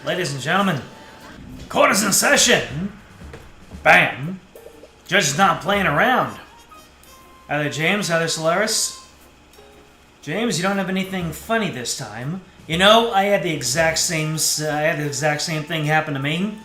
Ladies and gentlemen, court is in session. Bam. Judge is not playing around. Either James, either Solaris. James, you don't have anything funny this time. You know, I had the exact same thing happen to me.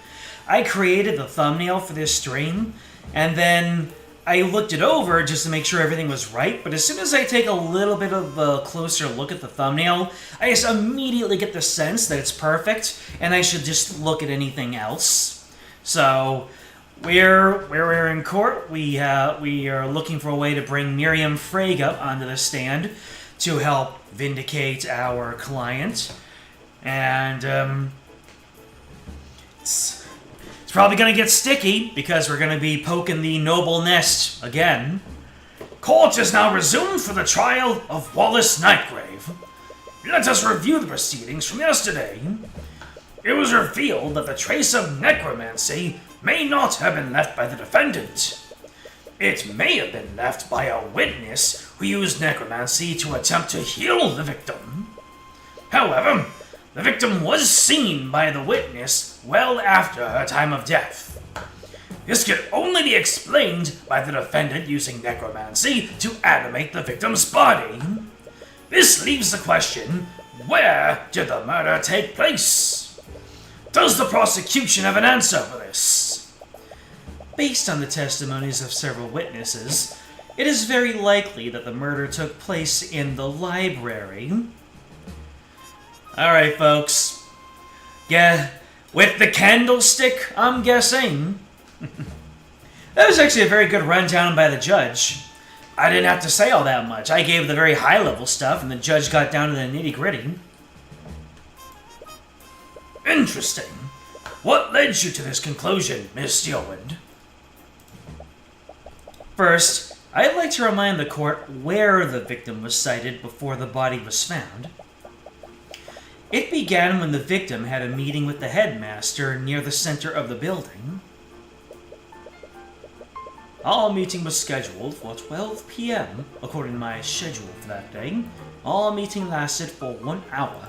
I created the thumbnail for this stream, and then I looked it over just to make sure everything was right, but as soon as I take a little bit of a closer look at the thumbnail, I just immediately get the sense that it's perfect, and I should just look at anything else. So, we're in court. We are looking for a way to bring Miriam Frege onto the stand to help vindicate our client, and it's probably going to get sticky, because we're going to be poking the noble nest again. Court is now resumed for the trial of Wallace Nightgrave. Let us review the proceedings from yesterday. It was revealed that the trace of necromancy may not have been left by the defendant. It may have been left by a witness who used necromancy to attempt to heal the victim. However, the victim was seen by the witness well after her time of death. This could only be explained by the defendant using necromancy to animate the victim's body. This leaves the question, where did the murder take place? Does the prosecution have an answer for this? Based on the testimonies of several witnesses, it is very likely that the murder took place in the library. Alright, folks. Yeah, with the candlestick, I'm guessing. That was actually a very good rundown by the judge. I didn't have to say all that much. I gave the very high-level stuff, and the judge got down to the nitty-gritty. Interesting. What led you to this conclusion, Miss Steelwind? First, I'd like to remind the court where the victim was sighted before the body was found. It began when the victim had a meeting with the headmaster near the center of the building. Our meeting was scheduled for 12 p.m., according to my schedule for that day. Our meeting lasted for 1 hour.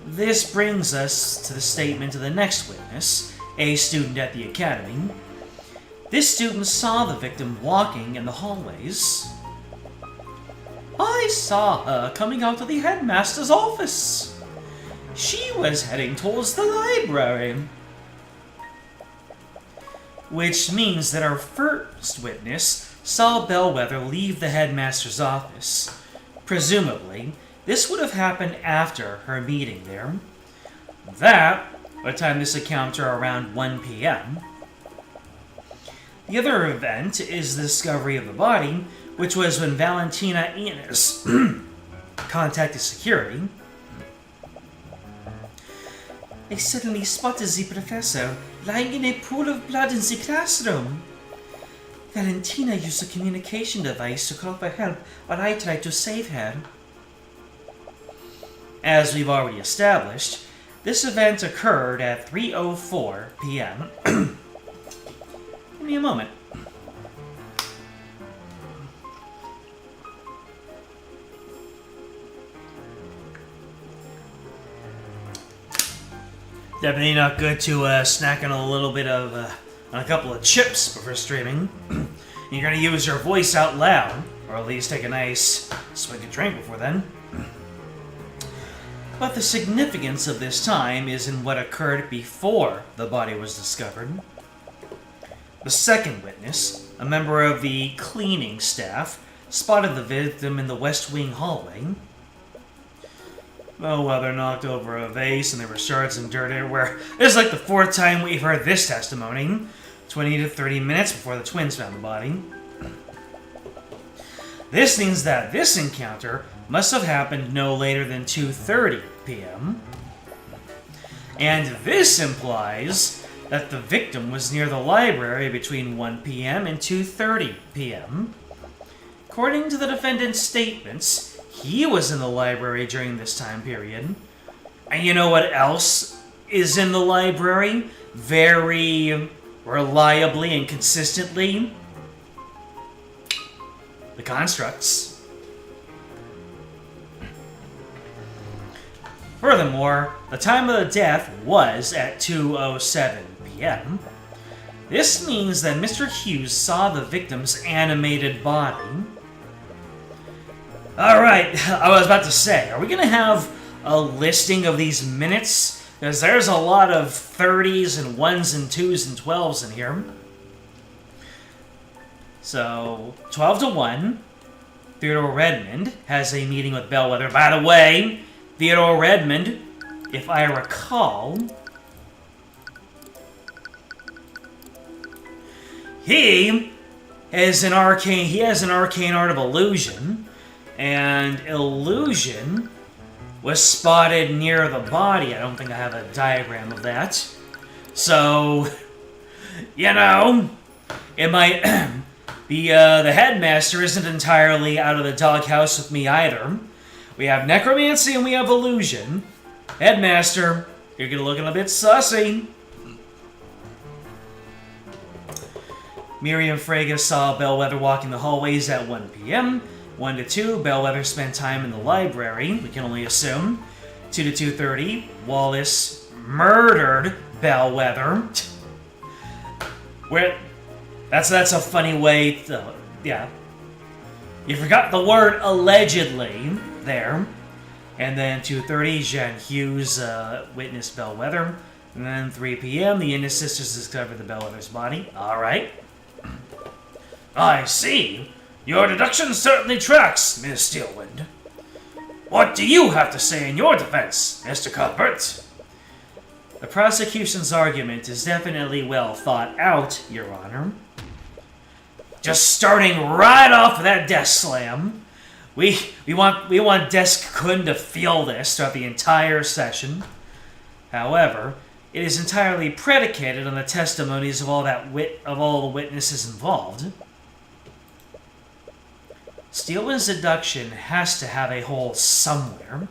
This brings us to the statement of the next witness, a student at the academy. This student saw the victim walking in the hallways. I saw her coming out of the headmaster's office. She was heading towards the library. Which means that our first witness saw Bellwether leave the headmaster's office. Presumably, this would have happened after her meeting there. That would time this encounter around 1 p.m. The other event is the discovery of the body, which was when Valentina Enos contacted security. I suddenly spotted the professor lying in a pool of blood in the classroom. Valentina used a communication device to call for help while I tried to save her. As we've already established, this event occurred at 3:04 p.m. Give me a moment. Definitely not good to snack on a little bit of, on a couple of chips before streaming. You're gonna use your voice out loud, or at least take a nice swig of drink before then. But the significance of this time is in what occurred before the body was discovered. The second witness, a member of the cleaning staff, spotted the victim in the West Wing hallway. Bellwether knocked over a vase and there were shards of dirt everywhere. This is like the fourth time we've heard this testimony. 20 to 30 minutes before the twins found the body. This means that this encounter must have happened no later than 2:30 p.m. And this implies that the victim was near the library between 1 p.m. and 2:30 p.m. According to the defendant's statements, he was in the library during this time period. And you know what else is in the library? Very reliably and consistently? The constructs. Furthermore, the time of the death was at 2:07 p.m. This means that Mr. Hughes saw the victim's animated body. Alright, I was about to say, are we going to have a listing of these minutes? Because there's a lot of 30s and 1s and 2s and 12s in here. So, 12 to 1, Theodore Redmond has a meeting with Bellwether. By the way, Theodore Redmond, if I recall, he has an arcane art of illusion, and illusion was spotted near the body. I don't think I have a diagram of that. So, you know, it might the headmaster isn't entirely out of the doghouse with me either. We have necromancy and we have illusion. Headmaster, you're gonna look a bit sussy. Miriam Frege saw Bellwether walking the hallways at 1 p.m. 1 to 2, Bellwether spent time in the library, we can only assume. 2 to 2:30, Wallace murdered Bellwether. That's a funny way to, yeah. You forgot the word allegedly there. And then 2:30, Jean Hughes witnessed Bellwether. And then 3 p.m., the Innes sisters discovered the Bellwether's body. Alright. I see. Your deduction certainly tracks, Miss Steelwind. What do you have to say in your defense, Mr. Cuthbert? The prosecution's argument is definitely well thought out, Your Honor. Just starting right off with that desk slam. We want Desk Kun to feel this throughout the entire session. However, it is entirely predicated on the testimonies of all the witnesses involved. Steelwind's deduction has to have a hole somewhere,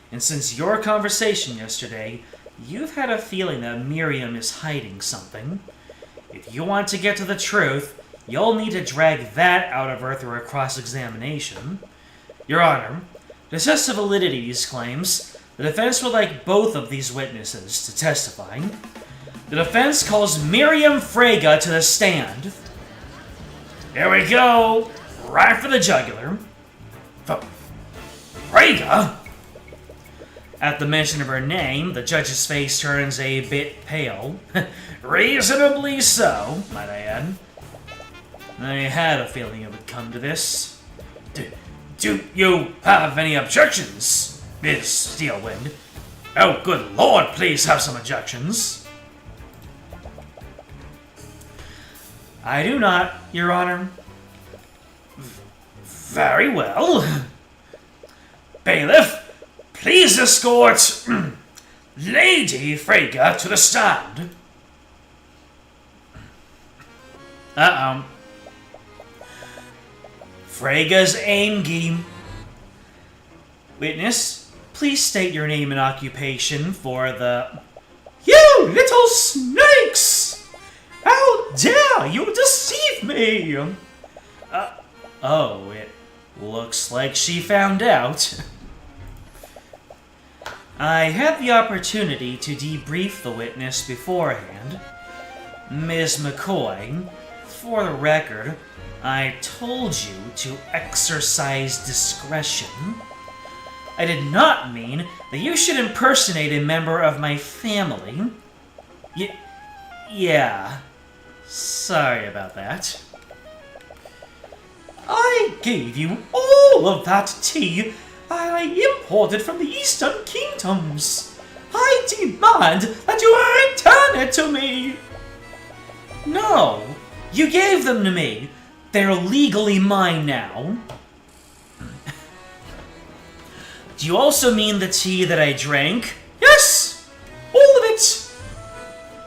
and since your conversation yesterday, you've had a feeling that Miriam is hiding something. If you want to get to the truth, you'll need to drag that out of her through a cross-examination. Your Honor, to test the validity of these claims, the defense would like both of these witnesses to testify. The defense calls Miriam Frege to the stand. Here we go! Right for the jugular. Frege? At the mention of her name, the judge's face turns a bit pale. Reasonably so, might I add. I had a feeling it would come to this. Do you have any objections, Miss Steelwind? Oh, good lord, please have some objections. I do not, Your Honor. Very well. Bailiff, please escort Lady Frege to the stand. Uh-oh. Frege's Aimgee. Witness, please state your name and occupation for the... You little snakes! How dare you deceive me! Oh, it looks like she found out. I had the opportunity to debrief the witness beforehand. Ms. McCoy, for the record, I told you to exercise discretion. I did not mean that you should impersonate a member of my family. Yeah. Sorry about that. I gave you all of that tea I imported from the Eastern Kingdoms. I demand that you return it to me. No, you gave them to me. They're legally mine now. Do you also mean the tea that I drank? Yes! All of it!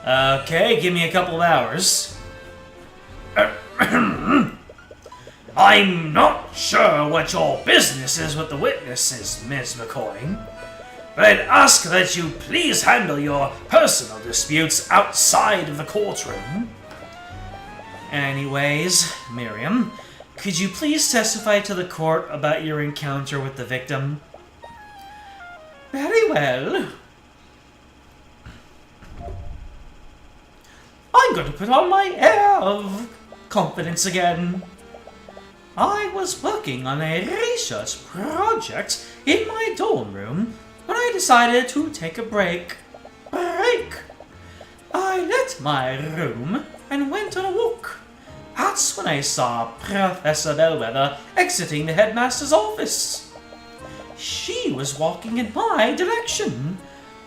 Okay, give me a couple of hours. I'm not sure what your business is with the witnesses, Miss McCoy, but I'd ask that you please handle your personal disputes outside of the courtroom. Anyways, Miriam, could you please testify to the court about your encounter with the victim? Very well. I'm going to put on my air of confidence again. I was working on a research project in my dorm room when I decided to take a break. I left my room and went on a walk. That's when I saw Professor Bellwether exiting the headmaster's office. She was walking in my direction,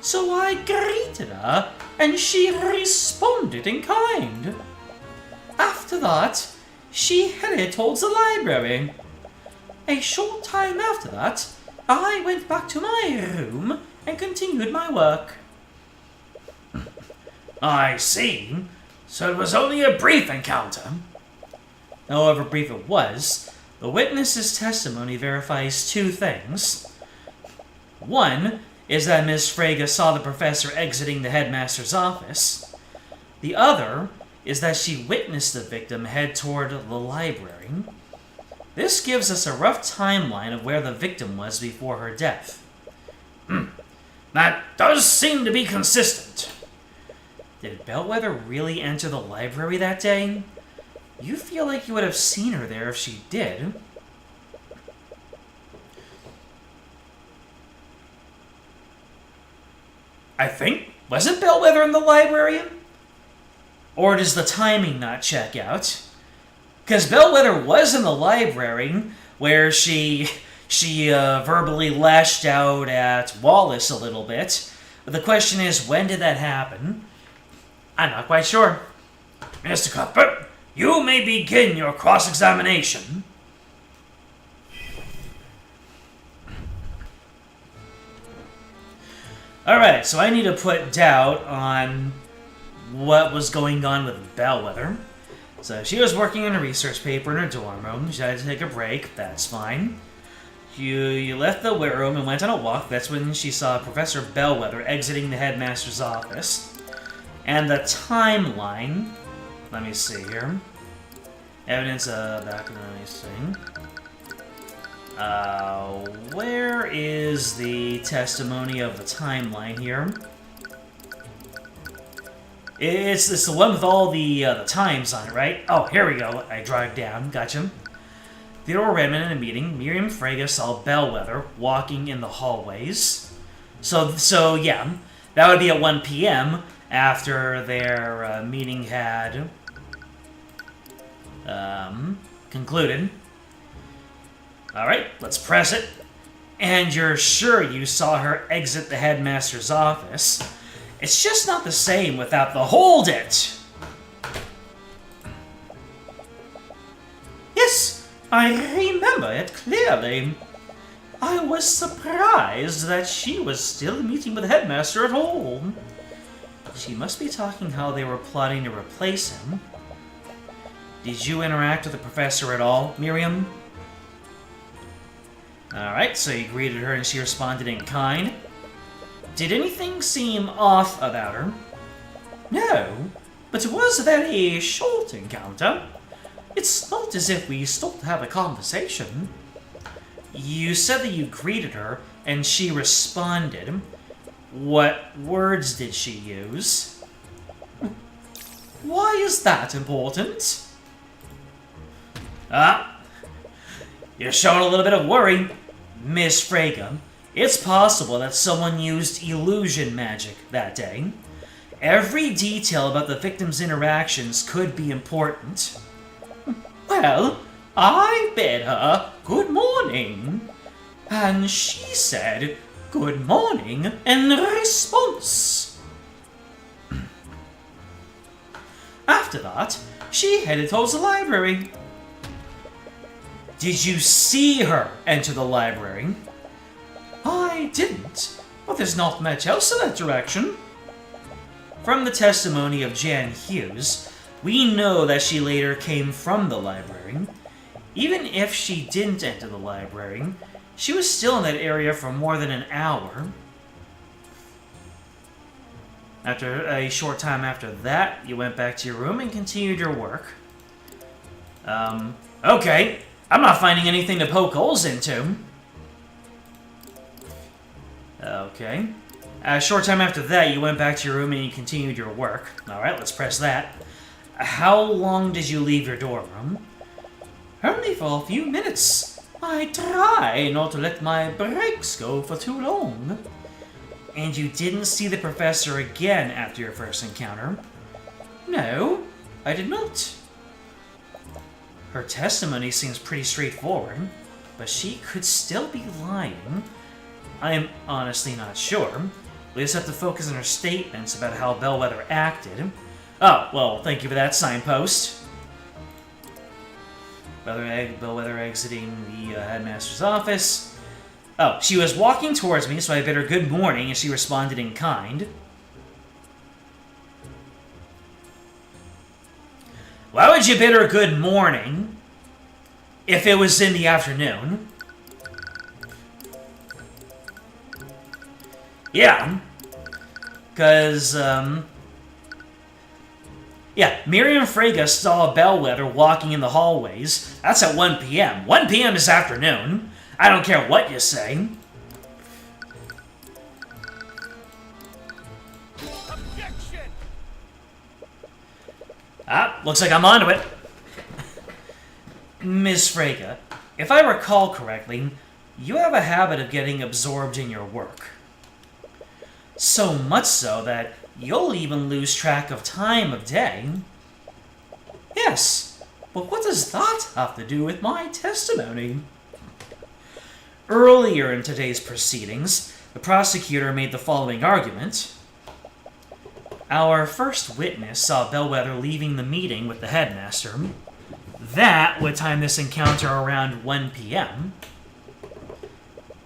so I greeted her and she responded in kind. After that, she headed towards the library. A short time after that, I went back to my room and continued my work. I see. So it was only a brief encounter. However brief it was, the witness's testimony verifies two things. One is that Miss Frege saw the professor exiting the headmaster's office. The other is that she witnessed the victim head toward the library. This gives us a rough timeline of where the victim was before her death. That does seem to be consistent. Did Bellwether really enter the library that day? You feel like you would have seen her there if she did. I think, wasn't Bellwether in the library? Or does the timing not check out? Because Bellwether was in the library where she verbally lashed out at Wallace a little bit. But the question is, when did that happen? I'm not quite sure. Mr. Cuthbert, you may begin your cross-examination. Alright, so I need to put doubt on what was going on with Bellwether. So she was working on a research paper in her dorm room. She had to take a break. That's fine. You left the room and went on a walk. That's when she saw Professor Bellwether exiting the headmaster's office. And the timeline... Let me see here. Evidence of back in the thing. Where is the testimony of the timeline here? It's the one with all the times on it, right? Oh, here we go. I drive down. Gotcha. Theodore Redmond in a meeting. Miriam Frege saw Bellwether walking in the hallways. So yeah, that would be at 1 p.m. after their meeting had concluded. Alright, let's press it. And you're sure you saw her exit the headmaster's office. It's just not the same without the hold it! Yes, I remember it clearly. I was surprised that she was still meeting with the headmaster at all. She must be talking how they were plotting to replace him. Did you interact with the professor at all, Miriam? Alright, so you greeted her and she responded in kind. Did anything seem off about her? No, but it was a very short encounter. It's not as if we stopped to have a conversation. You said that you greeted her and she responded. What words did she use? Why is that important? You're showing a little bit of worry. Miss Frege, it's possible that someone used illusion magic that day. Every detail about the victim's interactions could be important. Well, I bid her good morning, and she said good morning in response. After that, she headed towards the library. Did you see her enter the library? I didn't, but there's not much else in that direction. From the testimony of Jan Hughes, we know that she later came from the library. Even if she didn't enter the library, she was still in that area for more than an hour. After a short time after that, you went back to your room and continued your work. Okay. I'm not finding anything to poke holes into. Okay. A short time after that, you went back to your room and you continued your work. Alright, let's press that. How long did you leave your dorm room? Only for a few minutes. I try not to let my breaks go for too long. And you didn't see the professor again after your first encounter? No, I did not. Her testimony seems pretty straightforward, but she could still be lying. I am honestly not sure. We just have to focus on her statements about how Bellwether acted. Oh, well, thank you for that signpost. Bellwether exiting the headmaster's office. Oh, she was walking towards me, so I bid her good morning, and she responded in kind. Why would you bid her good morning if it was in the afternoon? Yeah. Because, yeah, Miriam Frege saw Bellwether walking in the hallways. That's at 1 p.m. 1 p.m. is afternoon. I don't care what you say. Objection! Ah, looks like I'm onto it. Ms. Frege, if I recall correctly, you have a habit of getting absorbed in your work. So much so that you'll even lose track of time of day. Yes, but what does that have to do with my testimony? Earlier in today's proceedings, the prosecutor made the following argument. Our first witness saw Bellwether leaving the meeting with the headmaster. That would time this encounter around 1 p.m.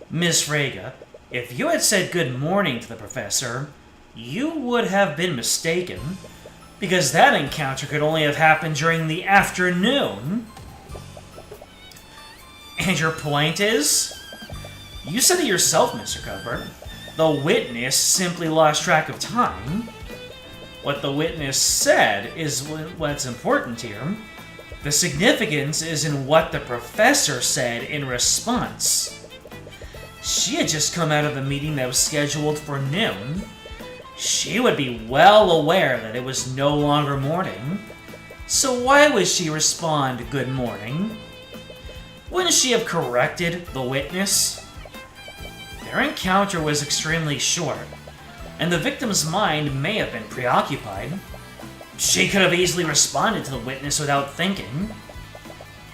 Ms. Frege, if you had said good morning to the professor, you would have been mistaken, because that encounter could only have happened during the afternoon. And your point is? You said it yourself, Mr. Cuthbert. The witness simply lost track of time. What the witness said is what's important here. The significance is in what the professor said in response. She had just come out of the meeting that was scheduled for noon. She would be well aware that it was no longer morning. So why would she respond, good morning? Wouldn't she have corrected the witness? Their encounter was extremely short, and the victim's mind may have been preoccupied. She could have easily responded to the witness without thinking.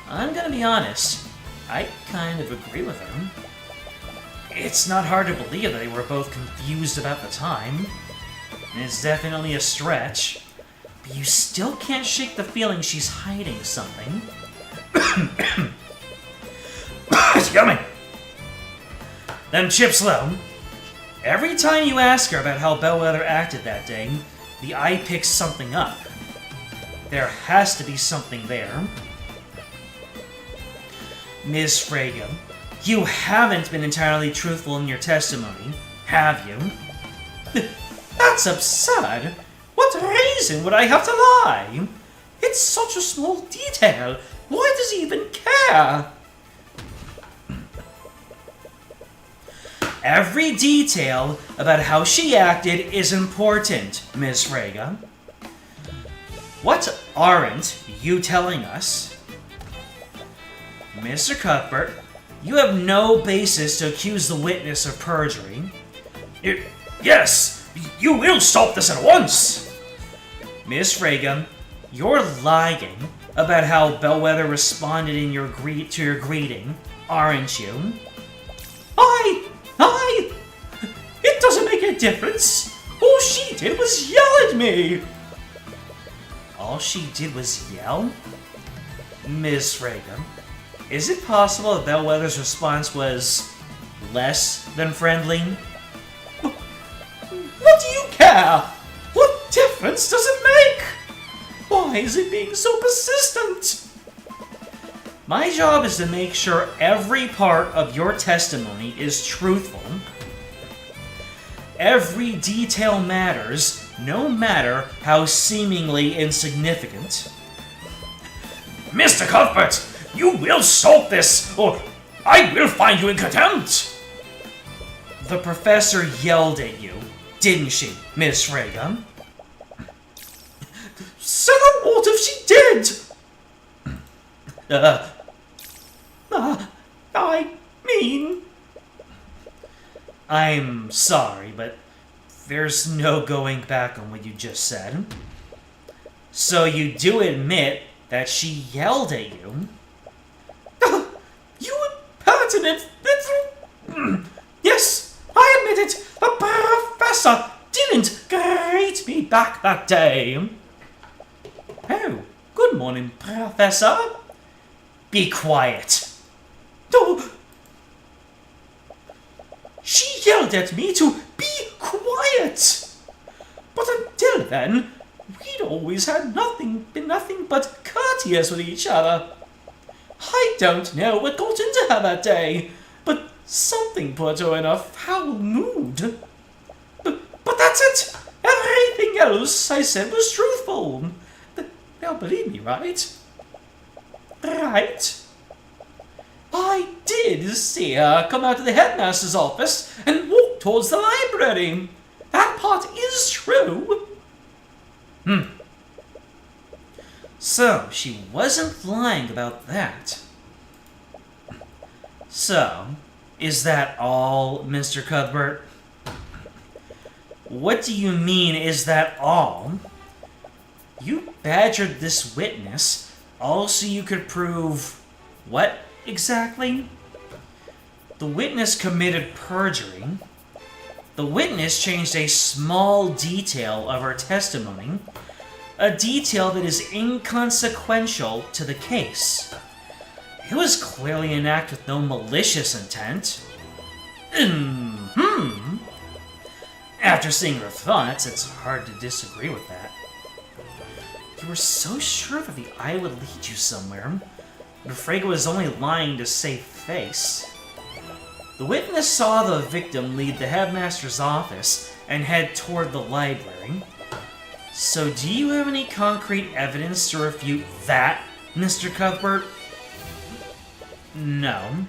I'm gonna be honest, I kind of agree with her. It's not hard to believe that they were both confused about the time. And it's definitely a stretch, but you still can't shake the feeling she's hiding something. It's yummy! Them chips low. Every time you ask her about how Bellwether acted that day, the eye picks something up. There has to be something there. Ms. Frege, you haven't been entirely truthful in your testimony, have you? That's absurd! What reason would I have to lie? It's such a small detail. Why does he even care? Every detail about how she acted is important, Ms. Frege. What aren't you telling us? Mr. Cuthbert, you have no basis to accuse the witness of perjury. Yes! You will stop this at once! Miss Frege, you're lying about how Bellwether responded in to your greeting, aren't you? It doesn't make a difference! All she did was yell at me! All she did was yell? Miss Frege, is it possible that Bellwether's response was less than friendly? What do you care? What difference does it make? Why is it being so persistent? My job is to make sure every part of your testimony is truthful. Every detail matters, no matter how seemingly insignificant. Mr. Cuthbert, you will stop this, or I will find you in contempt! The professor yelled at you, didn't she, Miss Frege? So what if she did? I mean... I'm sorry, but there's no going back on what you just said. So you do admit that she yelled at you? You impertinent little... Yes, I admit it. The professor didn't greet me back that day. Oh, good morning, Professor. Be quiet. Oh, she yelled at me to be quiet. But until then, we'd always had been nothing but courteous with each other. I don't know what got into her that day, but something put her in a foul mood. But that's it. Everything else I said was truthful. They'll believe me, right? Right? I did see her come out of the headmaster's office and walk towards the library. That part is true. So, she wasn't lying about that. So, is that all, Mr. Cuthbert? What do you mean, is that all? You badgered this witness, all so you could prove... what, exactly? The witness committed perjury. The witness changed a small detail of her testimony, a detail that is inconsequential to the case. It was clearly an act with no malicious intent. After seeing her thoughts, it's hard to disagree with that. You were so sure that the eye would lead you somewhere, but Frege was only lying to save face. The witness saw the victim leave the headmaster's office and head toward the library. So do you have any concrete evidence to refute that, Mr. Cuthbert? No.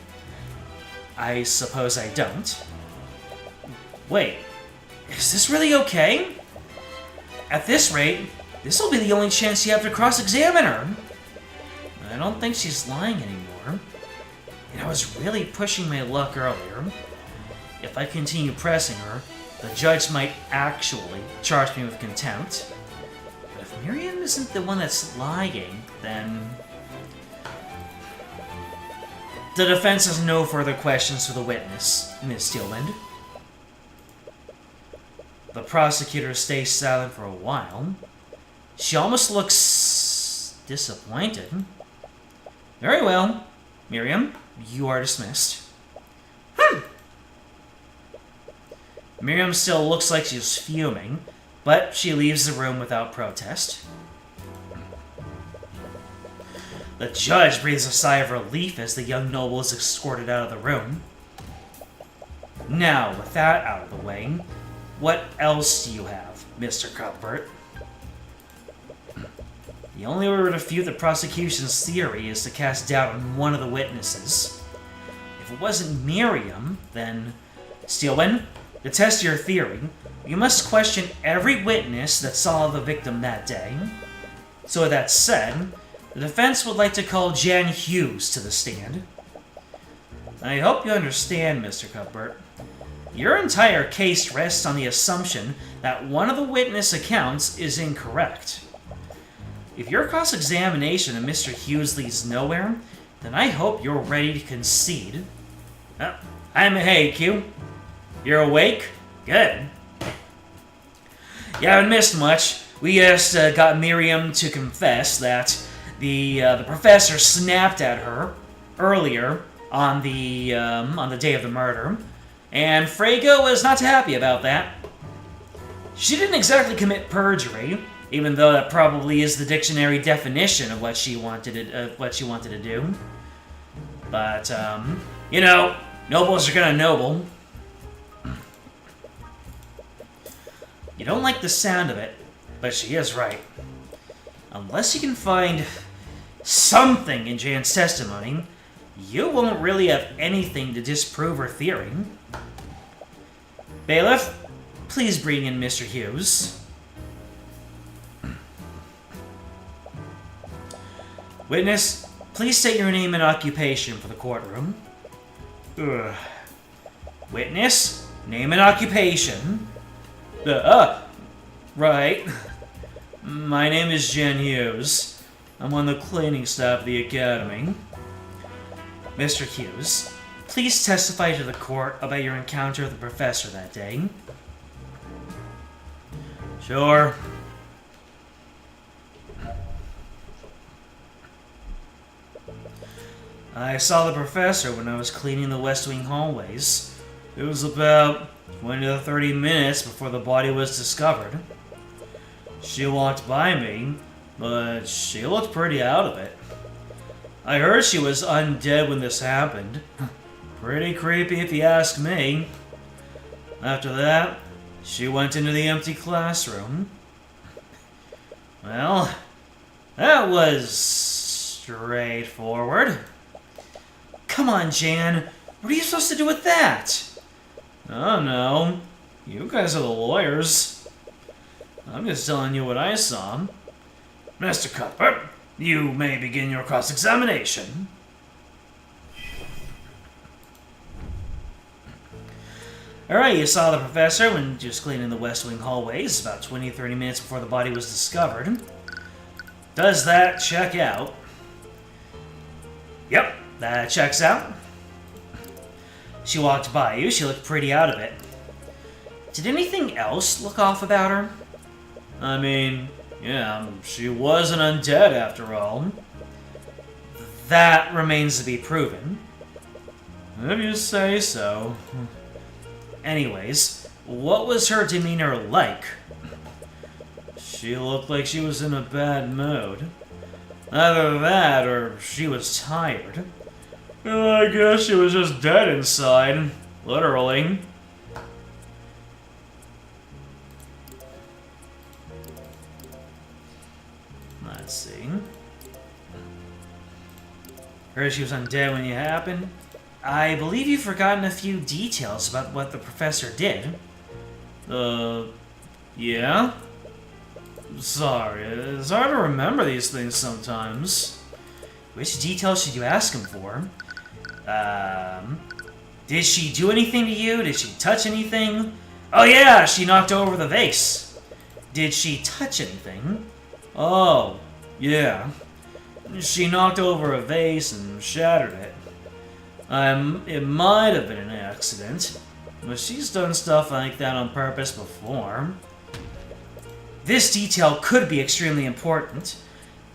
I suppose I don't. Wait, is this really okay? At this rate, this will be the only chance you have to cross-examine her. I don't think she's lying anymore. And I was really pushing my luck earlier. If I continue pressing her, the judge might actually charge me with contempt. But if Miriam isn't the one that's lying, then... The defense has no further questions for the witness, Miss Steelwind. The prosecutor stays silent for a while. She almost looks... disappointed. Very well. Miriam, you are dismissed. Miriam still looks like she's fuming, but she leaves the room without protest. The judge breathes a sigh of relief as the young noble is escorted out of the room. Now, with that out of the way, what else do you have, Mr. Cuthbert? The only way to refute the prosecution's theory is to cast doubt on one of the witnesses. If it wasn't Miriam, then... Steelwind, to test your theory, you must question every witness that saw the victim that day. So with that said, the defense would like to call Jan Hughes to the stand. I hope you understand, Mr. Cuthbert. Your entire case rests on the assumption that one of the witness accounts is incorrect. If your cross-examination of Mr. Hughes leads nowhere, then I hope you're ready to concede. Hey, Q. You're awake? Good. You haven't missed much. We just got Miriam to confess that the professor snapped at her earlier on the day of the murder, and Frege was not too happy about that. She didn't exactly commit perjury, even though that probably is the dictionary definition of what she wanted to do. But you know, nobles are gonna noble. You don't like the sound of it, but she is right. Unless you can find something in Jan's testimony, you won't really have anything to disprove her theory. Bailiff, please bring in Mr. Hughes. Witness, please state your name and occupation for the courtroom. Ugh. Witness, name and occupation. Right. My name is Jen Hughes. I'm on the cleaning staff of the academy. Mr. Hughes, please testify to the court about your encounter with the professor that day. Sure. I saw the professor when I was cleaning the West Wing hallways. It was about 20 to 30 minutes before the body was discovered. She walked by me, but she looked pretty out of it. I heard she was undead when this happened. Pretty creepy if you ask me. After that, she went into the empty classroom. Well, that was straightforward. Come on, Jan. What are you supposed to do with that? Oh, no. You guys are the lawyers. I'm just telling you what I saw. Mr. Cuthbert, you may begin your cross-examination. Alright, you saw the professor when he was cleaning the West Wing hallways about 20-30 minutes before the body was discovered. Does that check out? Yep. That checks out. She walked by you. She looked pretty out of it. Did anything else look off about her? I mean, yeah, she wasn't undead after all. That remains to be proven. If you say so. Anyways, what was her demeanor like? She looked like she was in a bad mood. Either that, or she was tired. I guess she was just dead inside. Literally. Let's see. Heard she was undead when it happened. I believe you've forgotten a few details about what the professor did. Yeah? Sorry, it's hard to remember these things sometimes. Which details should you ask him for? Did she do anything to you? Did she touch anything? Oh yeah, she knocked over the vase. Did she touch anything? Oh, yeah. She knocked over a vase and shattered it. It might have been an accident, but she's done stuff like that on purpose before. This detail could be extremely important.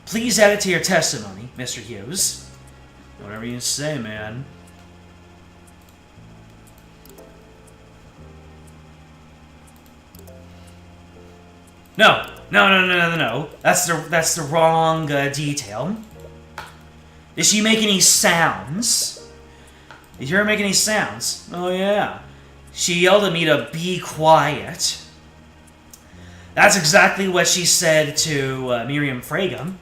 Please add it to your testimony, Mr. Hughes. Whatever you say, man. No. That's the wrong detail. Did she make any sounds? Did you hear her make any sounds? Oh, yeah. She yelled at me to be quiet. That's exactly what she said to Miriam Frege.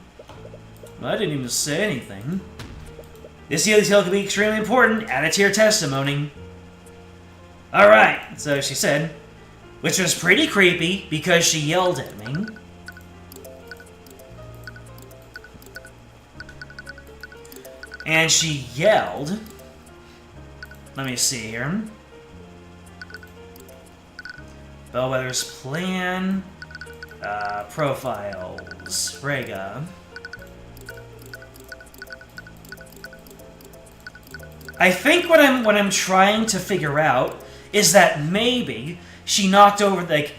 I didn't even say anything. This detail could be extremely important. Add it to your testimony. Alright, so she said, which was pretty creepy because she yelled at me. And she yelled. Let me see here. Bellwether's plan. Profiles. Frege. I think what I'm trying to figure out is that maybe she knocked over, like,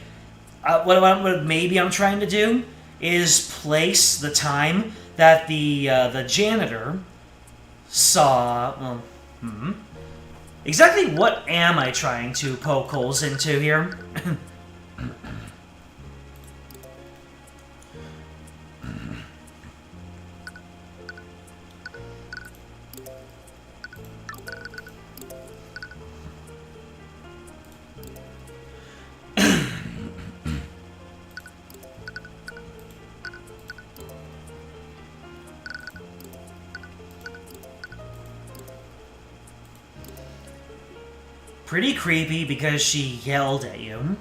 what maybe I'm trying to do is place the time that the janitor saw. Well, exactly what am I trying to poke holes into here? Pretty creepy because she yelled at you.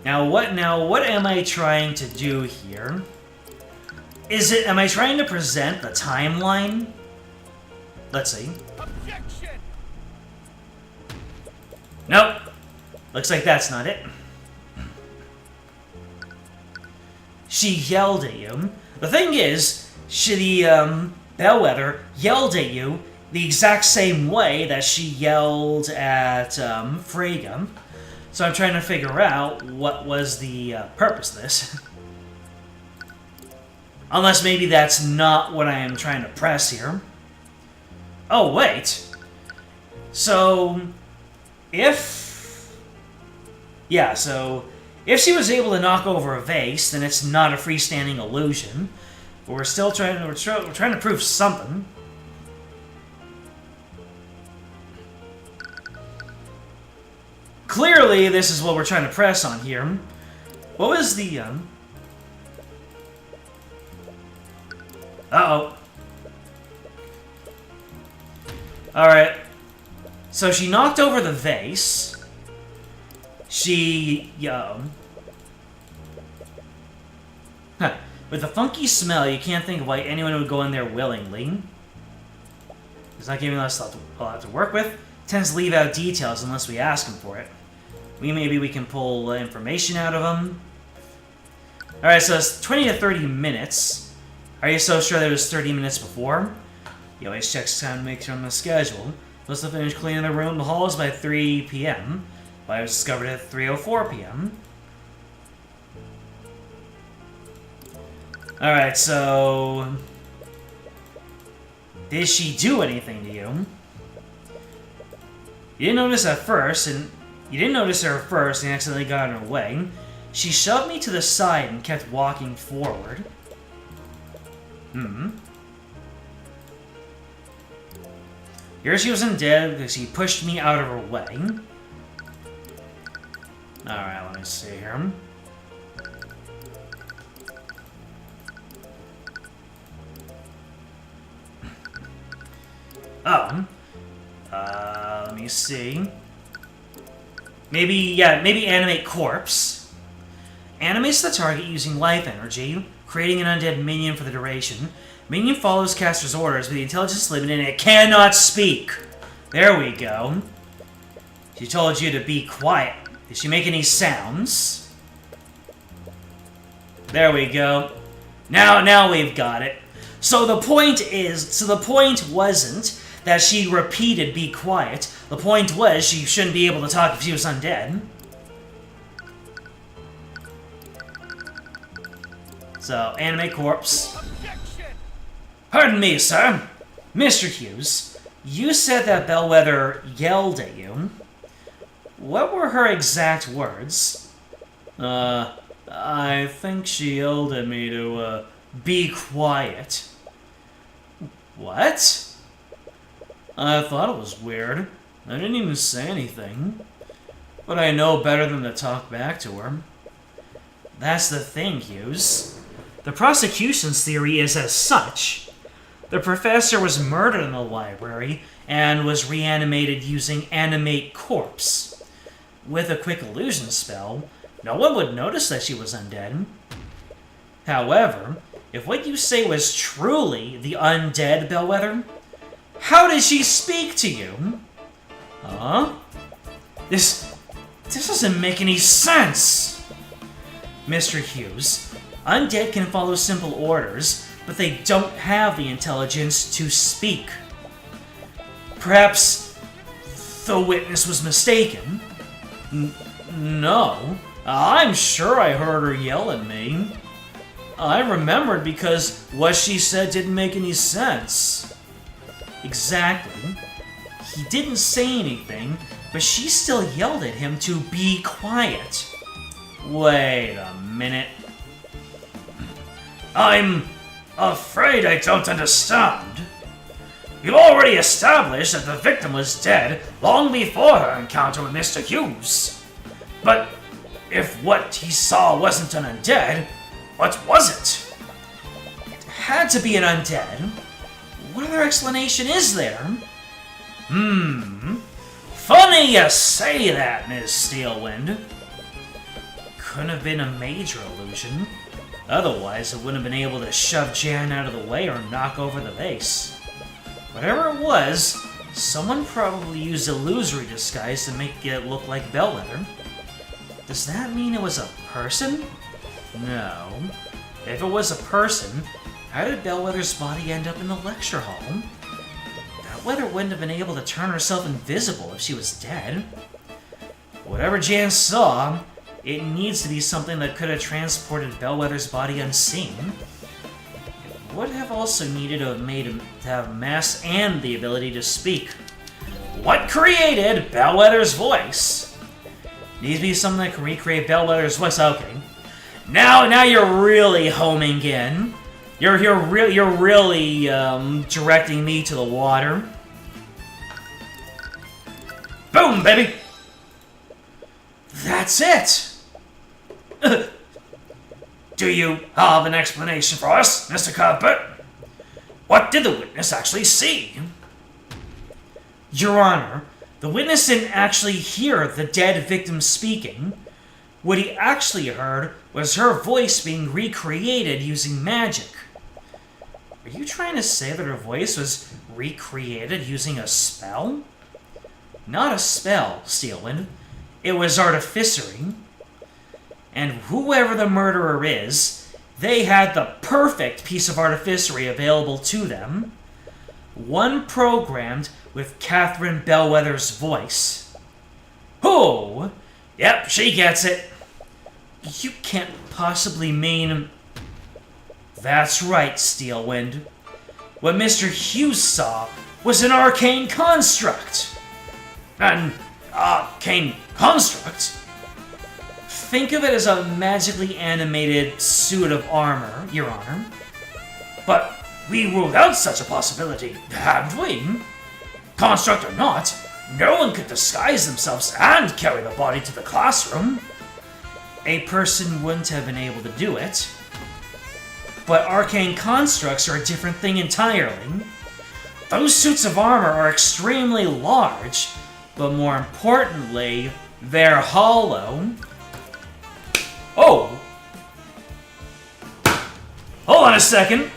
Now what am I trying to do here? Am I trying to present the timeline? Let's see. Objection! Nope. Looks like that's not it. She yelled at you. The thing is, the Bellwether yelled at you the exact same way that she yelled at Freyga. So I'm trying to figure out what was the purpose of this. Unless maybe that's not what I am trying to press here. Oh, wait. So, if she was able to knock over a vase, then it's not a freestanding illusion. But we're still trying to prove something. Clearly, this is what we're trying to press on here. What was the, Uh-oh. Alright. So she knocked over the vase. She, with the funky smell, you can't think of why anyone would go in there willingly. It's not giving us a lot to work with. Tends to leave out details unless we ask him for it. Maybe we can pull information out of him. Alright, so it's 20 to 30 minutes. Are you so sure that it was 30 minutes before? He always checks time to make sure on the schedule. Must have finished cleaning the room and the halls by 3 p.m. But I was discovered at 3:04 p.m. Alright, so... Did she do anything to you? You didn't notice her at first, and accidentally got in her way. She shoved me to the side and kept walking forward. Here she was undead because she pushed me out of her way. Alright, let me see here. Let me see. Maybe animate corpse. Animates the target using life energy, creating an undead minion for the duration. Minion follows caster's orders, but the intelligence is limited and it cannot speak. There we go. She told you to be quiet. Did she make any sounds? There we go. Now we've got it. So the point wasn't that she repeated be quiet. The point was she shouldn't be able to talk if she was undead. So, animate corpse. Objection! Pardon me, sir. Mr. Hughes, you said that Bellwether yelled at you. What were her exact words? I think she yelled at me to, be quiet. What? I thought it was weird. I didn't even say anything. But I know better than to talk back to her. That's the thing, Hughes. The prosecution's theory is as such. The professor was murdered in the library and was reanimated using animate corpse. With a quick illusion spell, no one would notice that she was undead. However, if what you say was truly the undead Bellwether, how did she speak to you? Huh? This doesn't make any sense! Mr. Hughes, undead can follow simple orders, but they don't have the intelligence to speak. Perhaps the witness was mistaken? No. I'm sure I heard her yell at me. I remembered because what she said didn't make any sense. Exactly. He didn't say anything, but she still yelled at him to be quiet. Wait a minute. I'm afraid I don't understand. You've already established that the victim was dead long before her encounter with Mr. Hughes. But if what he saw wasn't an undead, what was it? It had to be an undead. What other explanation is there? Funny you say that, Ms. Steelwind. Couldn't have been a major illusion. Otherwise, it wouldn't have been able to shove Jan out of the way or knock over the vase. Whatever it was, someone probably used illusory disguise to make it look like Bellwether. Does that mean it was a person? No. If it was a person, how did Bellwether's body end up in the lecture hall? Bellwether wouldn't have been able to turn herself invisible if she was dead. Whatever Jan saw, it needs to be something that could have transported Bellwether's body unseen. It would have also needed to have made him to have mass and the ability to speak. What created Bellwether's voice? Needs to be something that can recreate Bellwether's voice. Okay. Now you're really homing in. You're really directing me to the water. Boom, baby. That's it. Do you have an explanation for us, Mr. Cuthbert? What did the witness actually see? Your Honor, the witness didn't actually hear the dead victim speaking. What he actually heard was her voice being recreated using magic. Are you trying to say that her voice was recreated using a spell? Not a spell, Steelwind. It was artificery. And whoever the murderer is, they had the perfect piece of artificery available to them. One programmed with Catherine Bellwether's voice. Who? Yep, she gets it. You can't possibly mean... That's right, Steelwind. What Mr. Hughes saw was an arcane construct. An arcane construct? Think of it as a magically animated suit of armor, Your Honor. But we ruled out such a possibility, haven't we? Construct or not, no one could disguise themselves and carry the body to the classroom. A person wouldn't have been able to do it. But arcane constructs are a different thing entirely. Those suits of armor are extremely large, but more importantly, they're hollow. Oh! Hold on a second!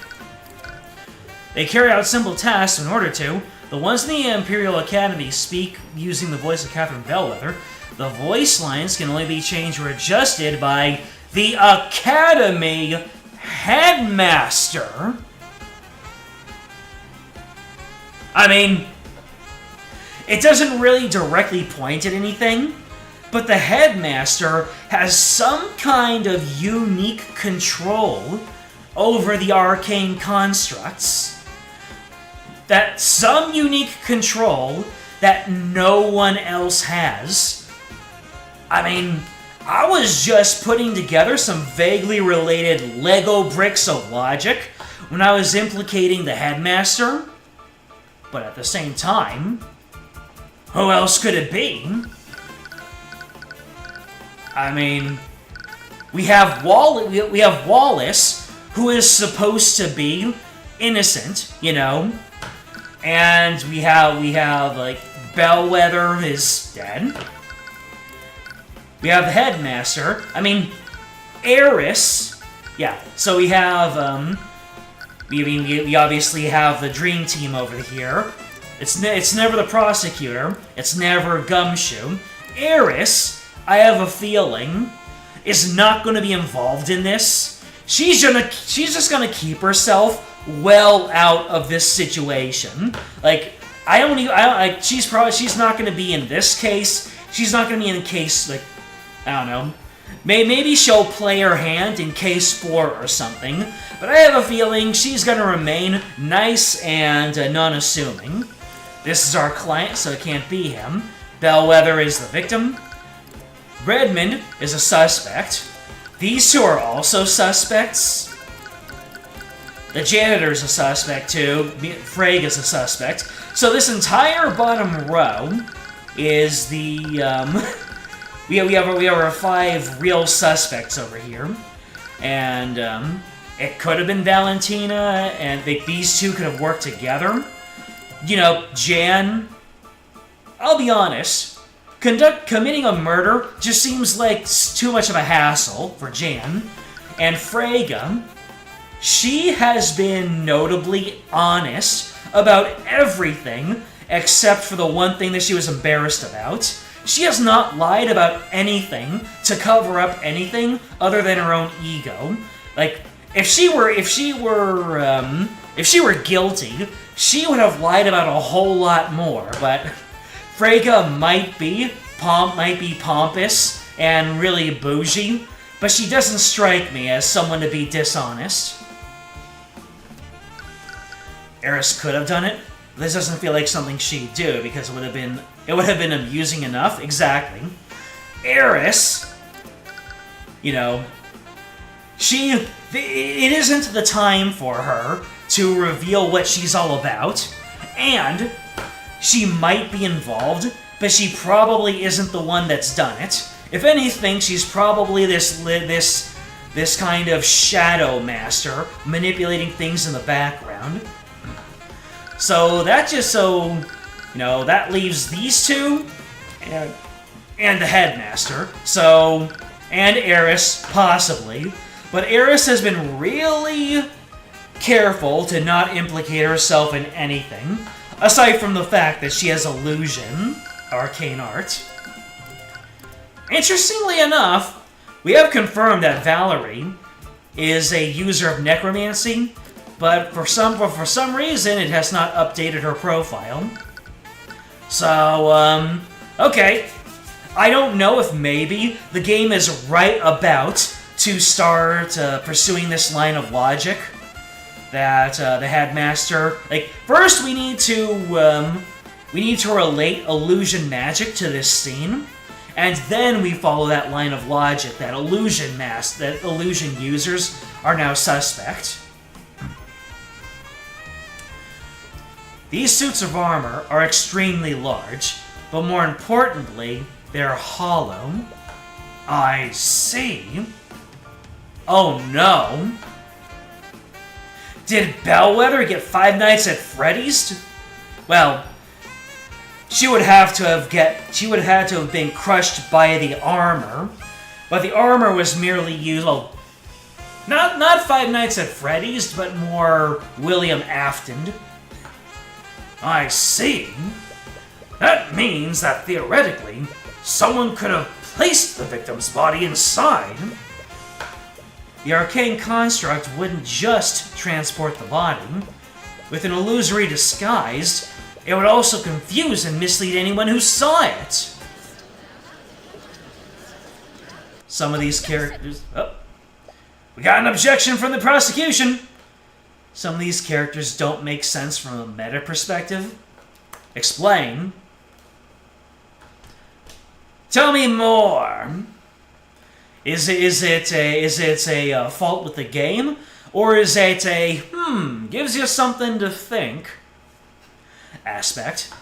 They carry out simple tasks in order to. The ones in the Imperial Academy speak using the voice of Catherine Bellwether. The voice lines can only be changed or adjusted by the Academy Headmaster. I mean, it doesn't really directly point at anything, but the Headmaster has some kind of unique control over the arcane constructs. That some unique control that no one else has. I mean, I was just putting together some vaguely related Lego bricks of logic when I was implicating the Headmaster. But at the same time, who else could it be? I mean, we have Wallace, who is supposed to be innocent, you know, and we have like Bellwether is dead. We have the Headmaster. I mean, Eris. Yeah. So we have we obviously have the Dream Team over here. It's never the Prosecutor. It's never Gumshoe. Eris, I have a feeling, is not going to be involved in this. She's just gonna keep herself well out of this situation. Like, she's not gonna be in this case. She's not gonna be in the case, like, I don't know. Maybe she'll play her hand in case 4 or something. But I have a feeling she's gonna remain nice and non-assuming. This is our client, so it can't be him. Bellwether is the victim. Redmond is a suspect. These two are also suspects. The janitor's a suspect too. Frege is a suspect. So this entire bottom row is the we have our 5 real suspects over here, and it could have been Valentina, and these two could have worked together. You know, Jan I'll be honest. Committing a murder just seems like too much of a hassle for Jan. And Freyga, she has been notably honest about everything except for the one thing that she was embarrassed about. She has not lied about anything to cover up anything other than her own ego. Like, if she were guilty, she would have lied about a whole lot more. But Freyga might be pompous and really bougie, but she doesn't strike me as someone to be dishonest. Eris could have done it. This doesn't feel like something she'd do because it would have been amusing enough. Exactly. Eris, it isn't the time for her to reveal what she's all about, and she might be involved, but she probably isn't the one that's done it. If anything, she's probably this kind of shadow master manipulating things in the background. So that leaves these two and the headmaster. And Eris, possibly. But Eris has been really careful to not implicate herself in anything, aside from the fact that she has illusion, arcane art. Interestingly enough, we have confirmed that Valerie is a user of necromancy, but for some reason it has not updated her profile. So, okay. I don't know if maybe the game is right about to start pursuing this line of logic that the headmaster... first we need to relate illusion magic to this scene, and then we follow that line of logic that illusion users are now suspect. These suits of armor are extremely large, but more importantly, they're hollow. I see. Oh no. Did Bellwether get Five Nights at Freddy's? Well, she would have to have been crushed by the armor, but the armor was merely used. Well, not Five Nights at Freddy's, but more William Afton. I see. That means that theoretically, someone could have placed the victim's body inside. The arcane construct wouldn't just transport the body. With an illusory disguise, it would also confuse and mislead anyone who saw it. Some of these characters... Oh, we got an objection from the prosecution! Some of these characters don't make sense from a meta perspective. Explain. Tell me more. Is it a fault with the game, or is it a gives you something to think aspect?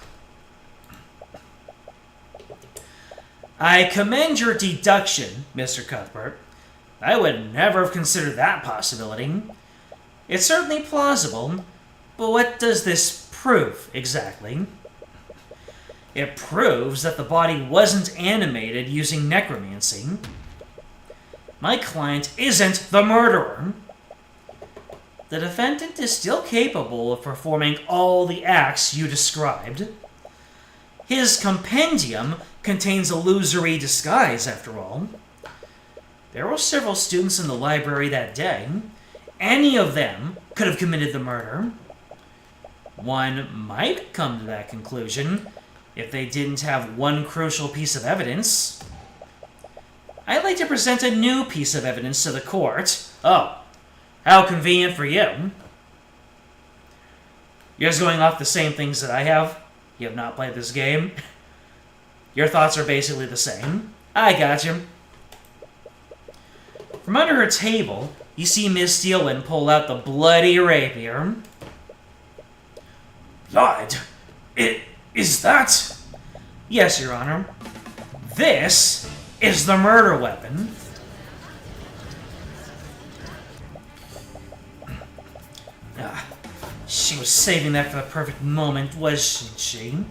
I commend your deduction, Mr. Cuthbert. I would never have considered that possibility. It's certainly plausible, but what does this prove, exactly? It proves that the body wasn't animated using necromancy. My client isn't the murderer. The defendant is still capable of performing all the acts you described. His compendium contains illusory disguise, after all. There were several students in the library that day. Any of them could have committed the murder. One might come to that conclusion if they didn't have one crucial piece of evidence. I'd like to present a new piece of evidence to the court. Oh, how convenient for you. You're just going off the same things that I have. You have not played this game. Your thoughts are basically the same. I got you. From under her table, you see Miss Steelwind pull out the bloody rapier. Blood? Is that... Yes, Your Honor. This is the murder weapon. She was saving that for the perfect moment, wasn't she?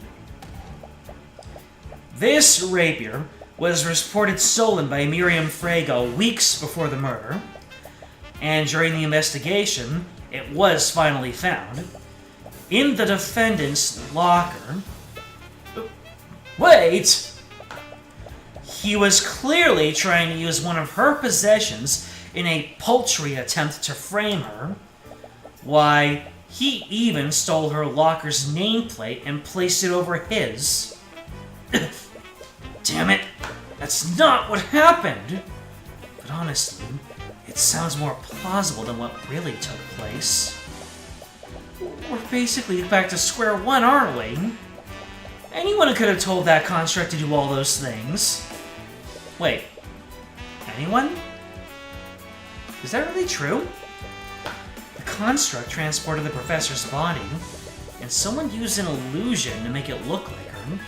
This rapier was reported stolen by Miriam Frago weeks before the murder, and during the investigation, it was finally found in the defendant's locker. Wait! He was clearly trying to use one of her possessions in a paltry attempt to frame her. Why, he even stole her locker's nameplate and placed it over his. Damn it! That's not what happened! But honestly, it sounds more plausible than what really took place. We're basically back to square one, aren't we? Anyone could have told that construct to do all those things. Wait, anyone? Is that really true? The construct transported the professor's body, and someone used an illusion to make it look like her.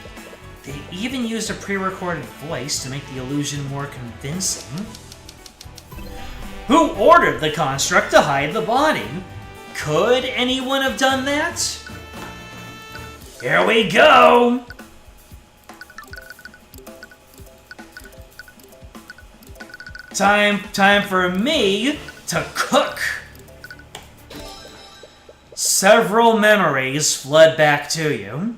They even used a pre-recorded voice to make the illusion more convincing. Who ordered the construct to hide the body? Could anyone have done that? Here we go! Time for me to cook! Several memories flood back to you.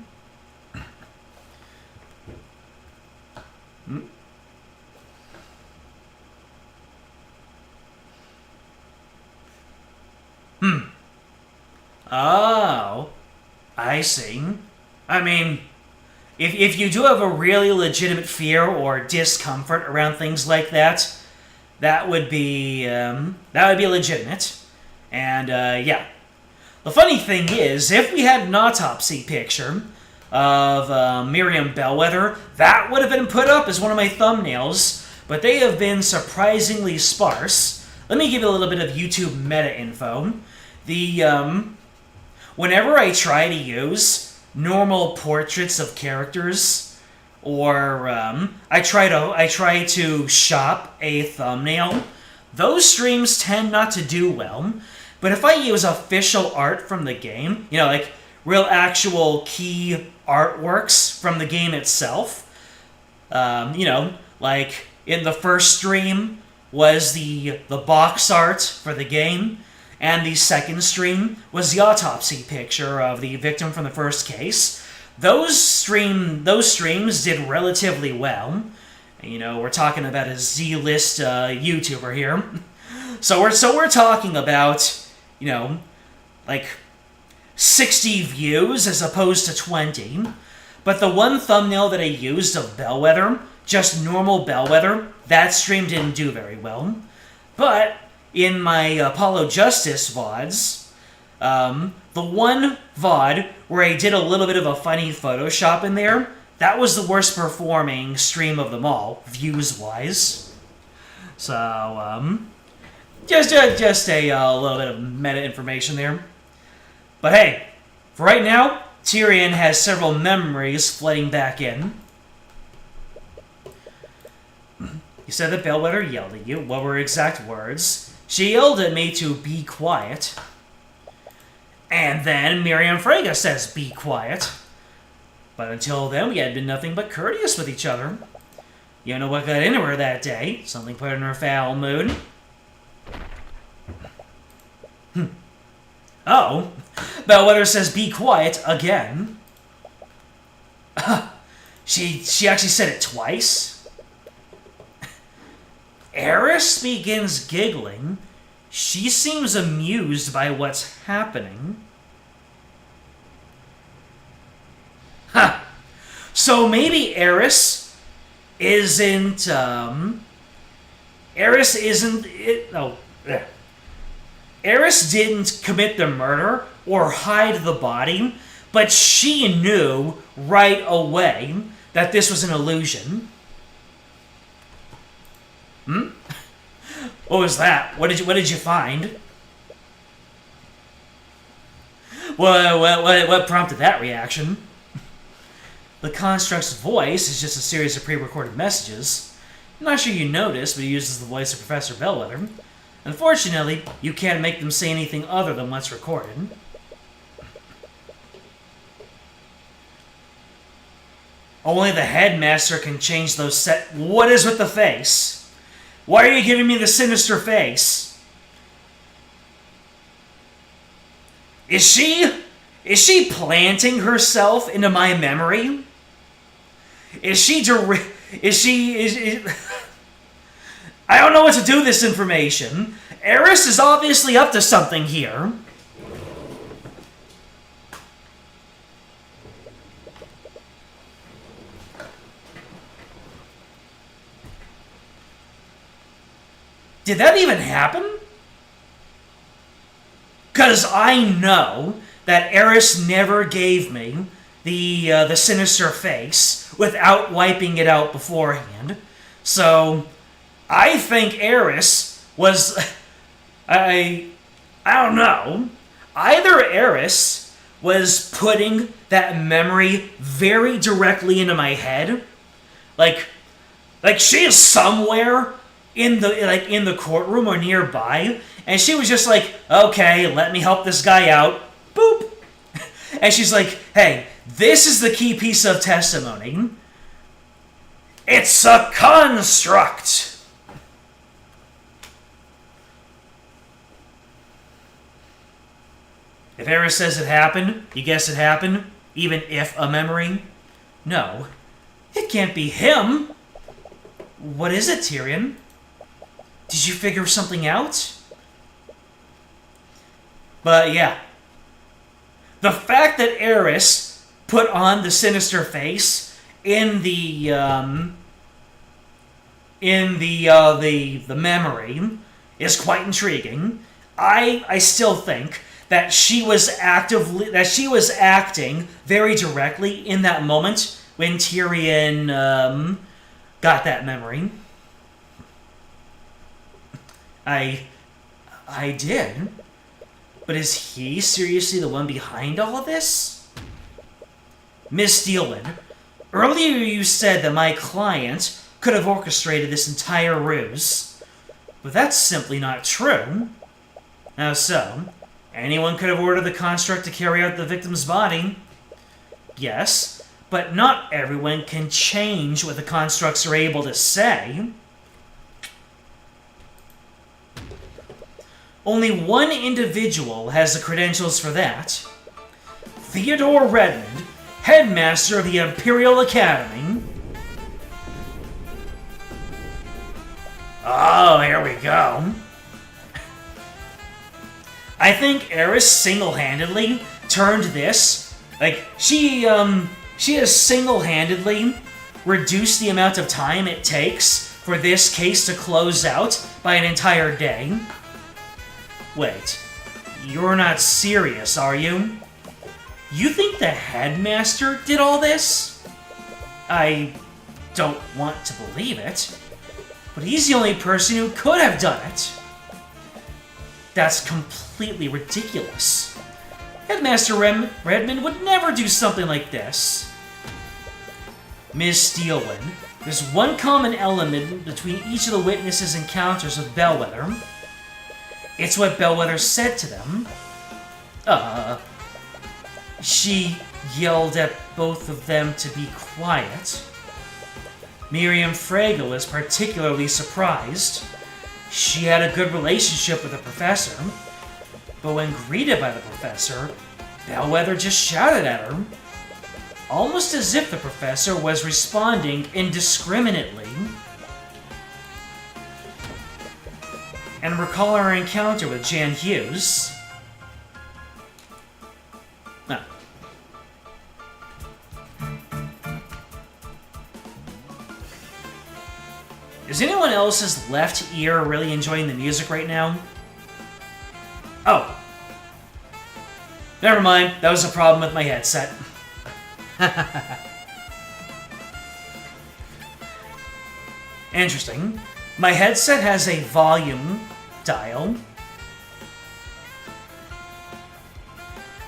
Oh, I see. I mean, if you do have a really legitimate fear or discomfort around things like that, that would be legitimate. And yeah, the funny thing is, if we had an autopsy picture of Miriam Bellwether, that would have been put up as one of my thumbnails. But they have been surprisingly sparse. Let me give you a little bit of YouTube meta info. Whenever I try to use normal portraits of characters, or I try to shop a thumbnail, those streams tend not to do well. But if I use official art from the game, you know, like real actual key artworks from the game itself, you know, like in the first stream was the box art for the game, and the second stream was the autopsy picture of the victim from the first case. Those streams did relatively well. You know, we're talking about a Z-list YouTuber here. So we're talking about, you know, like 60 views as opposed to 20. But the one thumbnail that I used of Bellwether, just normal Bellwether, that stream didn't do very well. But in my Apollo Justice VODs, the one VOD where I did a little bit of a funny Photoshop in there, that was the worst performing stream of them all, views-wise. So, just a little bit of meta information there. But hey, for right now, Tyrion has several memories flooding back in. You said that Bellwether yelled at you. What were her exact words? She yelled at me to be quiet. And then Miriam Fraga says, be quiet. But until then, we had been nothing but courteous with each other. You know what got into her that day? Something put her in her foul mood. Oh, Bellwether says, be quiet again. She actually said it twice. Eris begins giggling. She seems amused by what's happening. Ha! So maybe Eris isn't, Eris didn't commit the murder or hide the body, but she knew right away that this was an illusion. What was that? What did you find? What prompted that reaction? The construct's voice is just a series of pre-recorded messages. I'm not sure you noticed, but he uses the voice of Professor Bellwether. Unfortunately, you can't make them say anything other than what's recorded. Only the headmaster can change those set. What is with the face? Why are you giving me the sinister face? Is she planting herself into my memory? I don't know what to do with this information. Eris is obviously up to something here. Did that even happen? Because I know that Eris never gave me the sinister face without wiping it out beforehand. So I think Eris was... I don't know. Either Eris was putting that memory very directly into my head. Like she is somewhere in the courtroom or nearby, and she was just like, okay, let me help this guy out. Boop. And she's like, hey, this is the key piece of testimony. It's a construct. If Eris says it happened, you guess it happened, even if a memory? No, it can't be him. What is it, Tyrion? Did you figure something out? But yeah, the fact that Eris put on the sinister face in the memory is quite intriguing. I still think that she was acting very directly in that moment when Tyrion got that memory. I did. But is he seriously the one behind all of this? Miss Steelman, earlier you said that my client could have orchestrated this entire ruse. But that's simply not true. How so? Anyone could have ordered the construct to carry out the victim's body. Yes, but not everyone can change what the constructs are able to say. Only one individual has the credentials for that. Theodore Redmond, headmaster of the Imperial Academy. Oh, here we go. I think Eris single-handedly turned this. She has single-handedly reduced the amount of time it takes for this case to close out by an entire day. Wait, you're not serious, are you? You think the headmaster did all this? I don't want to believe it, but he's the only person who could have done it. That's completely ridiculous. Headmaster Redmond would never do something like this. Ms. Steelwind, there's one common element between each of the witnesses' encounters with Bellwether. It's what Bellwether said to them. She yelled at both of them to be quiet. Miriam Fraga was particularly surprised. She had a good relationship with the professor, but when greeted by the professor, Bellwether just shouted at her, almost as if the professor was responding indiscriminately. And recall our encounter with Jan Hughes. No. Is anyone else's left ear really enjoying the music right now? Oh. Never mind, that was a problem with my headset. Interesting. My headset has a volume dial.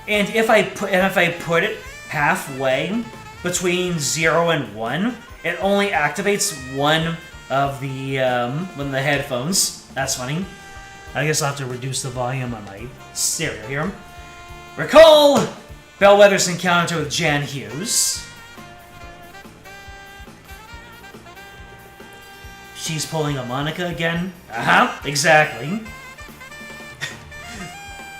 And if I put it halfway between 0 and 1, it only activates one of the headphones. That's funny. I guess I'll have to reduce the volume on my stereo here. Recall Bellwether's encounter with Jan Hughes. She's pulling a Monica again? Uh-huh, exactly.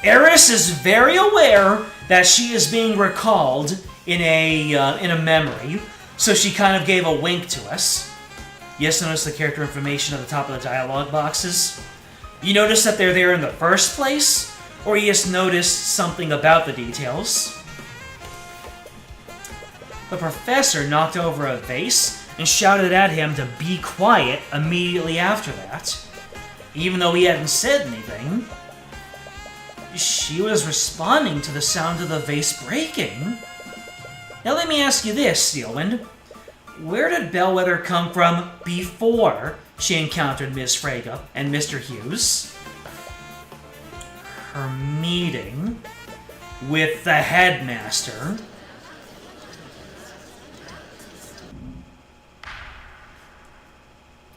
Eris is very aware that she is being recalled in a memory, so she kind of gave a wink to us. You just notice the character information at the top of the dialogue boxes? You notice that they're there in the first place, or you just notice something about the details? The professor knocked over a vase and shouted at him to be quiet immediately after that. Even though he hadn't said anything, she was responding to the sound of the vase breaking. Now let me ask you this, Steelwind. Where did Bellwether come from before she encountered Miss Frege and Mr. Hughes? Her meeting with the headmaster.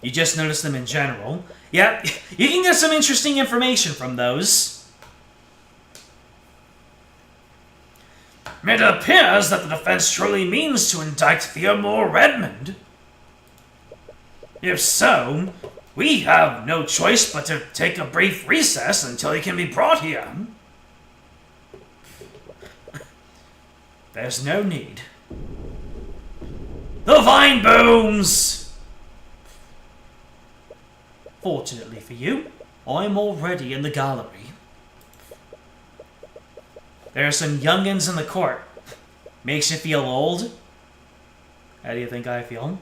You just noticed them in general. Yeah, you can get some interesting information from those. It appears that the defense truly means to indict Theodore Redmond. If so, we have no choice but to take a brief recess until he can be brought here. There's no need. The vine booms! Fortunately for you, I'm already in the gallery. There are some youngins in the court. Makes you feel old? How do you think I feel?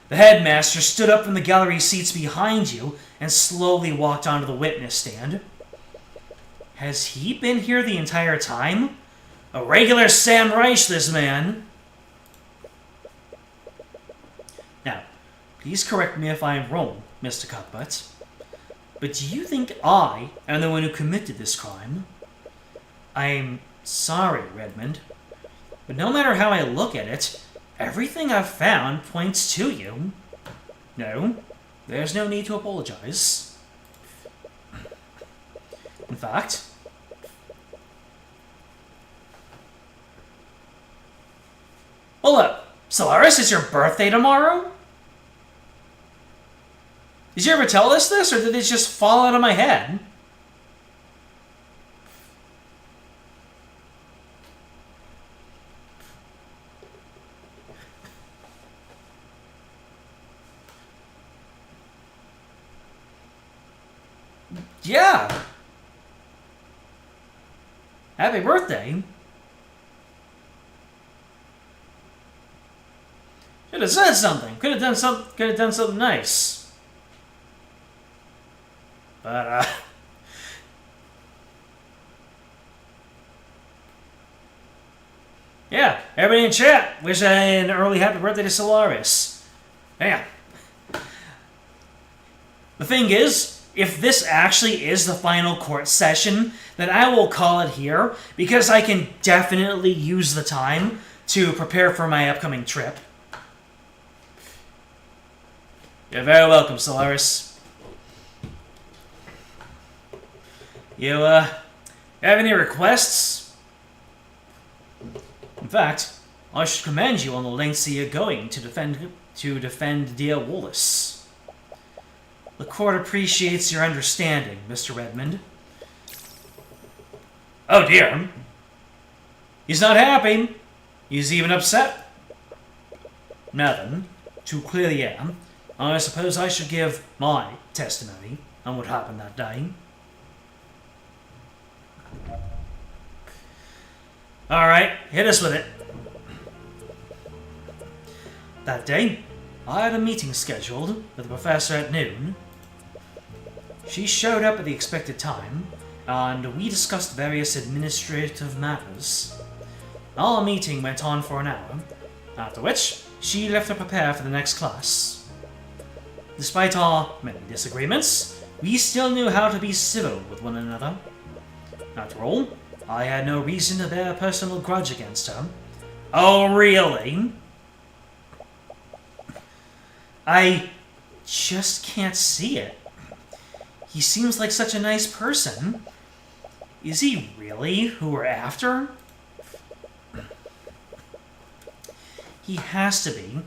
The headmaster stood up from the gallery seats behind you and slowly walked onto the witness stand. Has he been here the entire time? A regular Sam Reich, this man. Now, please correct me if I am wrong, Mr. Cuthbert, but do you think I am the one who committed this crime? I'm sorry, Redmond, but no matter how I look at it, everything I've found points to you. No, there's no need to apologize. In fact, hold up, Solaris, is your birthday tomorrow? Did you ever tell us this, or did it just fall out of my head? Yeah. Happy birthday. Should have said something. Could have done something nice. But yeah, everybody in chat wish an early happy birthday to Solaris. Yeah. The thing is, if this actually is the final court session, then I will call it here, because I can definitely use the time to prepare for my upcoming trip. You're very welcome, Solaris. You, have any requests? In fact, I should commend you on the lengths you're going to defend dear Wallace. The court appreciates your understanding, Mr. Redmond. Oh dear. He's not happy. He's even upset. Now then, to clear the air, I suppose I should give my testimony on what happened that day. Alright, hit us with it. That day, I had a meeting scheduled with the professor at noon. She showed up at the expected time, and we discussed various administrative matters. Our meeting went on for an hour, after which she left to prepare for the next class. Despite our many disagreements, we still knew how to be civil with one another. After all, I had no reason to bear a personal grudge against her. Oh, really? I just can't see it. He seems like such a nice person. Is he really who we're after? He has to be.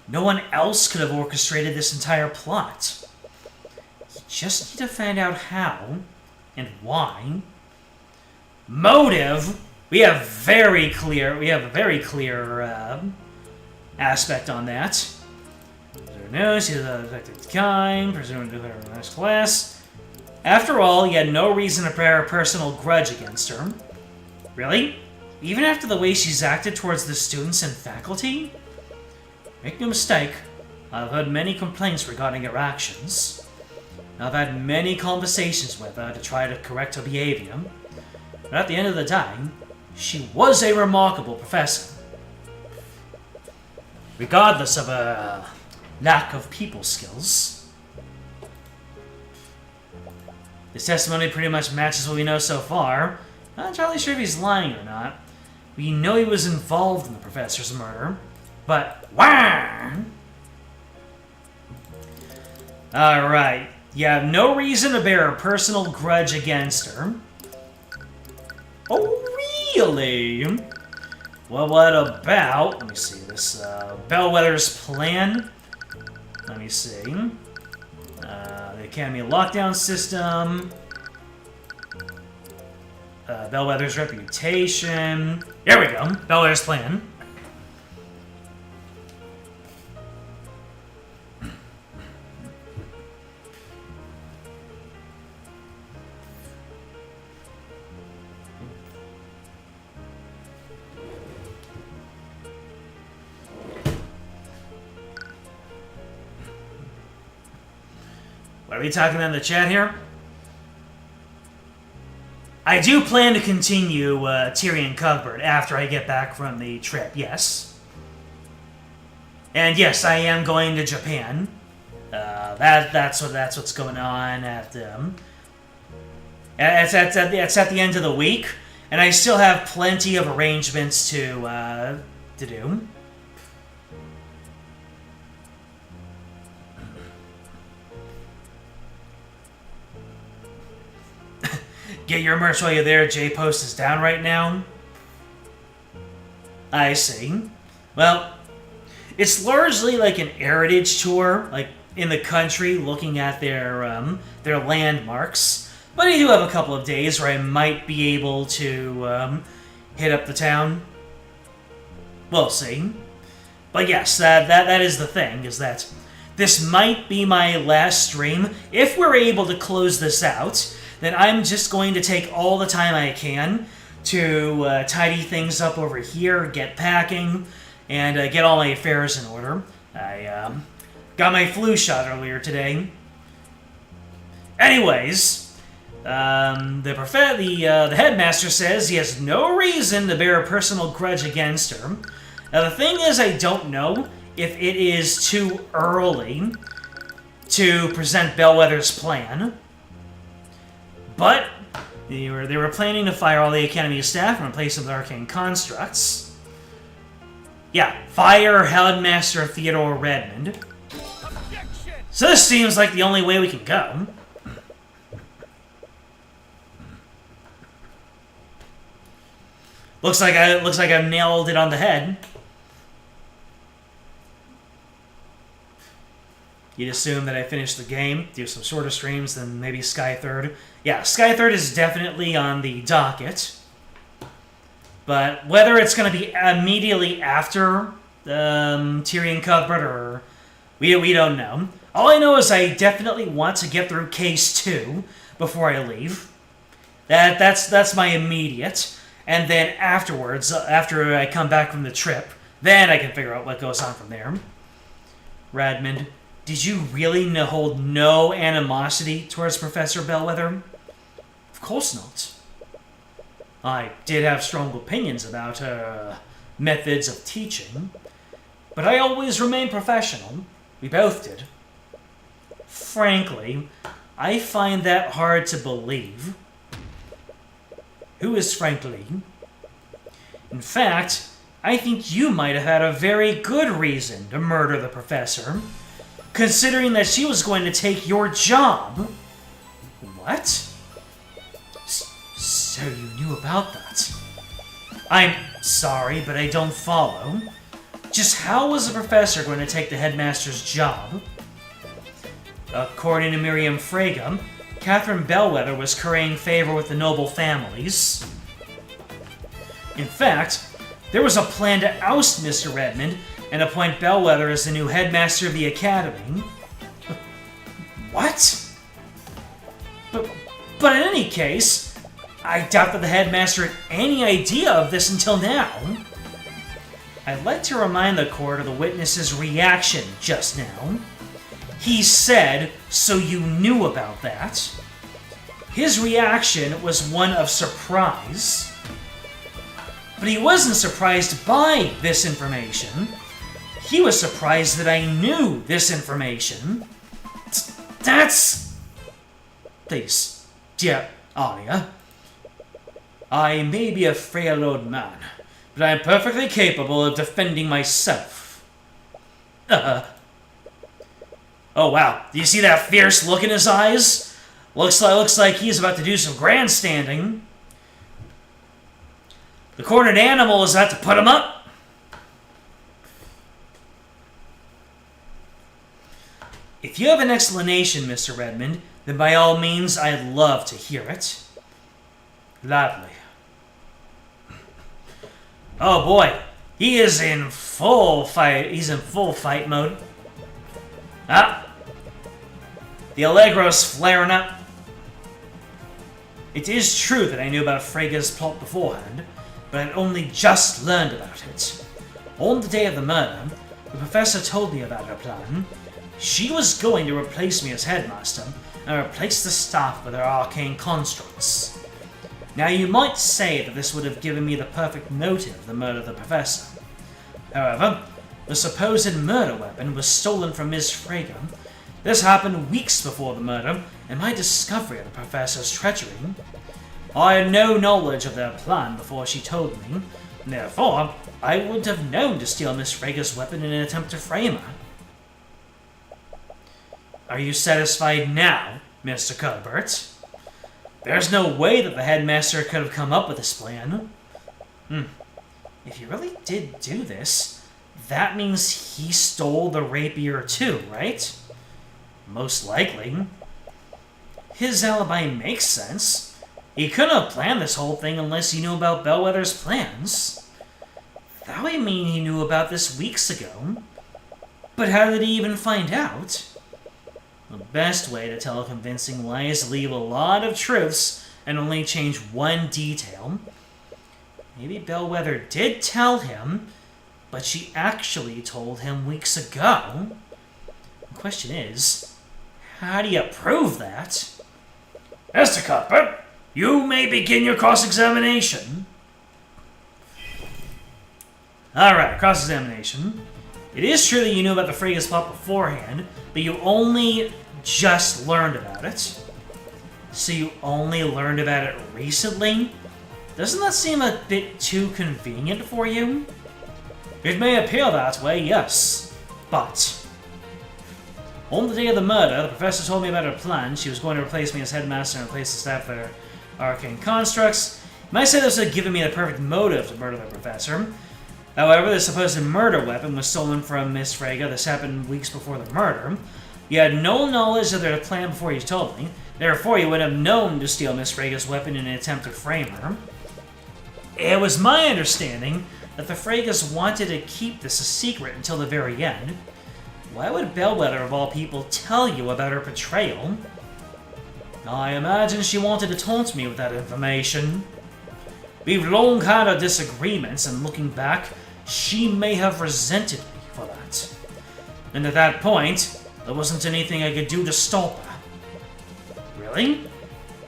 No one else could have orchestrated this entire plot. You just need to find out how and why. Motive. We have a very clear aspect on that. No, she's a affected kind, presumed to her last class. After all, he had no reason to bear a personal grudge against her. Really? Even after the way she's acted towards the students and faculty? Make no mistake, I've heard many complaints regarding her actions. I've had many conversations with her to try to correct her behavior. But at the end of the day, she was a remarkable professor. Regardless of her lack of people skills. This testimony pretty much matches what we know so far. Not entirely sure if he's lying or not. We know he was involved in the professor's murder. But, wah! Alright. You have no reason to bear a personal grudge against her. Oh, really? Well, what about... Let me see this. Bellwether's plan. Let me see. The Academy lockdown system. Bellwether's reputation. There we go. Bellwether's plan. What are we talking about in the chat here? I do plan to continue Tyrion Cuthbert after I get back from the trip, yes. And yes, I am going to Japan. That's what's going on at it's at the end of the week, and I still have plenty of arrangements to do. Get your merch while you're there. J-Post is down right now. I see. Well, it's largely like an heritage tour, like in the country, looking at their landmarks. But I do have a couple of days where I might be able to hit up the town. We'll see. But yes, that is the thing, is that this might be my last stream. If we're able to close this out, then I'm just going to take all the time I can to tidy things up over here, get packing, and get all my affairs in order. I got my flu shot earlier today. Anyways, the headmaster says he has no reason to bear a personal grudge against her. Now the thing is, I don't know if it is too early to present Bellwether's plan. But they were planning to fire all the Academy staff and replace them with arcane constructs. Yeah, fire Headmaster Theodore Redmond. Objection! So this seems like the only way we can go. Looks like I've nailed it on the head. You'd assume that I finished the game, do some shorter streams, then maybe Sky Third. Yeah, Sky Third is definitely on the docket. But whether it's going to be immediately after Tyrion Cuthbert or... We don't know. All I know is I definitely want to get through Case 2 before I leave. That's my immediate. And then afterwards, after I come back from the trip, then I can figure out what goes on from there. Redmond, did you really hold no animosity towards Professor Bellwether? Of course not. I did have strong opinions about her methods of teaching, but I always remained professional. We both did. Frankly, I find that hard to believe. Who is frankly? In fact, I think you might have had a very good reason to murder the professor, considering that she was going to take your job. What? So you knew about that? I'm sorry, but I don't follow. Just how was the professor going to take the headmaster's job? According to Miriam Frege, Catherine Bellwether was currying favor with the noble families. In fact, there was a plan to oust Mr. Redmond and appoint Bellwether as the new headmaster of the academy. What? But in any case, I doubt that the headmaster had any idea of this until now. I'd like to remind the court of the witness's reaction just now. He said, "So you knew about that." His reaction was one of surprise. But he wasn't surprised by this information. He was surprised that I knew this information. That's... Please, dear Arya. I may be a frail old man, but I am perfectly capable of defending myself. Oh wow, do you see that fierce look in his eyes? Looks like he's about to do some grandstanding. The cornered animal is about to put him up. If you have an explanation, Mr. Redmond, then by all means, I'd love to hear it. Gladly. Oh boy, he is in full fight. He's in full fight mode. Ah, the Allegro's flaring up. It is true that I knew about Frege's plot beforehand, but I'd only just learned about it. On the day of the murder, the professor told me about her plan. She was going to replace me as headmaster and replace the staff with her arcane constructs. Now you might say that this would have given me the perfect motive to murder the professor. However, the supposed murder weapon was stolen from Ms. Frege. This happened weeks before the murder and my discovery of the professor's treachery. I had no knowledge of their plan before she told me, and therefore I wouldn't have known to steal Miss Frege's weapon in an attempt to frame her. Are you satisfied now, Mr. Cuthbert? There's no way that the headmaster could have come up with this plan. If he really did do this, that means he stole the rapier too, right? Most likely. His alibi makes sense. He couldn't have planned this whole thing unless he knew about Bellwether's plans. That would mean he knew about this weeks ago. But how did he even find out? The best way to tell a convincing lie is to leave a lot of truths and only change one detail. Maybe Bellwether did tell him, but she actually told him weeks ago. The question is, how do you prove that? Mr. Cuthbert, you may begin your cross-examination. Alright, cross-examination. It is true that you knew about the Frege's plot beforehand, but you only just learned about it. So you only learned about it recently? Doesn't that seem a bit too convenient for you? It may appear that way, yes. But on the day of the murder, the professor told me about her plan. She was going to replace me as headmaster and replace the staff with her arcane constructs. You might say this would have given me the perfect motive to murder the professor. However, the supposed murder weapon was stolen from Miss Frege. This happened weeks before the murder. You had no knowledge of their plan before you told me. Therefore, you would have known to steal Miss Frege's weapon in an attempt to frame her. It was my understanding that the Freges wanted to keep this a secret until the very end. Why would Bellwether, of all people, tell you about her betrayal? I imagine she wanted to taunt me with that information. We've long had our disagreements, and looking back, she may have resented me for that. And at that point, there wasn't anything I could do to stop her. Really?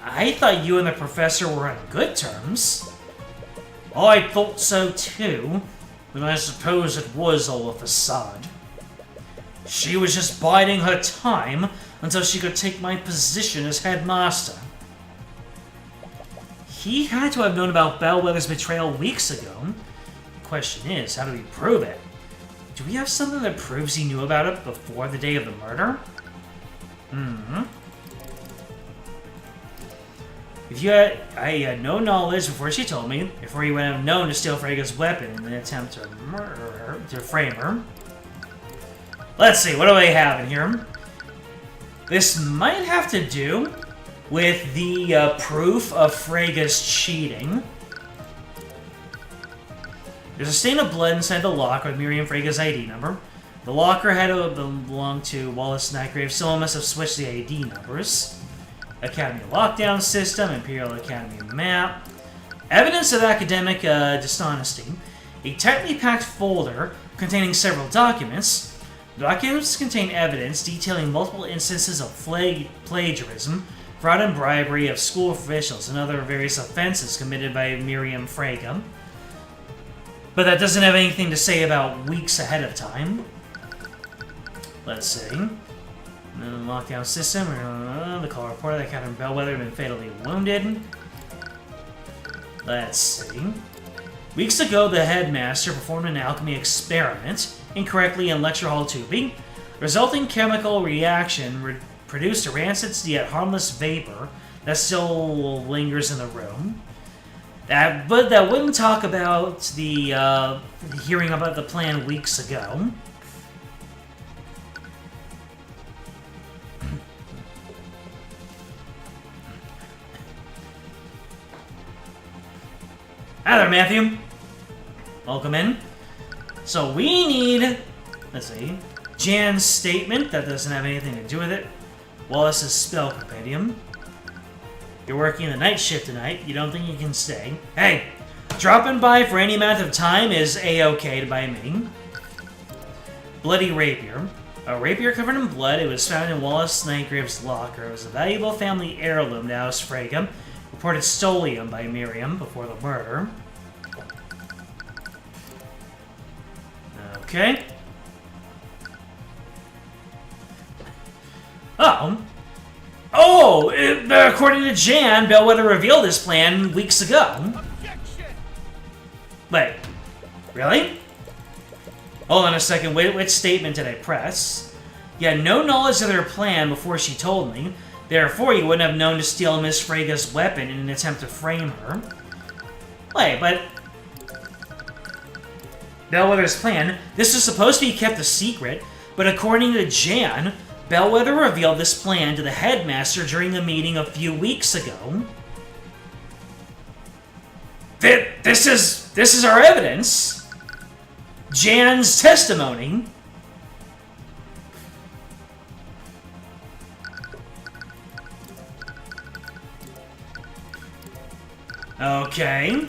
I thought you and the professor were on good terms. I thought so too, but I suppose it was all a facade. She was just biding her time until she could take my position as headmaster. He had to have known about Bellwether's betrayal weeks ago. The question is, how do we prove it? Do we have something that proves he knew about it before the day of the murder? If you had, I had no knowledge before she told me, before you would have known to steal Frega's weapon in an attempt to murder her, to frame her. Let's see, what do I have in here? This might have to do with the proof of Frega's cheating. There's a stain of blood inside the locker with Miriam Frega's ID number. The locker had to belong to Wallace Nightgrave. Someone must have switched the ID numbers. Academy lockdown system, Imperial Academy map. Evidence of academic dishonesty. A tightly packed folder containing several documents. The documents contain evidence detailing multiple instances of plagiarism, fraud and bribery of school officials, and other various offenses committed by Miriam Frega. But that doesn't have anything to say about weeks ahead of time. Let's see. The lockdown system. The call reported that Captain Bellwether had been fatally wounded. Let's see. Weeks ago, the headmaster performed an alchemy experiment incorrectly in lecture hall 2B. The resulting chemical reaction produced a rancid yet harmless vapor that still lingers in the room. But that wouldn't talk about the hearing about the plan weeks ago. Hi there, Matthew. Welcome in. So we need, let's see, Jan's statement. That doesn't have anything to do with it. Wallace's spell compendium. You're working the night shift tonight. You don't think you can stay? Hey, dropping by for any amount of time is a-okay by me. Bloody rapier. A rapier covered in blood. It was found in Wallace Nightgrave's locker. It was a valuable family heirloom to House Frega. Reported stolen by Miriam before the murder. Okay. According to Jan, Bellwether revealed his plan weeks ago. Wait, really? Hold on a second, which statement did I press? You had no knowledge of their plan before she told me. Therefore, you wouldn't have known to steal Miss Frega's weapon in an attempt to frame her. Wait, but... Bellwether's plan, this was supposed to be kept a secret, but according to Jan, Bellwether revealed this plan to the headmaster during the meeting a few weeks ago. This is our evidence. Jan's testimony. Okay.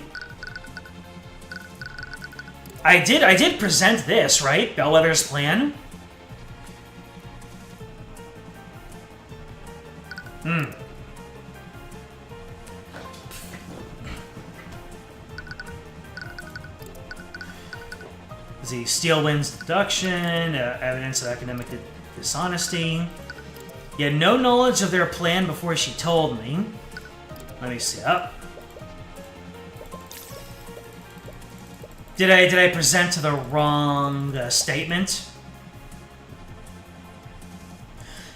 I did present this, right? Bellwether's plan. The Steel wins deduction, evidence of academic dishonesty. You had no knowledge of their plan before she told me. Let me see. Did I present to the wrong statement?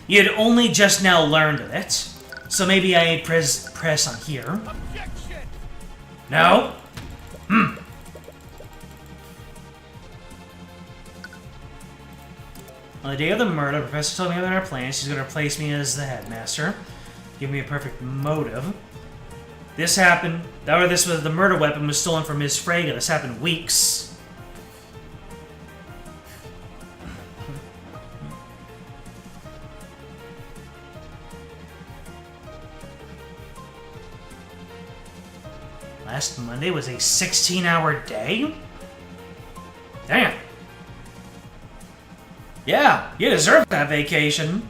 You had only just now learned of it, so maybe I press on here. No? On the day of the murder, the professor told me about our plan. She's going to replace me as the headmaster. Give me a perfect motive. This happened... the murder weapon was stolen from Ms. Frega. This happened weeks. Last Monday was a 16-hour day? Damn. Yeah, you deserve that vacation.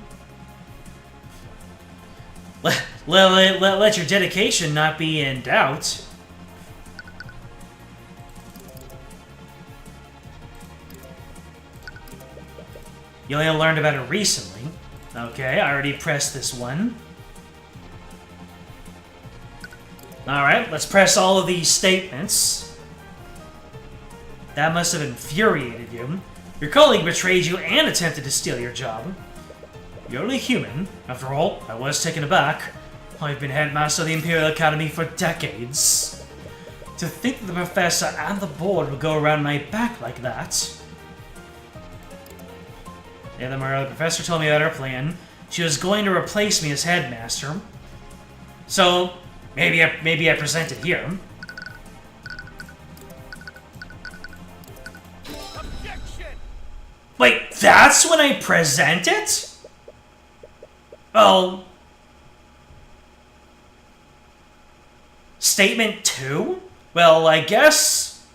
Let your dedication not be in doubt. You only learned about it recently. Okay, I already pressed this one. Alright, let's press all of these statements. That must have infuriated you. Your colleague betrayed you and attempted to steal your job. You're only human. After all, I was taken aback. I've been headmaster of the Imperial Academy for decades. To think that the professor and the board would go around my back like that. The other morning, the professor told me about her plan. She was going to replace me as headmaster. So, maybe I present it here. Objection! Wait, that's when I present it? Well... Statement 2? Well, I guess...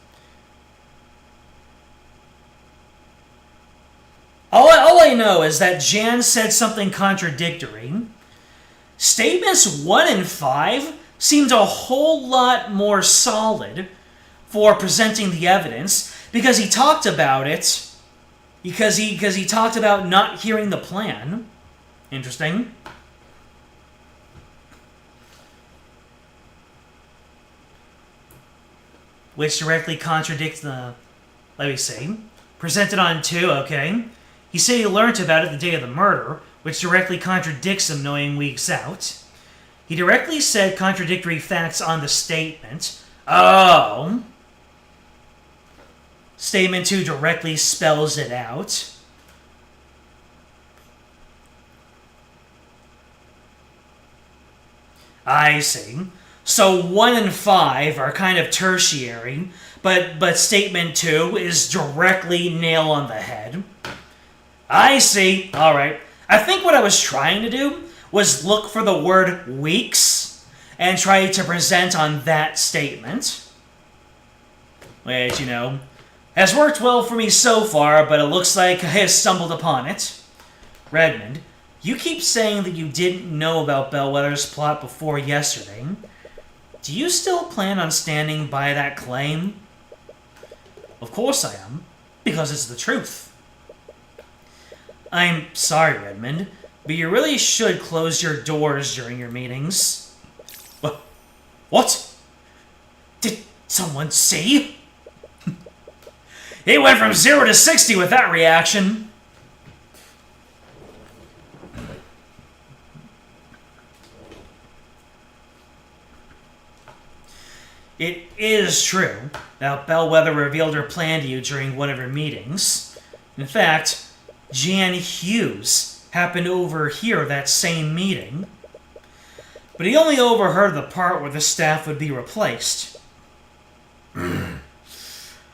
All I know is that Jan said something contradictory. Statements 1 and 5 seemed a whole lot more solid for presenting the evidence because he talked about it. Because he talked about not hearing the plan. Interesting. Which directly contradicts the... Let me see. Presented on 2, okay. He said he learned about it the day of the murder, which directly contradicts him knowing weeks out. He directly said contradictory facts on the statement. Oh. Statement 2 directly spells it out. I see. So 1 and 5 are kind of tertiary, but statement 2 is directly nail on the head. I see. Alright. I think what I was trying to do was look for the word weeks and try to present on that statement. Which, you know, has worked well for me so far, but it looks like I have stumbled upon it. Redmond, you keep saying that you didn't know about Bellwether's plot before yesterday. Do you still plan on standing by that claim? Of course I am, because it's the truth. I'm sorry, Redmond, but you really should close your doors during your meetings. What? Did someone see? He went from 0 to 60 with that reaction. It is true that Bellwether revealed her plan to you during one of her meetings. In fact, Jan Hughes happened to overhear that same meeting. But he only overheard the part where the staff would be replaced.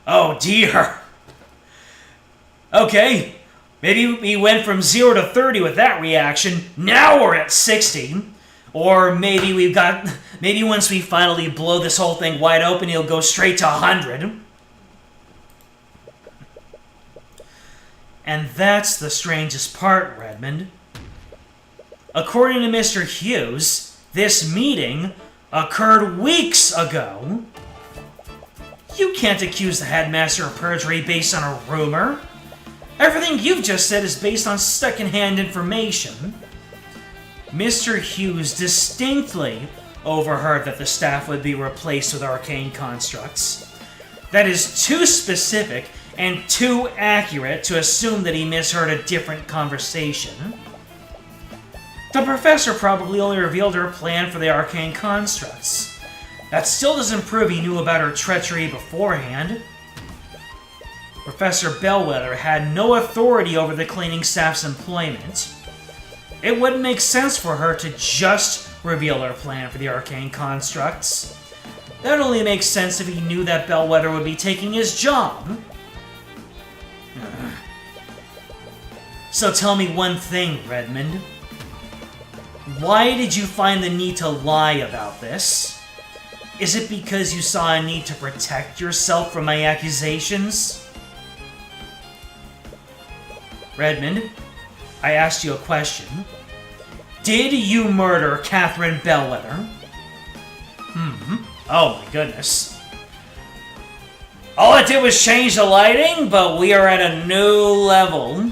Oh dear. Okay, maybe we went from 0 to 30 with that reaction. Now we're at 60. Or maybe maybe once we finally blow this whole thing wide open, he'll go straight to 100. And that's the strangest part, Redmond. According to Mr. Hughes, this meeting occurred weeks ago. You can't accuse the headmaster of perjury based on a rumor. Everything you've just said is based on secondhand information. Mr. Hughes distinctly overheard that the staff would be replaced with arcane constructs. That is too specific and too accurate to assume that he misheard a different conversation. The professor probably only revealed her plan for the arcane constructs. That still doesn't prove he knew about her treachery beforehand. Professor Bellwether had no authority over the cleaning staff's employment. It wouldn't make sense for her to just reveal her plan for the arcane constructs. That only makes sense if he knew that Bellwether would be taking his job. So tell me one thing, Redmond. Why did you find the need to lie about this? Is it because you saw a need to protect yourself from my accusations? Redmond, I asked you a question. Did you murder Catherine Bellwether? Oh my goodness. All it did was change the lighting, but we are at a new level.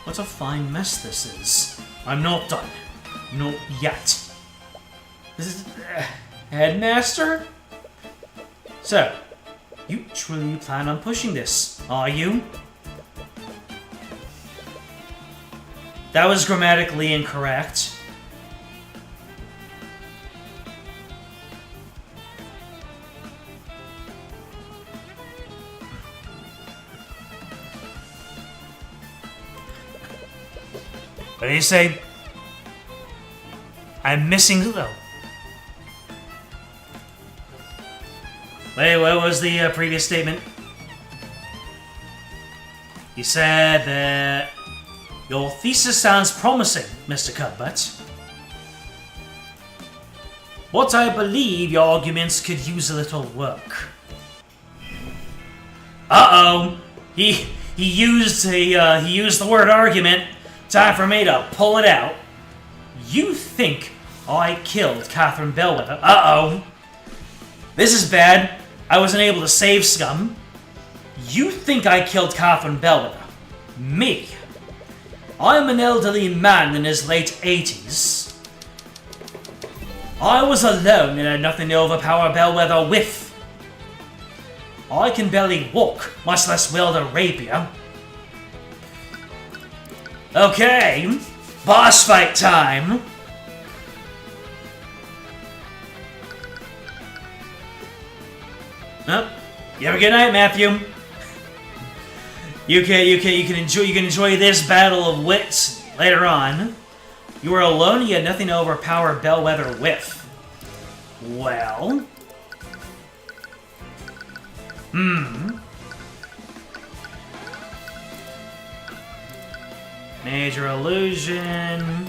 What a fine mess this is. I'm not done. Not yet. This is... Headmaster? So, you truly plan on pushing this, are you? That was grammatically incorrect. What did he say? I'm missing though. Wait, what was the previous statement? He said that your thesis sounds promising, Mr. Cuthbert. But I believe your arguments could use a little work. Uh-oh. He used the word argument. Time for me to pull it out. You think I killed Catherine Bellwether? Uh-oh. This is bad. I wasn't able to save Scum. You think I killed Catherine Bellwether? Me? I'm an elderly man in his late 80s. I was alone and had nothing to overpower Bellwether with. I can barely walk, much less wield a rapier. Okay, boss fight time. Oh, you have a good night, Matthew. You can enjoy this battle of wits later on. You were alone and you had nothing to overpower Bellwether with. Well. Major illusion.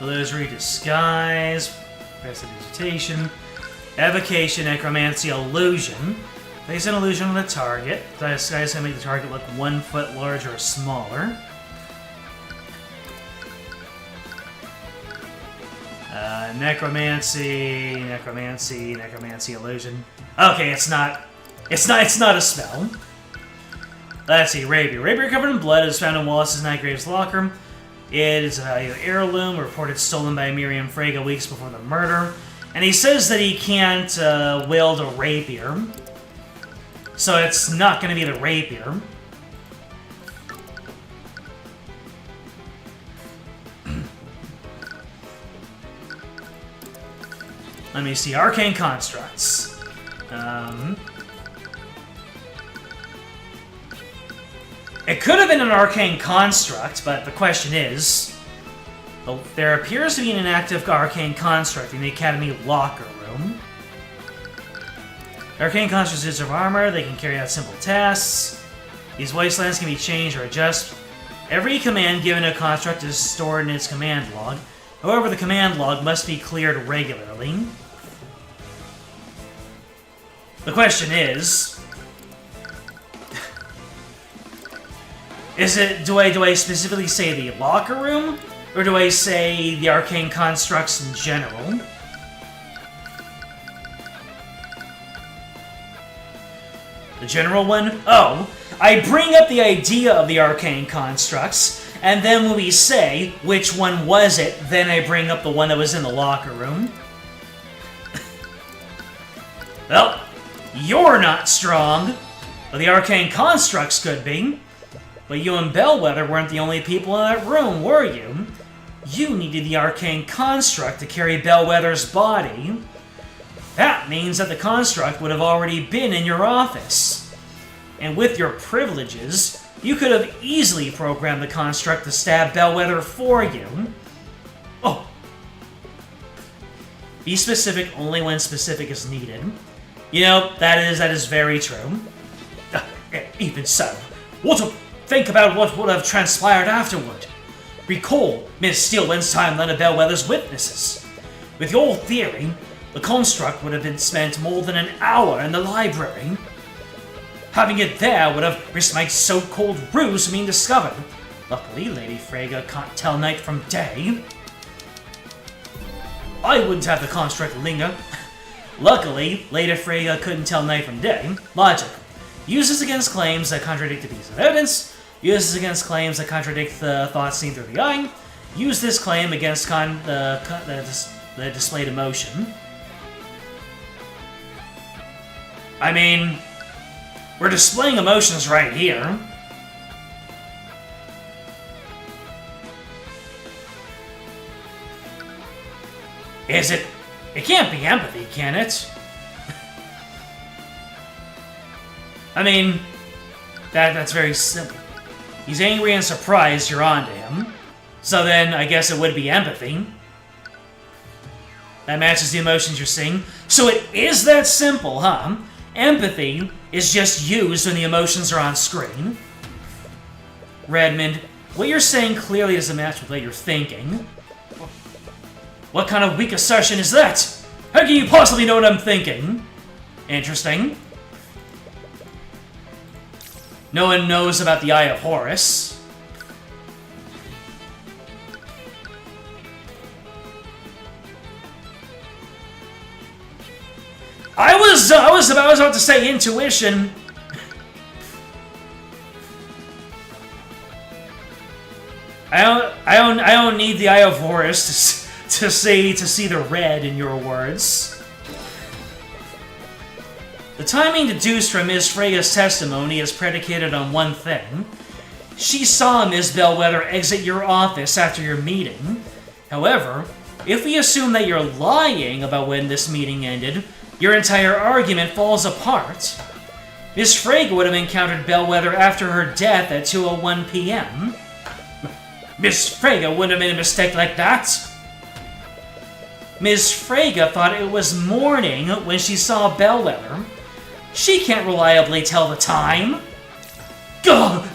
Illusory disguise. Prestidigitation. Evocation, necromancy, illusion. Place an illusion on the target. The disguise can make the target look 1 foot larger or smaller. Necromancy, illusion. Okay, it's not a spell. Let's see, rapier. Rapier covered in blood is found in Wallace's Nightgrave's locker. It is an heirloom reported stolen by Miriam Frege weeks before the murder. And he says that he can't wield a rapier. So it's not going to be the rapier. Let me see. Arcane constructs. It could have been an arcane construct, but the question is... Well, there appears to be an inactive arcane construct in the Academy locker room. Arcane constructs of armor, they can carry out simple tasks. These wastelands can be changed or adjusted. Every command given to a construct is stored in its command log. However, the command log must be cleared regularly. The question is... do I specifically say the locker room? Or do I say the arcane constructs in general? The general one? Oh, I bring up the idea of the arcane constructs, and then when we say which one was it, then I bring up the one that was in the locker room. Well, you're not strong. Well, the arcane constructs could be. But you and Bellwether weren't the only people in that room, were you? You needed the arcane construct to carry Bellwether's body. That means that the construct would have already been in your office. And with your privileges, you could have easily programmed the construct to stab Bellwether for you. Oh. Be specific only when specific is needed. You know, that is very true. Even so, think about what would have transpired afterward. Recall Miss Steelwind's timeline of Bellwether's witnesses. With your theory, the construct would have been spent more than an hour in the library. Having it there would have risked my so-called ruse from being discovered. Luckily, Lady Frege can't tell night from day. I wouldn't have the construct linger. Luckily, Lady Frege couldn't tell night from day. Logic. Uses against claims that contradict a piece of evidence. Uses against claims that contradict the thoughts seen through the eye. Use this claim against the displayed emotion. I mean, We're displaying emotions right here. Is it? It can't be empathy, can it? I mean, that's very simple. He's angry and surprised you're onto him. So then, I guess it would be empathy. That matches the emotions you're seeing. So it is that simple, huh? Empathy is just used when the emotions are on screen. Redmond, what you're saying clearly doesn't match with what you're thinking. What kind of weak assertion is that? How can you possibly know what I'm thinking? Interesting. No one knows about the Eye of Horus. I was about to say intuition. I don't need the Eye of Horus to see the red in your words. The timing deduced from Ms. Freya's testimony is predicated on one thing. She saw Ms. Bellwether exit your office after your meeting. However, if we assume that you're lying about when this meeting ended, your entire argument falls apart. Ms. Frege would have encountered Bellwether after her death at 2:01 p.m. Ms. Frege wouldn't have made a mistake like that. Ms. Frege thought it was morning when she saw Bellwether. She can't reliably tell the time. Gah!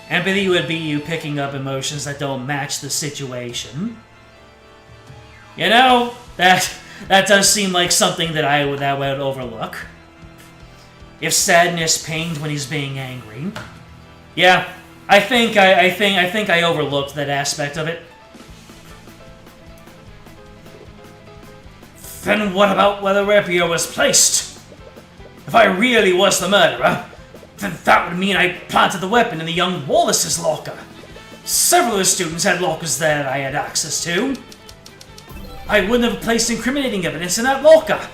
Empathy would be you picking up emotions that don't match the situation. You know, that does seem like something that I would overlook. If sadness pained when he's being angry. Yeah, I think I overlooked that aspect of it. Then what about where the rapier was placed? If I really was the murderer, then that would mean I planted the weapon in the young Wallace's locker. Several of the students had lockers that I had access to. I wouldn't have placed incriminating evidence in that locker.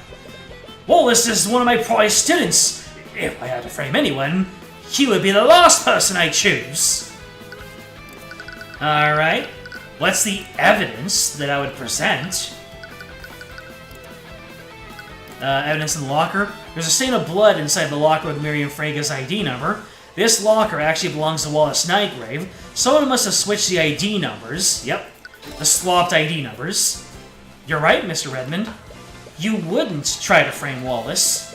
Wallace is one of my prized students. If I had to frame anyone, he would be the last person I'd choose. Alright. What's the evidence that I would present? Evidence in the locker. There's a stain of blood inside the locker with Miriam Frege's ID number. This locker actually belongs to Wallace Nightgrave. Someone must have switched the ID numbers. Yep. The swapped ID numbers. You're right, Mr. Redmond. You wouldn't try to frame Wallace.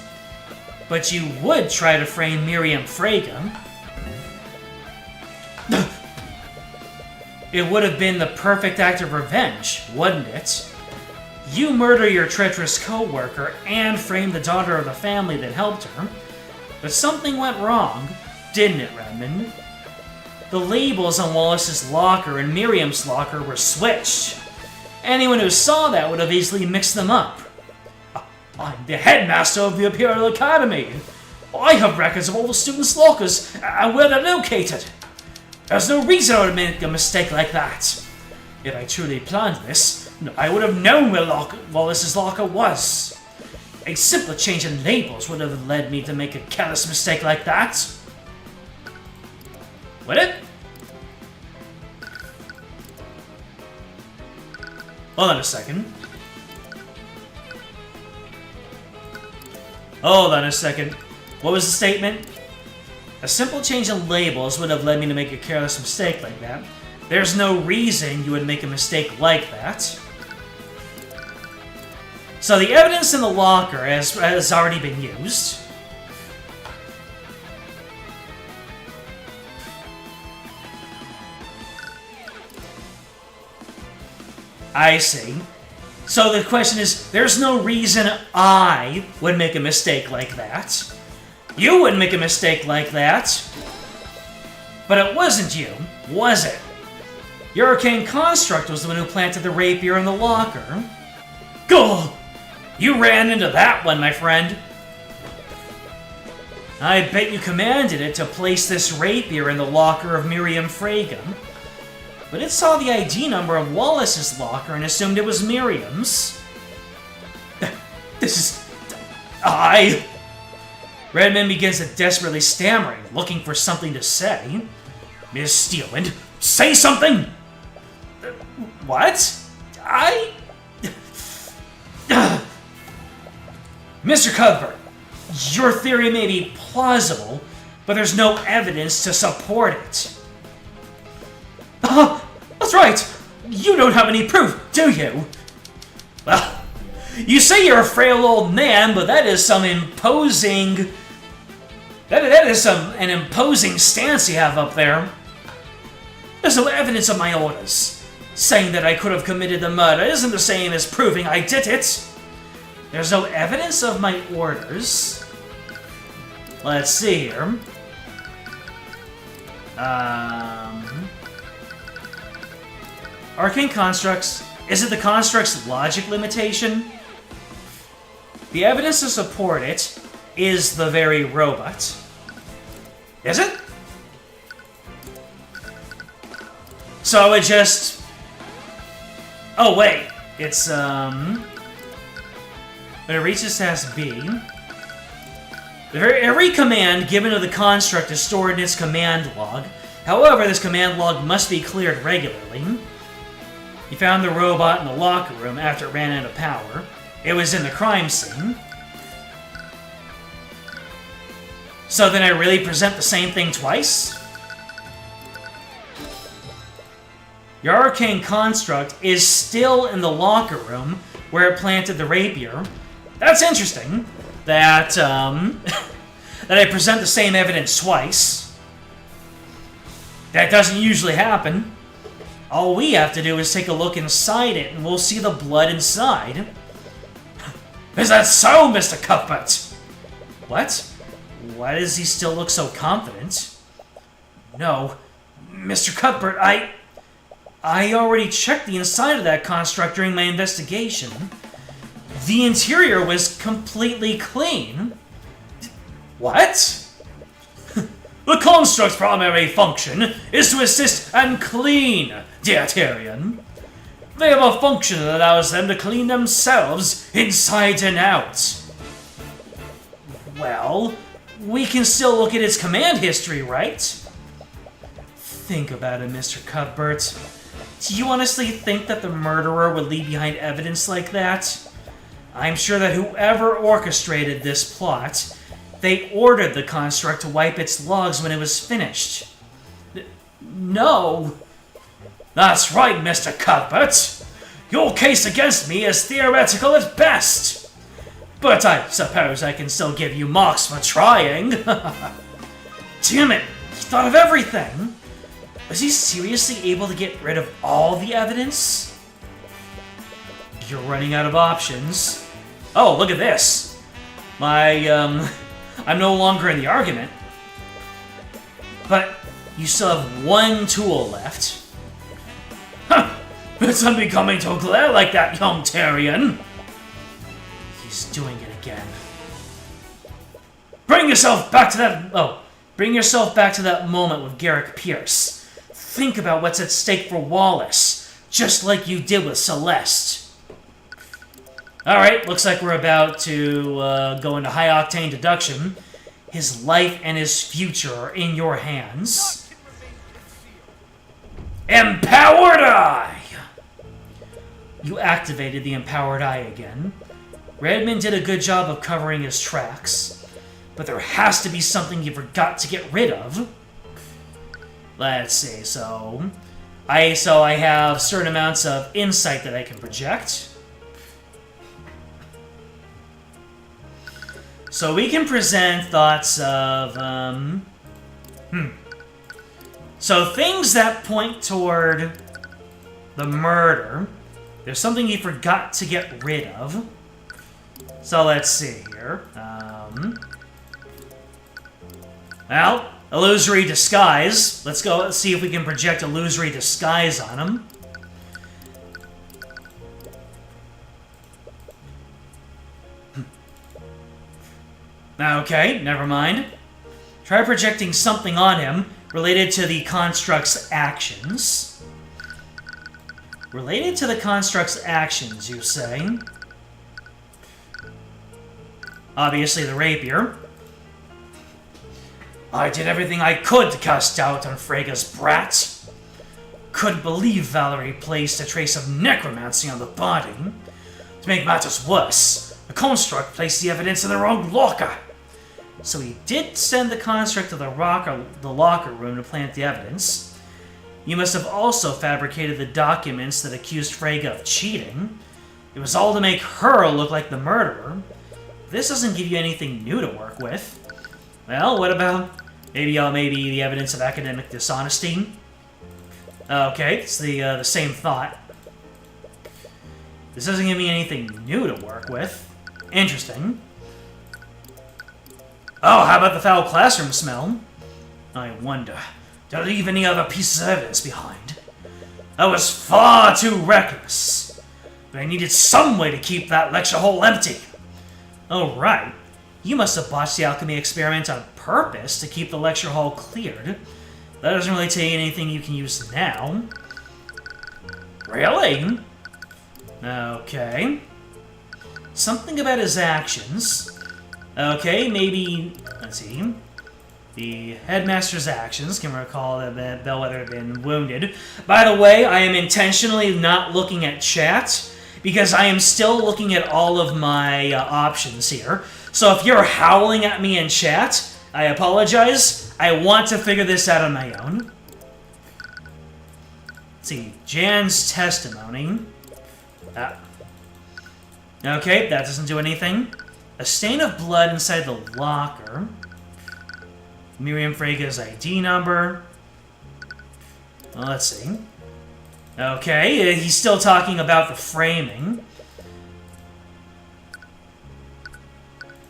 But you would try to frame Miriam Frege. It would have been the perfect act of revenge, wouldn't it? You murder your treacherous co-worker and frame the daughter of the family that helped her. But something went wrong, didn't it, Redmond? The labels on Wallace's locker and Miriam's locker were switched. Anyone who saw that would have easily mixed them up. I'm the headmaster of the Imperial Academy. I have records of all the students' lockers and where they're located. There's no reason I would make a mistake like that. If I truly planned this, I would have known where Wallace's locker was. A simple change in labels would have led me to make a careless mistake like that. Would it? Hold on a second. Hold on a second. What was the statement? A simple change in labels would have led me to make a careless mistake like that. There's no reason you would make a mistake like that. So the evidence in the locker has already been used. I see. So the question is, there's no reason I would make a mistake like that. You wouldn't make a mistake like that. But it wasn't you, was it? Your arcane construct was the one who planted the rapier in the locker. Go! You ran into that one, my friend. I bet you commanded it to place this rapier in the locker of Miriam Frege. But it saw the ID number of Wallace's locker and assumed it was Miriam's. This is... I... Redmond begins to desperately stammering, looking for something to say. Miss Steelwind, say something! What? I... Mr. Cuthbert, your theory may be plausible, but there's no evidence to support it. That's right! You don't have any proof, do you? Well, you say you're a frail old man, but that is some imposing... That is an imposing stance you have up there. There's no evidence of my orders. Saying that I could have committed the murder isn't the same as proving I did it. There's no evidence of my orders. Let's see here. Arcane constructs. Is it the construct's logic limitation? The evidence to support it is the very robot. Is it? So it just... Oh, wait. It's, when it reaches task B... Every command given to the construct is stored in its command log. However, this command log must be cleared regularly. You found the robot in the locker room after it ran out of power. It was in the crime scene. So then I really present the same thing twice? Your arcane construct is still in the locker room where it planted the rapier. That's interesting. That, that I present the same evidence twice. That doesn't usually happen. All we have to do is take a look inside it, and we'll see the blood inside. Is that so, Mr. Cuthbert? What? Why does he still look so confident? No. Mr. Cuthbert, I already checked the inside of that construct during my investigation. The interior was completely clean. What? The construct's primary function is to assist and clean, dear Tyrion. They have a function that allows them to clean themselves inside and out. Well, we can still look at its command history, right? Think about it, Mr. Cuthbert. Do you honestly think that the murderer would leave behind evidence like that? I'm sure that whoever orchestrated this plot, they ordered the construct to wipe its logs when it was finished. No. That's right, Mr. Cuthbert. Your case against me is theoretical at best. But I suppose I can still give you marks for trying. Damn it, he thought of everything. Was he seriously able to get rid of all the evidence? You're running out of options. Oh, look at this. I'm no longer in the argument. But you still have one tool left. Huh! It's unbecoming to glare like that, young Tyrion. He's doing it again. Bring yourself back to that moment with Garrick Pierce. Think about what's at stake for Wallace, just like you did with Celeste. Alright, looks like we're about to go into high-octane deduction. His life and his future are in your hands. Empowered Eye! You activated the Empowered Eye again. Redmond did a good job of covering his tracks, but there has to be something you forgot to get rid of. Let's see, so I have certain amounts of insight that I can project. So we can present thoughts of, So things that point toward the murder. There's something he forgot to get rid of. So let's see here. Well, illusory disguise. Let's see if we can project illusory disguise on him. Okay, never mind. Try projecting something on him related to the construct's actions. Related to the construct's actions, you say? Obviously the rapier. I did everything I could to cast doubt on Frega's brat. Couldn't believe Valerie placed a trace of necromancy on the body. To make matters worse, the construct placed the evidence in the wrong locker. So he did send the construct to the locker room to plant the evidence. You must have also fabricated the documents that accused Frega of cheating. It was all to make her look like the murderer. This doesn't give you anything new to work with. Well, what about maybe the evidence of academic dishonesty? Okay, it's the same thought. This doesn't give me anything new to work with. Interesting. Oh, how about the foul classroom smell? I wonder, did I leave any other pieces of evidence behind? I was far too reckless. But I needed some way to keep that lecture hall empty. Oh, right. You must have botched the alchemy experiment on purpose to keep the lecture hall cleared. That doesn't really tell you anything you can use now. Really? Okay. Something about his actions. Okay, maybe... Let's see. The headmaster's actions can recall that Bellwether had been wounded. By the way, I am intentionally not looking at chat because I am still looking at all of my options here. So if you're howling at me in chat, I apologize. I want to figure this out on my own. Let's see. Jan's testimony. Okay, that doesn't do anything. A stain of blood inside the locker. Miriam Frega's ID number. Well, let's see. Okay, he's still talking about the framing.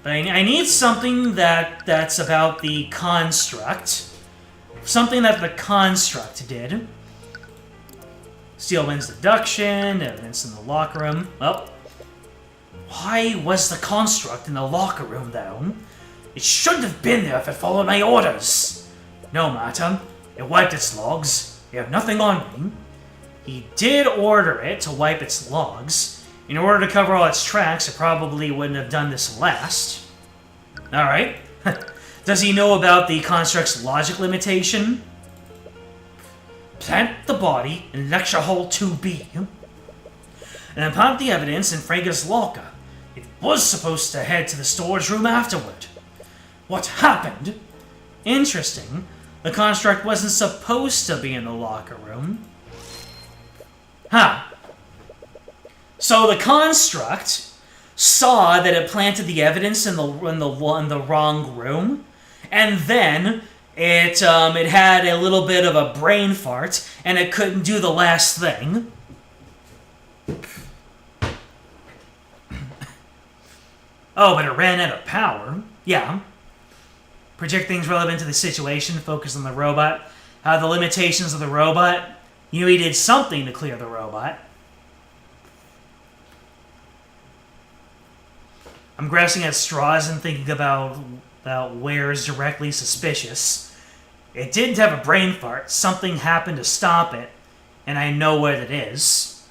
But I need something that's about the construct. Something that the construct did. Steelman's deduction, evidence in the locker room. Well, why was the construct in the locker room, though? It shouldn't have been there if it followed my orders. No matter. It wiped its logs. It had nothing on me. He did order it to wipe its logs. In order to cover all its tracks, it probably wouldn't have done this last. Alright. Does he know about the construct's logic limitation? Plant the body in lecture hall 2B. And then plant the evidence in Frega's locker. It was supposed to head to the storage room afterward. What happened? Interesting. The construct wasn't supposed to be in the locker room. Huh. So the construct saw that it planted the evidence in the wrong room, and then it had a little bit of a brain fart, and it couldn't do the last thing. Oh, but it ran out of power. Yeah. Project things relevant to the situation, focus on the robot. How the limitations of the robot. You know, he did something to clear the robot. I'm grasping at straws and thinking about where is directly suspicious. It didn't have a brain fart. Something happened to stop it, and I know what it is.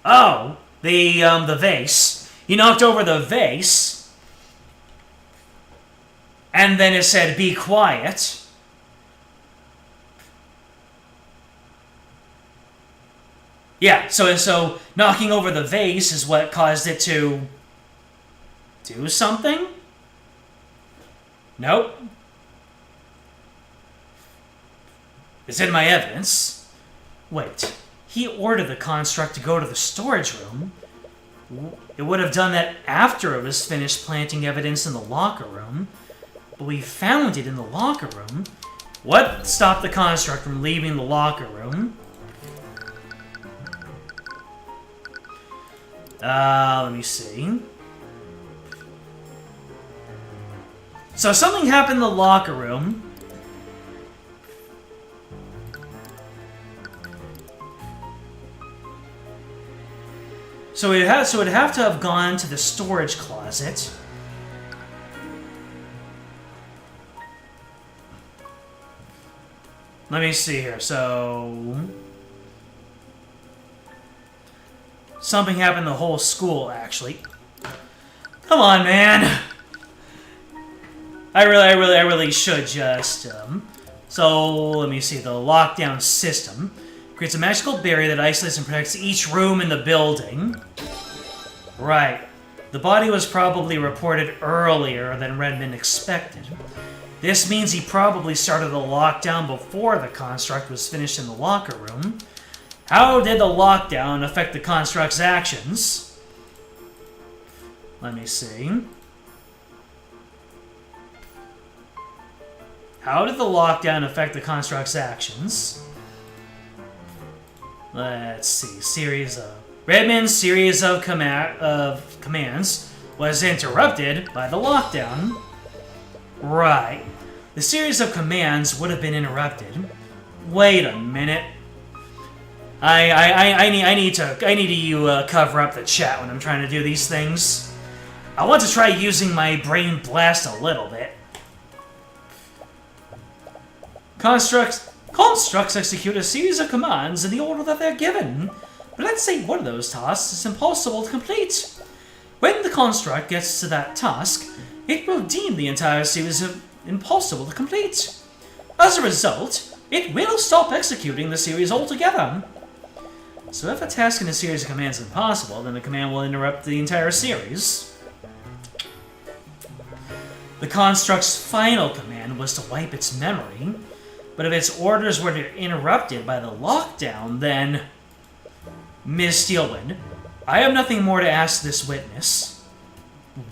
Oh, the vase. He knocked over the vase, and then it said, "Be quiet." Yeah, so knocking over the vase is what caused it to do something? Nope. It's in my evidence. Wait, he ordered the construct to go to the storage room. It would have done that after it was finished planting evidence in the locker room. But we found it in the locker room. What stopped the construct from leaving the locker room? Let me see. So something happened in the locker room. So it'd have to have gone to the storage closet. Let me see here. So something happened to the whole school, actually. Come on, man. I really should just, So, let me see. The lockdown system creates a magical barrier that isolates and protects each room in the building. Right. The body was probably reported earlier than Redmond expected. This means he probably started the lockdown before the construct was finished in the locker room. How did the lockdown affect the construct's actions? Let me see. How did the lockdown affect the construct's actions? Let's see. Redmond's series of commands was interrupted by the lockdown. Right. The series of commands would have been interrupted. Wait a minute. I need to cover up the chat when I'm trying to do these things. I want to try using my brain blast a little bit. Constructs execute a series of commands in the order that they're given, but let's say one of those tasks is impossible to complete. When the construct gets to that task, it will deem the entire series of impossible to complete. As a result, it will stop executing the series altogether. So if a task in a series of commands is impossible, then the command will interrupt the entire series. The construct's final command was to wipe its memory, but if its orders were interrupted by the lockdown, then... Ms. Steelwind, I have nothing more to ask this witness.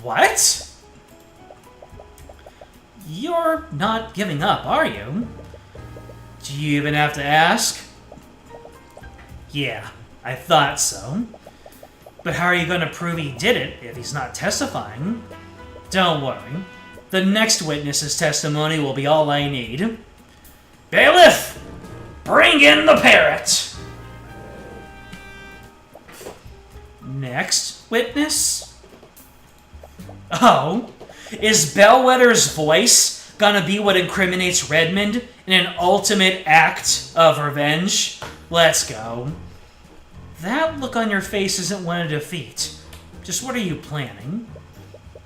What? You're not giving up, are you? Do you even have to ask? Yeah, I thought so. But how are you going to prove he did it if he's not testifying? Don't worry. The next witness's testimony will be all I need. Bailiff! Bring in the parrot! Next witness? Oh, is Bellwether's voice gonna be what incriminates Redmond in an ultimate act of revenge? Let's go. That look on your face isn't one of defeat. Just what are you planning?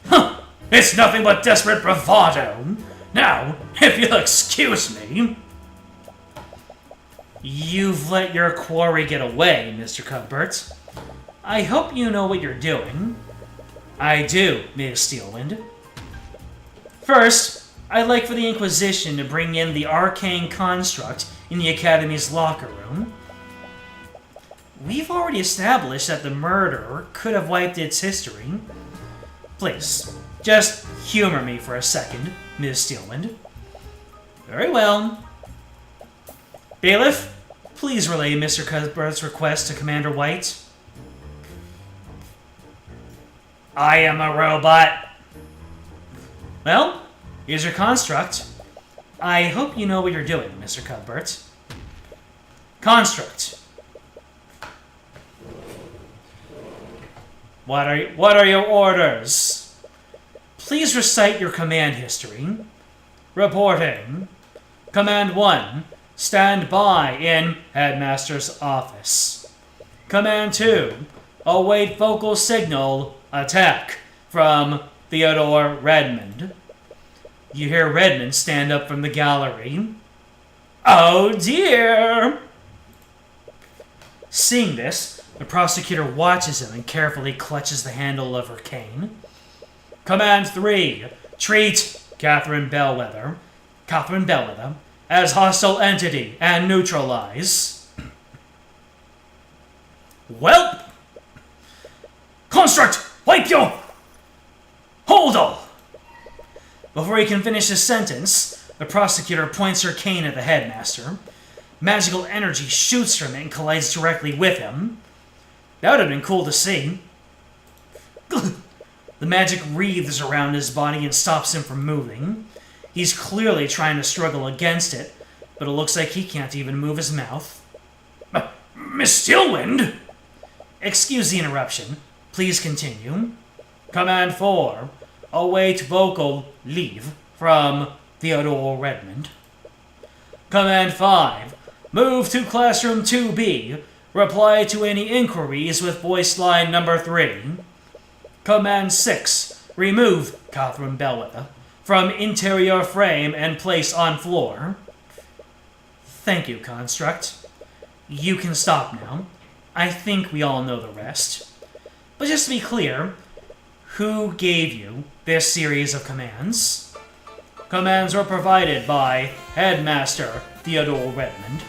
Huh! It's nothing but desperate bravado. Now, if you'll excuse me... You've let your quarry get away, Mr. Cuthbert. I hope you know what you're doing. I do, Ms. Steelwind. First, I'd like for the Inquisition to bring in the Arcane construct in the Academy's locker room. We've already established that the murderer could have wiped its history. Please, just humor me for a second, Ms. Steelwind. Very well. Bailiff, please relay Mr. Cuthbert's request to Commander White. I am a robot. Well, here's your construct. I hope you know what you're doing, Mr. Cuthbert. Construct. What are your orders? Please recite your command history. Reporting. Command 1. Stand by in Headmaster's office. Command 2. Await vocal signal. Attack from Theodore Redmond. You hear Redmond stand up from the gallery. Oh dear! Seeing this, the prosecutor watches him and carefully clutches the handle of her cane. Command 3. Treat Catherine Bellwether as hostile entity and neutralize. Welp! Construct! Wipe you! Hold on! Before he can finish his sentence, the prosecutor points her cane at the headmaster. Magical energy shoots from it and collides directly with him. That would have been cool to see. The magic wreathes around his body and stops him from moving. He's clearly trying to struggle against it, but it looks like he can't even move his mouth. Miss Steelwind? Excuse the interruption. Please continue. Command 4. Await vocal leave from Theodore Redmond. Command 5. Move to classroom 2B. Reply to any inquiries with voice line number 3. Command 6. Remove Catherine Bellwether from interior frame and place on floor. Thank you, Construct. You can stop now. I think we all know the rest. But just to be clear, who gave you this series of commands? Commands were provided by Headmaster Theodore Redmond.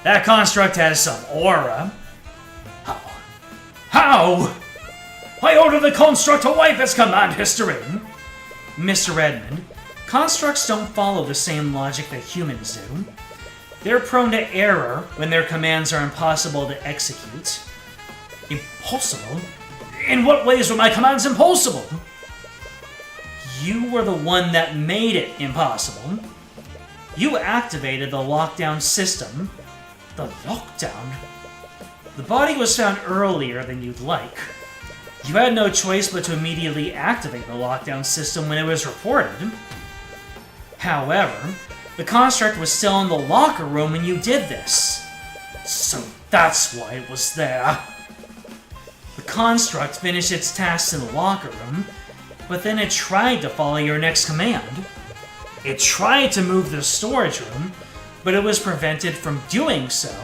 That construct has some aura. How? I ordered the construct to wipe its command history. Mr. Redmond, constructs don't follow the same logic that humans do. They're prone to error when their commands are impossible to execute. Impossible? In what ways were my commands impossible? You were the one that made it impossible. You activated the lockdown system. The lockdown? The body was found earlier than you'd like. You had no choice but to immediately activate the lockdown system when it was reported. However, the construct was still in the locker room when you did this. So that's why it was there. The construct finished its tasks in the locker room, but then it tried to follow your next command. It tried to move the storage room, but it was prevented from doing so.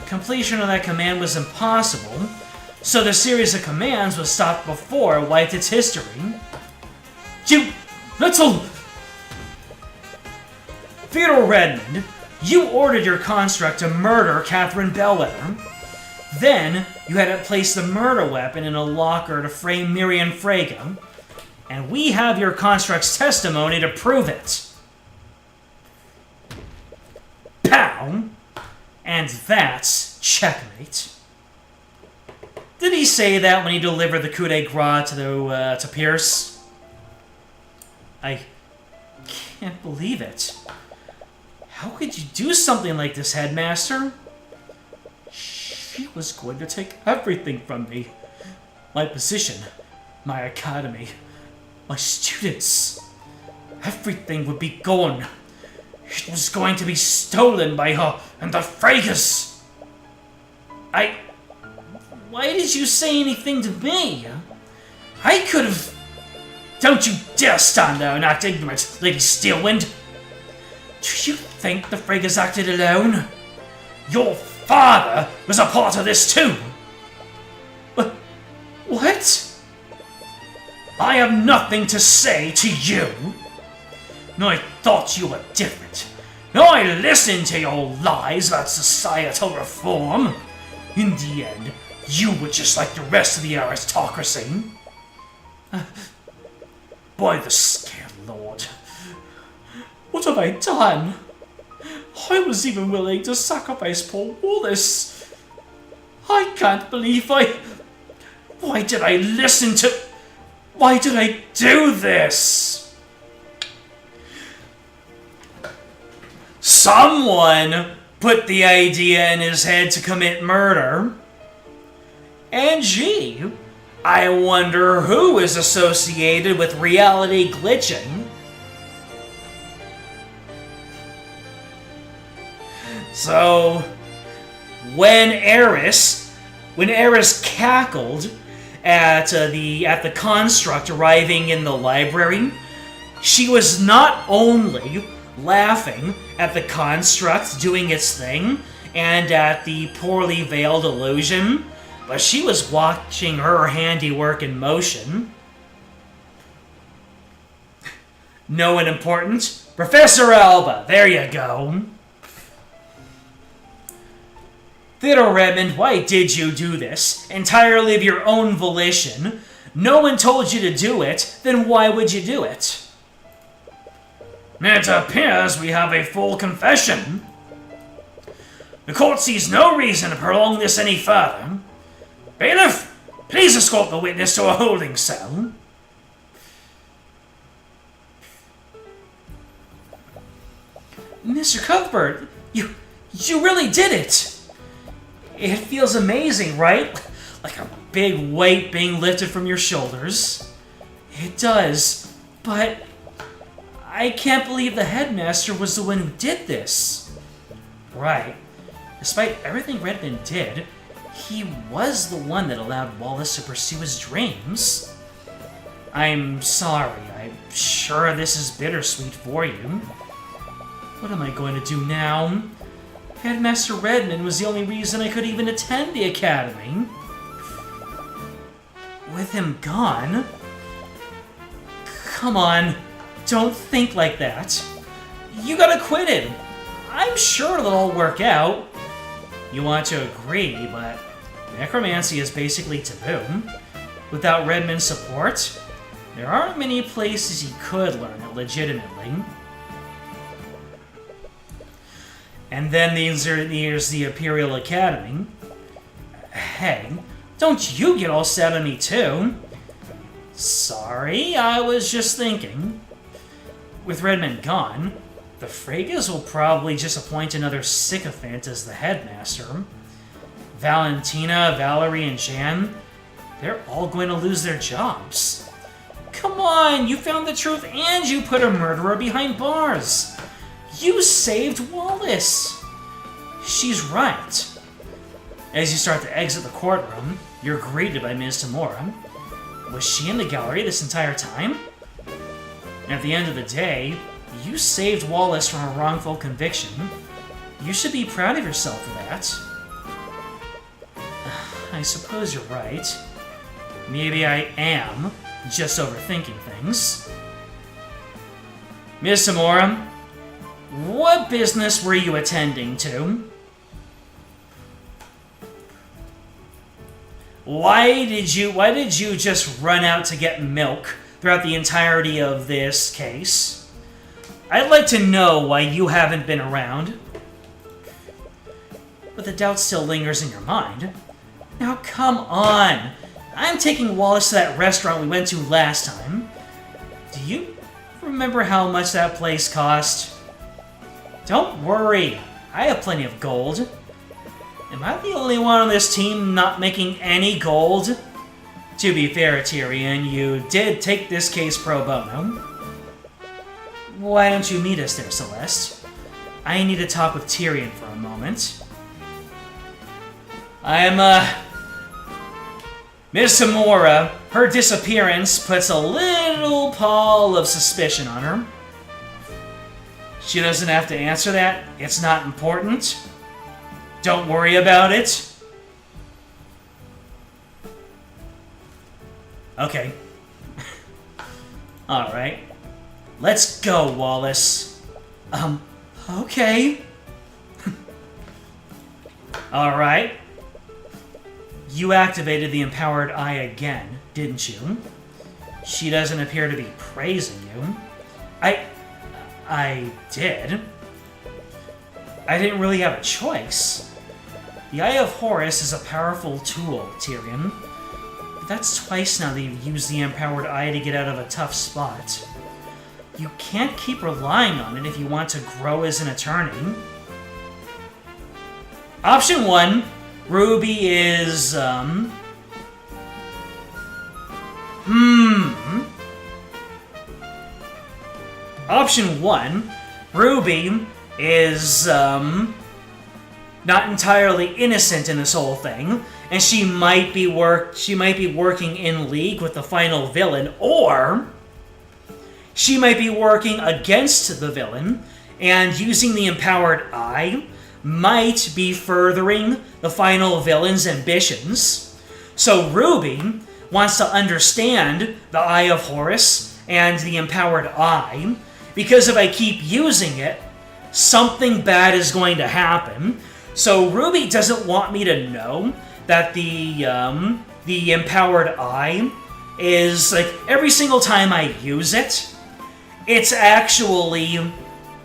Completion of that command was impossible, so the series of commands was stopped before it wiped its history. You little... Theodore Redmond, you ordered your construct to murder Catherine Bellwether. Then, you had it place the murder weapon in a locker to frame Miriam Fraga, and we have your construct's testimony to prove it. Pow! And that's checkmate. Did he say that when he delivered the coup de grace to Pierce? I can't believe it. How could you do something like this, Headmaster? She was going to take everything from me. My position, my academy, my students. Everything would be gone. It was going to be stolen by her and the Fragas. Why did you say anything to me? I could have... Don't you dare stand there and act ignorant, Lady Steelwind. Do you think the Fragas acted alone? Your father was a part of this too. What? I have nothing to say to you. I thought you were different. I listened to your lies about societal reform. In the end, you were just like the rest of the aristocracy. By the scared lord. What have I done? I was even willing to sacrifice poor Wallace. I can't believe Why did I listen to... Why did I do this? Someone put the idea in his head to commit murder. And gee, I wonder who is associated with reality glitching. So, when Eris cackled at the construct arriving in the library, she was not only laughing at the construct doing its thing and at the poorly veiled illusion, but she was watching her handiwork in motion. No one important? Professor Alba, there you go. Theodore Redmond, why did you do this? Entirely of your own volition. No one told you to do it, then why would you do it? It appears we have a full confession. The court sees no reason to prolong this any further. Bailiff, please escort the witness to a holding cell. Mr. Cuthbert, you really did it! It feels amazing, right? Like a big weight being lifted from your shoulders. It does, but I can't believe the headmaster was the one who did this. Right. Despite everything Redmond did, he was the one that allowed Wallace to pursue his dreams. I'm sorry. I'm sure this is bittersweet for you. What am I going to do now? Headmaster Redmond was the only reason I could even attend the academy. With him gone? Come on, don't think like that. You got acquitted. I'm sure it'll all work out. You want to agree, but necromancy is basically taboo. Without Redmond's support, there aren't many places you could learn it legitimately. And then there's the Imperial Academy. Hey, don't you get all sad on me too. Sorry, I was just thinking. With Redmond gone, the Fregas will probably just appoint another sycophant as the headmaster. Valentina, Valerie, and Jan, they're all going to lose their jobs. Come on, you found the truth and you put a murderer behind bars. You saved Wallace. She's right. As you start to exit the courtroom, you're greeted by Ms. Tamora. Was she in the gallery this entire time? And at the end of the day, you saved Wallace from a wrongful conviction. You should be proud of yourself for that. I suppose you're right. Maybe I am just overthinking things. Ms. Tamora, what business were you attending to? Why did you just run out to get milk throughout the entirety of this case? I'd like to know why you haven't been around. But the doubt still lingers in your mind. Now come on! I'm taking Wallace to that restaurant we went to last time. Do you remember how much that place cost? Don't worry, I have plenty of gold. Am I the only one on this team not making any gold? To be fair, Tyrion, you did take this case pro bono. Why don't you meet us there, Celeste? I need to talk with Tyrion for a moment. Miss Tamora, her disappearance puts a little pall of suspicion on her. She doesn't have to answer that. It's not important. Don't worry about it. Okay. Alright. Let's go, Wallace. Okay. Alright. You activated the Empowered Eye again, didn't you? She doesn't appear to be praising you. I did. I didn't really have a choice. The Eye of Horus is a powerful tool, Tyrion. But that's twice now that you've used the Empowered Eye to get out of a tough spot. You can't keep relying on it if you want to grow as an attorney. Option 1, Ruby is, Option 1, Ruby is, not entirely innocent in this whole thing, and she might be working in league with the final villain, or she might be working against the villain, and using the Empowered Eye might be furthering the final villain's ambitions. So Ruby wants to understand the Eye of Horus and the Empowered Eye, because if I keep using it, something bad is going to happen. So Ruby doesn't want me to know that the Empowered Eye is, like, every single time I use it, it's actually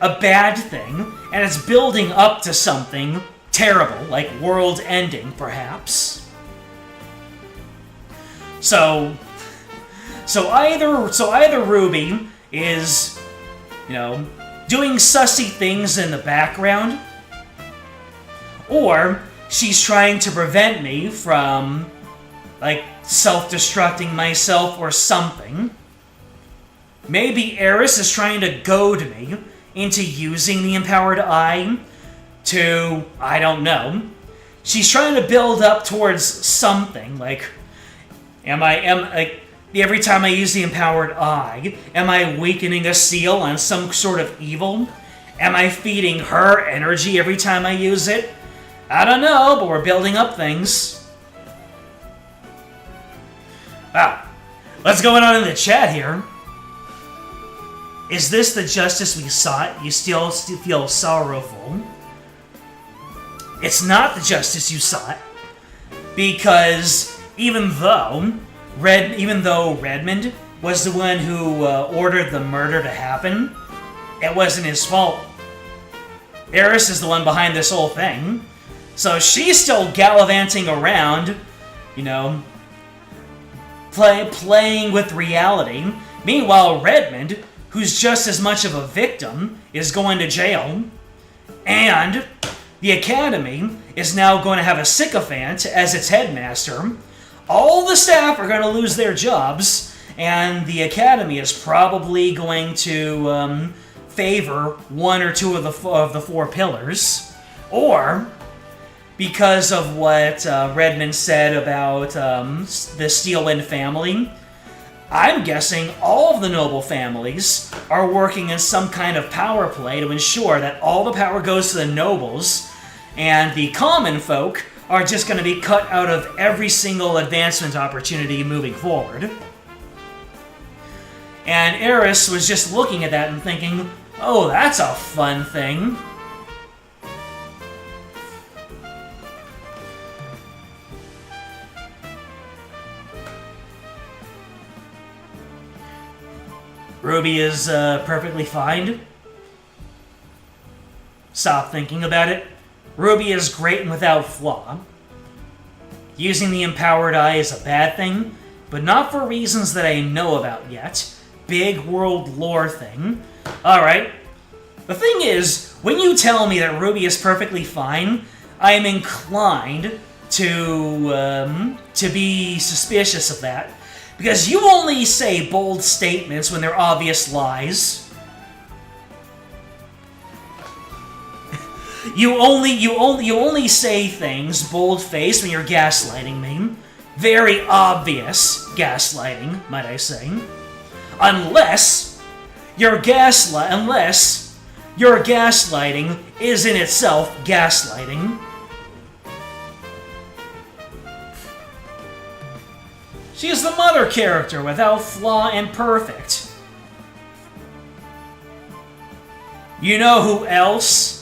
a bad thing, and it's building up to something terrible, like world-ending, perhaps. So either Ruby is, doing sussy things in the background, or she's trying to prevent me from, self-destructing myself or something. Maybe Eris is trying to goad me into using the Empowered Eye to, I don't know. She's trying to build up towards something, every time I use the empowered eye, am I weakening a seal on some sort of evil? Am I feeding her energy every time I use it? I don't know, but we're building up things. Wow. What's going on in the chat here? Is this the justice we sought? You still feel sorrowful. It's not the justice you sought. Because even though Redmond was the one who ordered the murder to happen, it wasn't his fault. Eris is the one behind this whole thing. So she's still gallivanting around, you know, playing with reality. Meanwhile, Redmond, who's just as much of a victim, is going to jail. And the Academy is now going to have a sycophant as its headmaster. All the staff are going to lose their jobs, and the Academy is probably going to favor one or two of the four pillars. Or, because of what Redmond said about the Steelwind family, I'm guessing all of the noble families are working in some kind of power play to ensure that all the power goes to the nobles, and the common folk are just going to be cut out of every single advancement opportunity moving forward. And Eris was just looking at that and thinking, oh, that's a fun thing. Ruby is perfectly fine. Stop thinking about it. Ruby is great and without flaw. Using the empowered eye is a bad thing, but not for reasons that I know about yet. Big world lore thing. Alright. The thing is, when you tell me that Ruby is perfectly fine, I am inclined to be suspicious of that. Because you only say bold statements when they're obvious lies. You only say things bold-faced when you're gaslighting me. Very obvious gaslighting, might I say. Unless your gaslighting is in itself gaslighting. She is the mother character without flaw and perfect. You know who else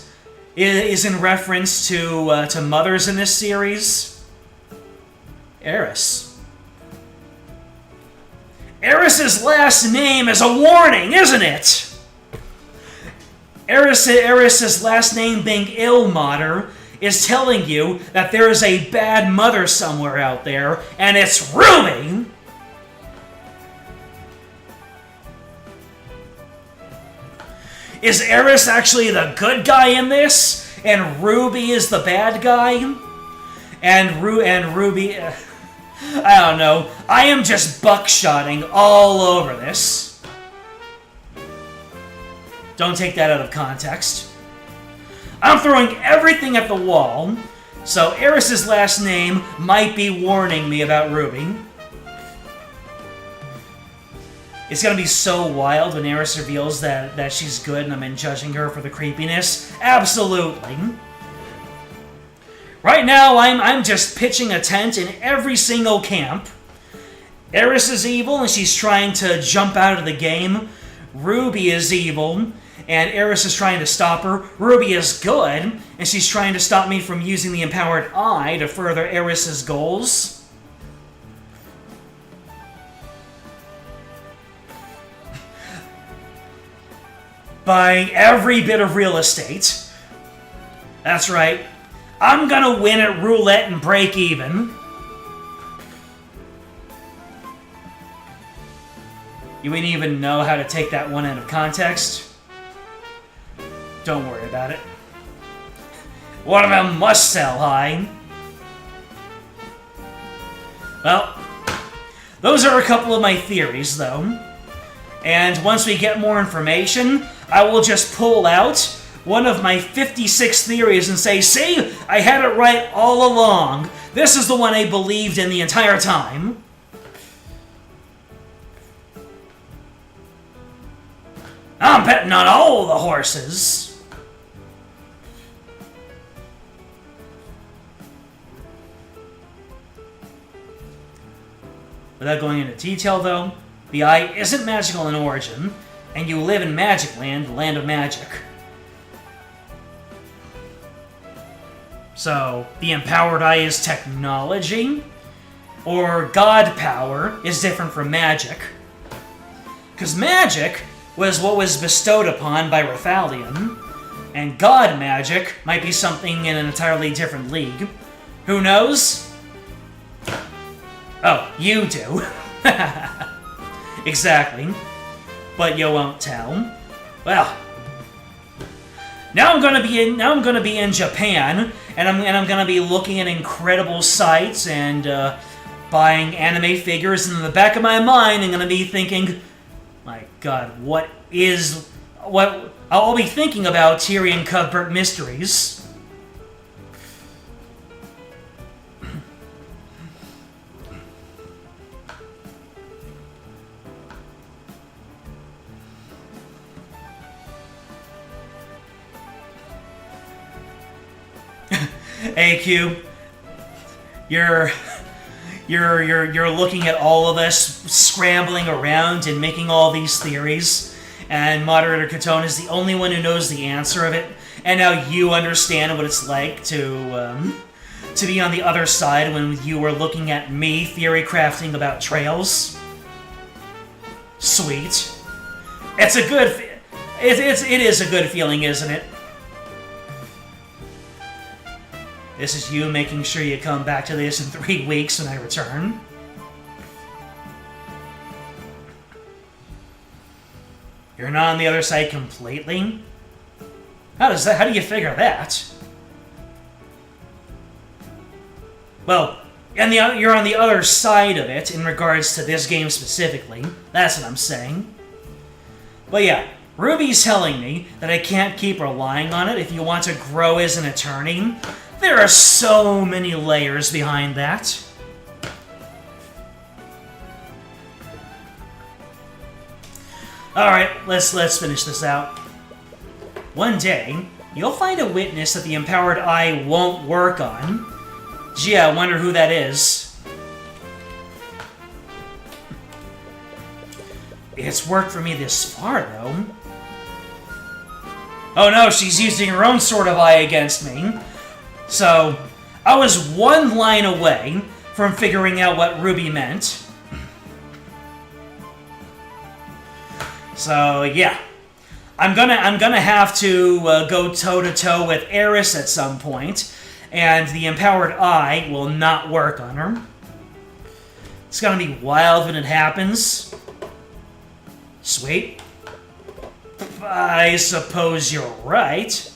is in reference to mothers in this series? Eris. Eris's last name is a warning, isn't it? Eris's last name being Ilmater is telling you that there is a bad mother somewhere out there, and it's Ruby! Is Eris actually the good guy in this, and Ruby is the bad guy? And Ruby... I don't know. I am just buckshotting all over this. Don't take that out of context. I'm throwing everything at the wall, so Eris's last name might be warning me about Ruby. It's gonna be so wild when Eris reveals that she's good and I'm judging her for the creepiness. Absolutely. Right now, I'm just pitching a tent in every single camp. Eris is evil and she's trying to jump out of the game. Ruby is evil and Eris is trying to stop her. Ruby is good, and she's trying to stop me from using the empowered eye to further Eris's goals. Buying every bit of real estate. That's right. I'm gonna win at roulette and break even. You wouldn't even know how to take that one out of context. Don't worry about it. What about must sell high? Well, those are a couple of my theories, though. And once we get more information, I will just pull out one of my 56 theories and say, see, I had it right all along. This is the one I believed in the entire time. I'm betting on all the horses. Without going into detail, though, the eye isn't magical in origin, and you live in Magic Land, the land of magic. So, the empowered eye is technology, or god power is different from magic. Because magic was what was bestowed upon by Rathalion, and god magic might be something in an entirely different league. Who knows? Oh, you do. Exactly. But you won't tell. Well, now I'm gonna be in Japan, and I'm gonna be looking at incredible sights and buying anime figures, and in the back of my mind, I'm gonna be thinking, my God, what I'll be thinking about Tyrion Cuthbert mysteries. AQ, you're looking at all of us scrambling around and making all these theories, and Moderator Katone is the only one who knows the answer of it, and now you understand what it's like to be on the other side when you were looking at me theory crafting about trails. Sweet. It is a good feeling, isn't it? This is you making sure you come back to this in 3 weeks when I return. You're not on the other side completely? How do you figure that? Well, you're on the other side of it in regards to this game specifically. That's what I'm saying. But yeah, Ruby's telling me that I can't keep relying on it if you want to grow as an attorney. There are so many layers behind that. Alright, let's finish this out. One day, you'll find a witness that the empowered eye won't work on. Gee, I wonder who that is. It's worked for me this far, though. Oh no, she's using her own sort of eye against me. So, I was one line away from figuring out what Ruby meant. So, yeah. I'm gonna have to go toe-to-toe with Eris at some point, and the empowered eye will not work on her. It's gonna be wild when it happens. Sweet. I suppose you're right.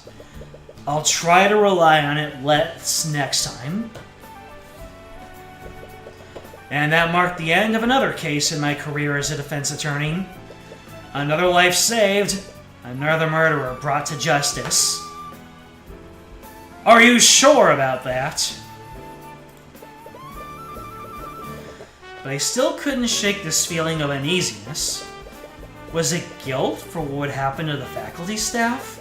I'll try to rely on it next time. And that marked the end of another case in my career as a defense attorney. Another life saved, another murderer brought to justice. Are you sure about that? But I still couldn't shake this feeling of uneasiness. Was it guilt for what would happen to the faculty staff?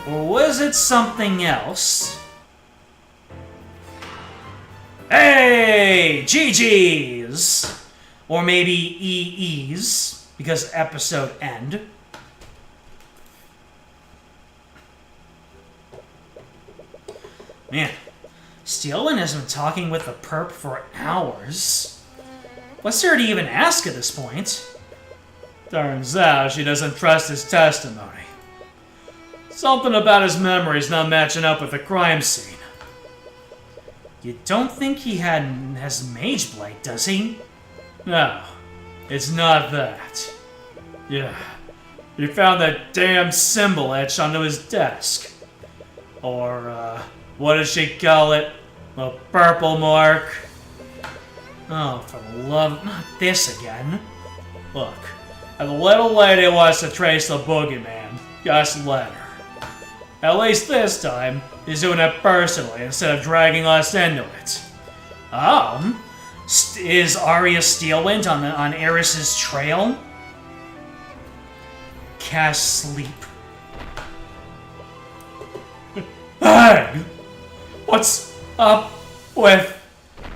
Or was it something else? Hey! GG's! Or maybe EE's, because episode end. Man, Steelwind has been talking with the perp for hours. What's there to even ask at this point? Turns out she doesn't trust his testimony. Something about his memories not matching up with the crime scene. You don't think he has Mage Blight, does he? No, it's not that. Yeah, he found that damn symbol etched onto his desk. Or, what does she call it? A purple mark? Oh, for the love... not this again. Look, if the little lady wants to trace the boogeyman, just let her. At least this time, he's doing it personally instead of dragging us into it. Is Arya Steelwind on Eris's trail? cast sleep. Hey! What's up with...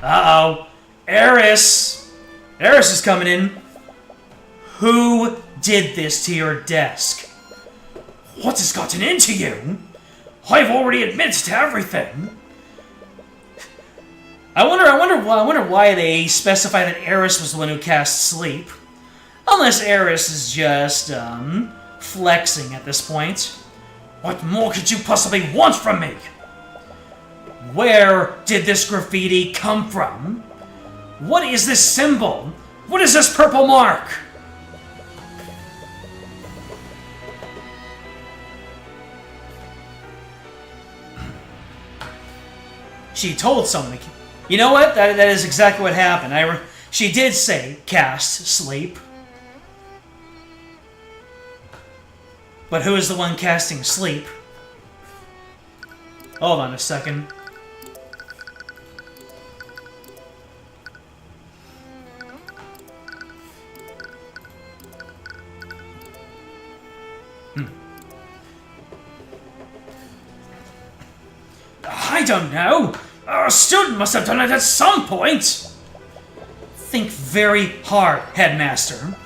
Uh-oh. Eris! Eris is coming in. Who did this to your desk? What has gotten into you? I've already admitted to everything. I wonder why they specify that Eris was the one who cast sleep. Unless Eris is just, flexing at this point. What more could you possibly want from me? Where did this graffiti come from? What is this symbol? What is this purple mark? She told someone. You know what? That is exactly what happened. She did say cast sleep. But who is the one casting sleep? Hold on a second. I don't know. A student must have done it at some point. Think very hard, Headmaster.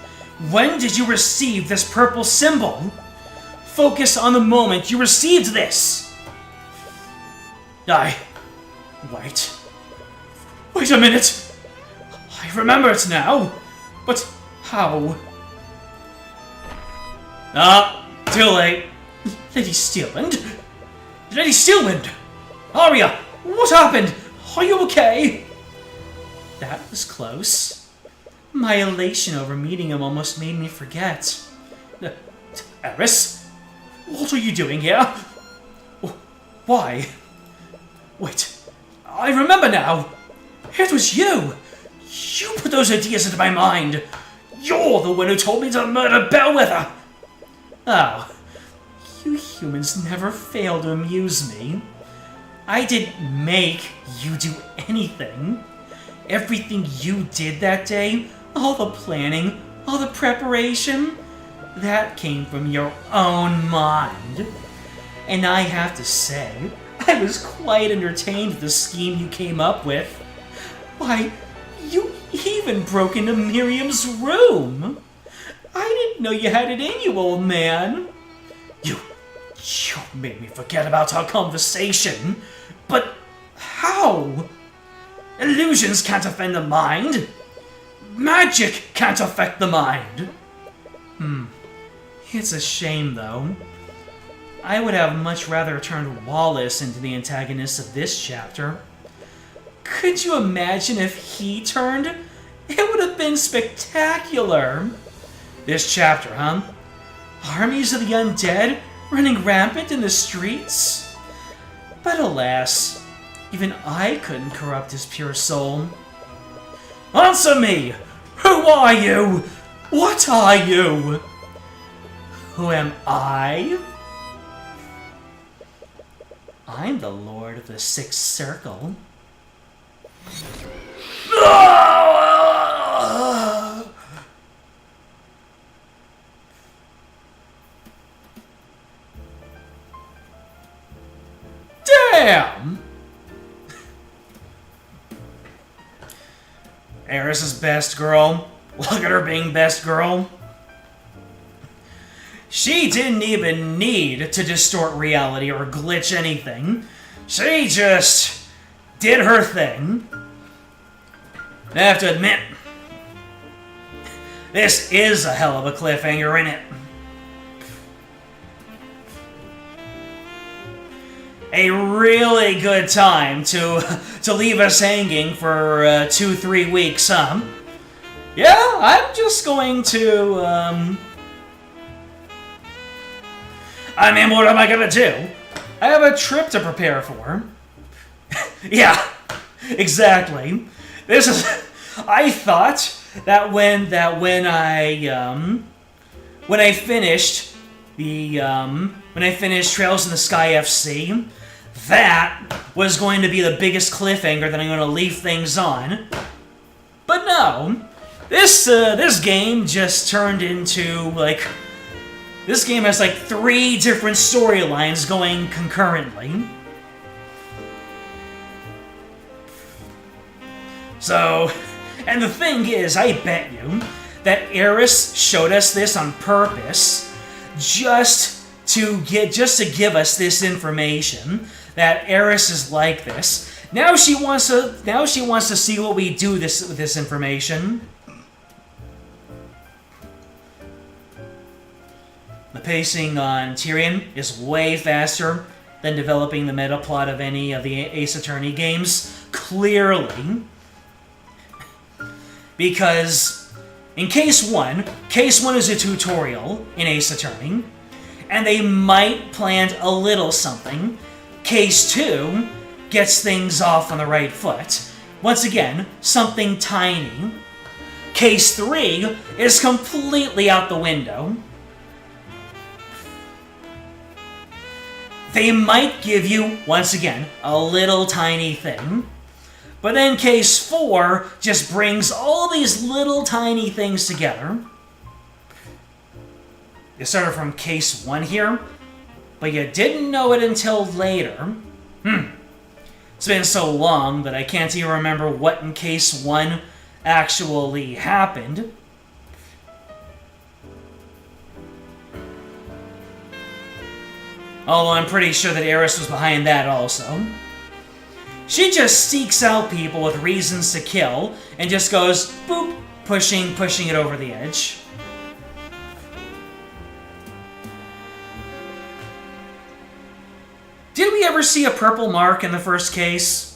When did you receive this purple symbol? Focus on the moment you received this. Wait a minute. I remember it now. But how? Too late. Lady Steelwind? Lady Steelwind! Arya, what happened? Are you okay? That was close. My elation over meeting him almost made me forget. Eris? What are you doing here? Why? Wait, I remember now. It was you. You put those ideas into my mind. You're the one who told me to murder Bellwether. Oh, you humans never fail to amuse me. I didn't make you do anything. Everything you did that day, all the planning, all the preparation, that came from your own mind. And I have to say, I was quite entertained with the scheme you came up with. Why, you even broke into Miriam's room. I didn't know you had it in you, old man. You made me forget about our conversation. But how? Illusions can't offend the mind. Magic can't affect the mind. It's a shame, though. I would have much rather turned Wallace into the antagonist of this chapter. Could you imagine if he turned? It would have been spectacular. This chapter, huh? Armies of the undead running rampant in the streets? But alas, even I couldn't corrupt his pure soul. Answer me! Who are you? What are you? Who am I? I'm the Lord of the Sixth Circle. Damn! Eris is best girl. Look at her being best girl. She didn't even need to distort reality or glitch anything. She just did her thing. I have to admit, this is a hell of a cliffhanger, isn't it? A really good time to leave us hanging for 2-3 weeks, huh? Yeah, I'm just going to, I mean, what am I gonna do? I have a trip to prepare for. Yeah, exactly. This is. I thought that when I finished Trails in the Sky FC, that was going to be the biggest cliffhanger that I'm going to leave things on. But no, this game just turned into like This game has like 3 different storylines going concurrently. So, and the thing is, I bet you that Eris showed us this on purpose, just to give us this information that Eris is like this. Now she wants to see what we do with this information. The pacing on Tyrion is way faster than developing the meta plot of any of the Ace Attorney games, clearly. Because in Case 1 is a tutorial in Ace Attorney, and they might plant a little something. Case 2 gets things off on the right foot. Once again, something tiny. Case 3 is completely out the window. They might give you, once again, a little tiny thing. But then Case 4 just brings all these little tiny things together. You started from Case 1 here, but you didn't know it until later. It's been so long that I can't even remember what in Case 1 actually happened. Although I'm pretty sure that Eris was behind that also. She just seeks out people with reasons to kill and just goes, boop, pushing it over the edge. Did we ever see a purple mark in the first case?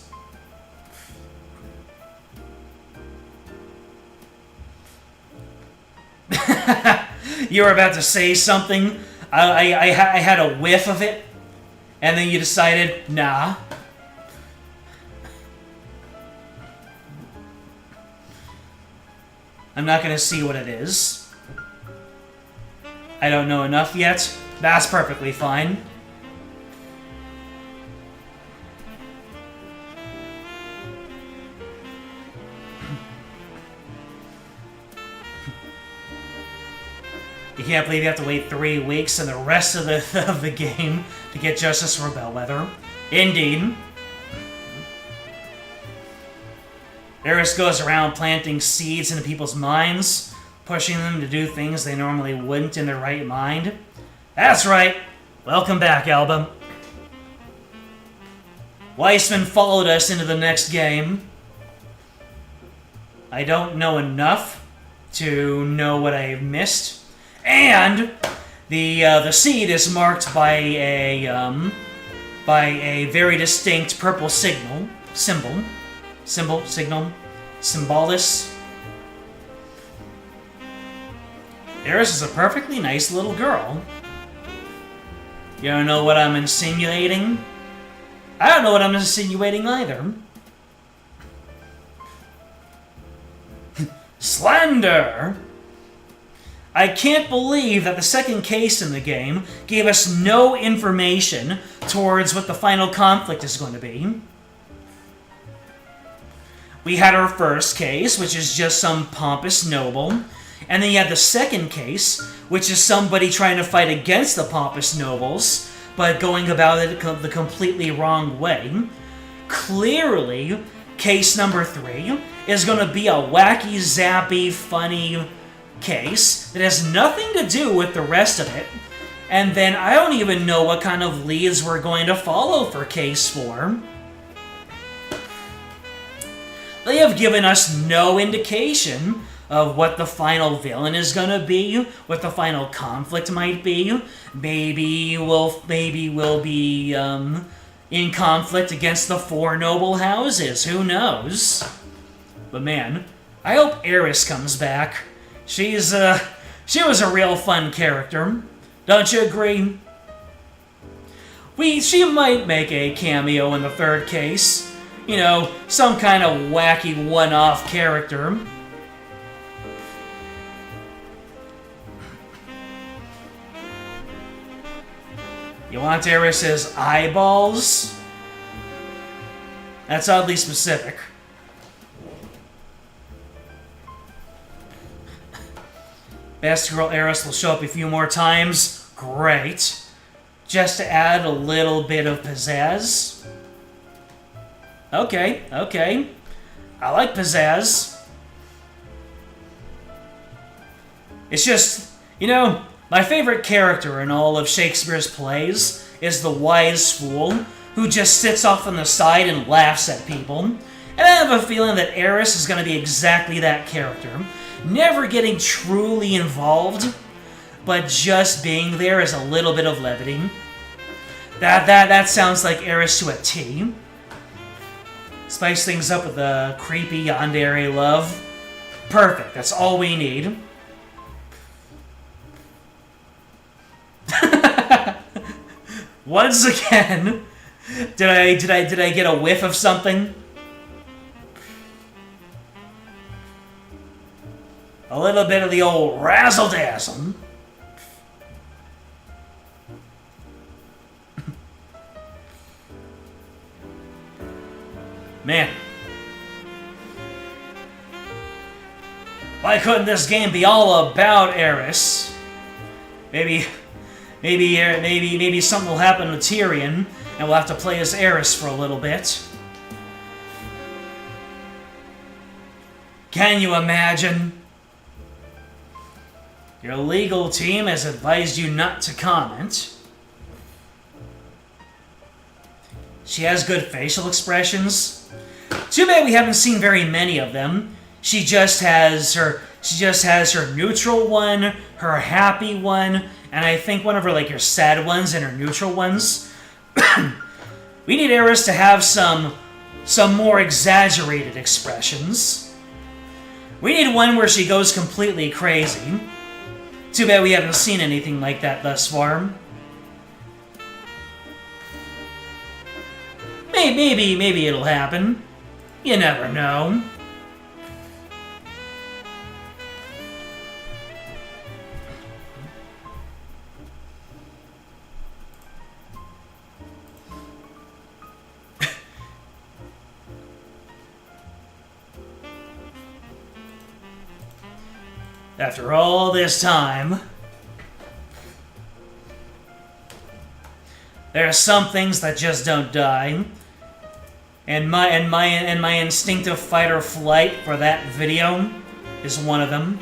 You were about to say something. I had a whiff of it, and then you decided, nah. I'm not gonna see what it is. I don't know enough yet. That's perfectly fine. You can't believe you have to wait 3 weeks and the rest of the game to get justice for Bellwether. Indeed. Eris goes around planting seeds into people's minds, pushing them to do things they normally wouldn't in their right mind. That's right. Welcome back, Alba. Weissman followed us into the next game. I don't know enough to know what I've missed. And the seed is marked by a very distinct purple symbol, symbolis. Eris is a perfectly nice little girl. You don't know what I'm insinuating? I don't know what I'm insinuating either. Slander! I can't believe that the second case in the game gave us no information towards what the final conflict is going to be. We had our first case, which is just some pompous noble, and then you had the second case, which is somebody trying to fight against the pompous nobles, but going about it the completely wrong way. Clearly, case number 3 is going to be a wacky, zappy, funny case that has nothing to do with the rest of it, and then I don't even know what kind of leads we're going to follow for case 4. They have given us no indication of what the final villain is going to be, what the final conflict might be. Maybe we'll be in conflict against the 4 noble houses. Who knows? But man, I hope Eris comes back. She was a real fun character. Don't you agree? She might make a cameo in the third case. You know, some kind of wacky one-off character. You want Eris's eyeballs? That's oddly specific. Best Girl Eris will show up a few more times. Great. Just to add a little bit of pizzazz. Okay, okay. I like pizzazz. It's just, you know, my favorite character in all of Shakespeare's plays is the wise fool who just sits off on the side and laughs at people. And I have a feeling that Eris is going to be exactly that character. Never getting truly involved, but just being there as a little bit of levity. That sounds like Eris to a T. Spice things up with a creepy yandere love. Perfect, that's all we need. Once again, did I get a whiff of something? A little bit of the old razzle-dazzle. Man. Why couldn't this game be all about Eris? Maybe something will happen to Tyrion, and we'll have to play as Eris for a little bit. Can you imagine? Your legal team has advised you not to comment. She has good facial expressions. Too bad we haven't seen very many of them. She just has her neutral one, her happy one, and I think one of her sad ones and her neutral ones. We need Eris to have some more exaggerated expressions. We need one where she goes completely crazy. Too bad we haven't seen anything like that thus far. Maybe it'll happen. You never know. After all this time, there are some things that just don't die. And my instinctive fight or flight for that video is one of them.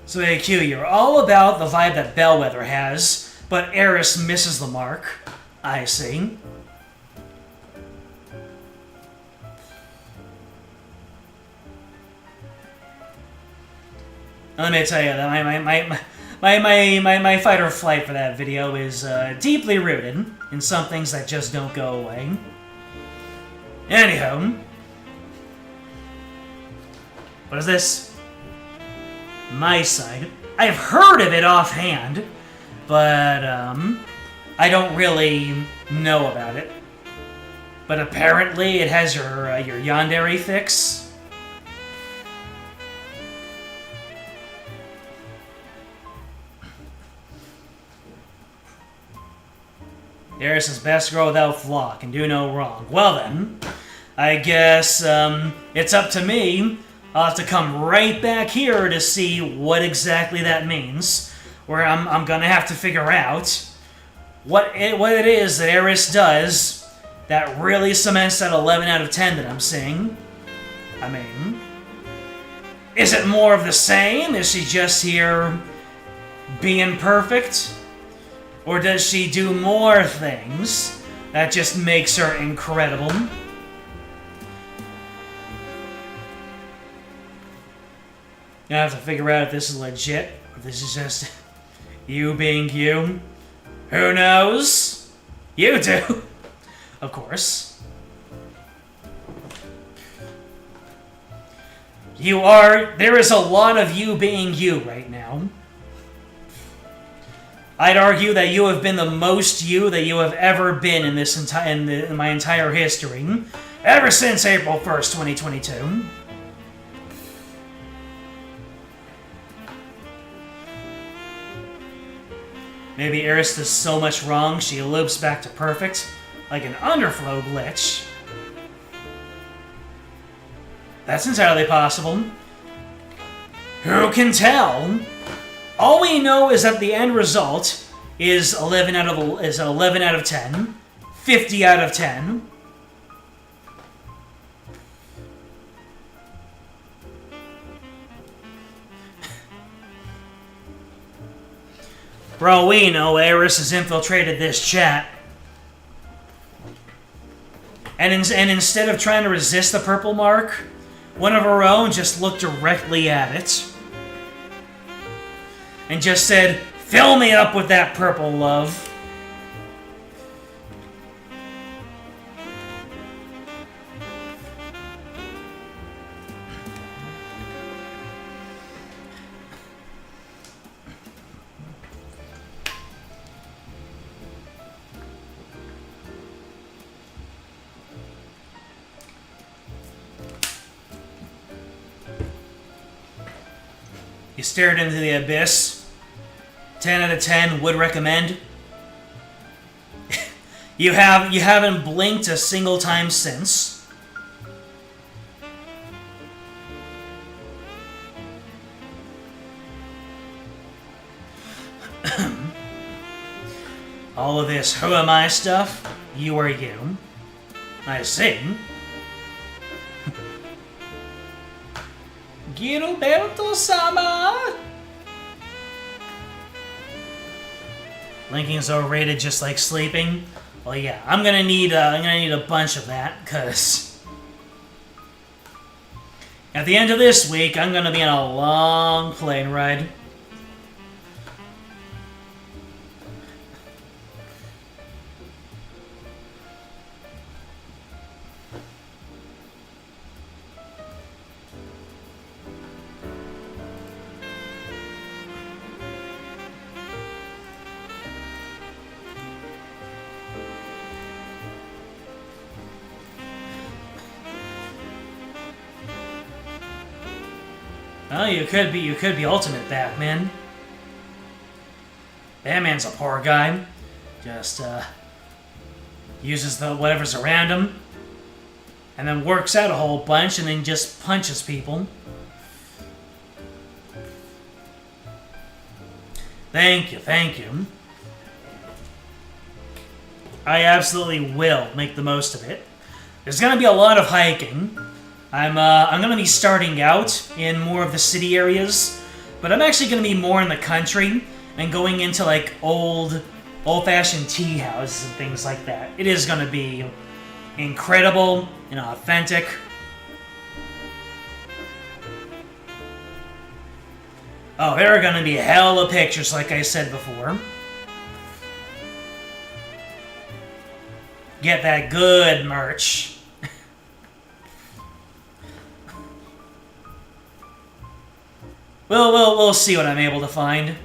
So AQ, you're all about the vibe that Bellwether has, but Eris misses the mark. I see. Let me tell you that my fight or flight for that video is deeply rooted in some things that just don't go away. Anyhow, what is this? My side. I've heard of it offhand, but I don't really know about it. But apparently it has your yandere fix. Eris is best girl without flaw, can do no wrong. Well then, I guess it's up to me. I'll have to come right back here to see what exactly that means. Where I'm gonna have to figure out what it is that Eris does that really cements that 11 out of 10 that I'm seeing. I mean, is it more of the same? Is she just here being perfect? Or does she do more things that just makes her incredible? I have to figure out if this is legit, or if this is just you being you. Who knows? You do. Of course. There is a lot of you being you right now. I'd argue that you have been the most you that you have ever been in this in my entire history, ever since April 1st, 2022. Maybe Eris does so much wrong she loops back to perfect, like an underflow glitch. That's entirely possible. Who can tell? All we know is that the end result is 11 out of 10, 50 out of 10. For all we know, Eris has infiltrated this chat. And instead of trying to resist the purple mark, one of her own just looked directly at it. And just said, "Fill me up with that purple, love." You stared into the abyss. 10 out of 10 would recommend. You haven't blinked a single time since. All of this who am I stuff, you are you. I see. Gilberto-sama! Blinking's overrated just like sleeping. Well, yeah, I'm gonna need a bunch of that, cause at the end of this week, I'm gonna be on a long plane ride. Oh, you could be ultimate Batman. Batman's a poor guy. Just, uses the whatever's around him. And then works out a whole bunch and then just punches people. Thank you. I absolutely will make the most of it. There's gonna be a lot of hiking. I'm gonna be starting out in more of the city areas, but I'm actually gonna be more in the country and going into like old-fashioned tea houses and things like that. It is gonna be incredible and authentic. Oh, there are gonna be hella pictures, like I said before. Get that good merch. We'll see what I'm able to find.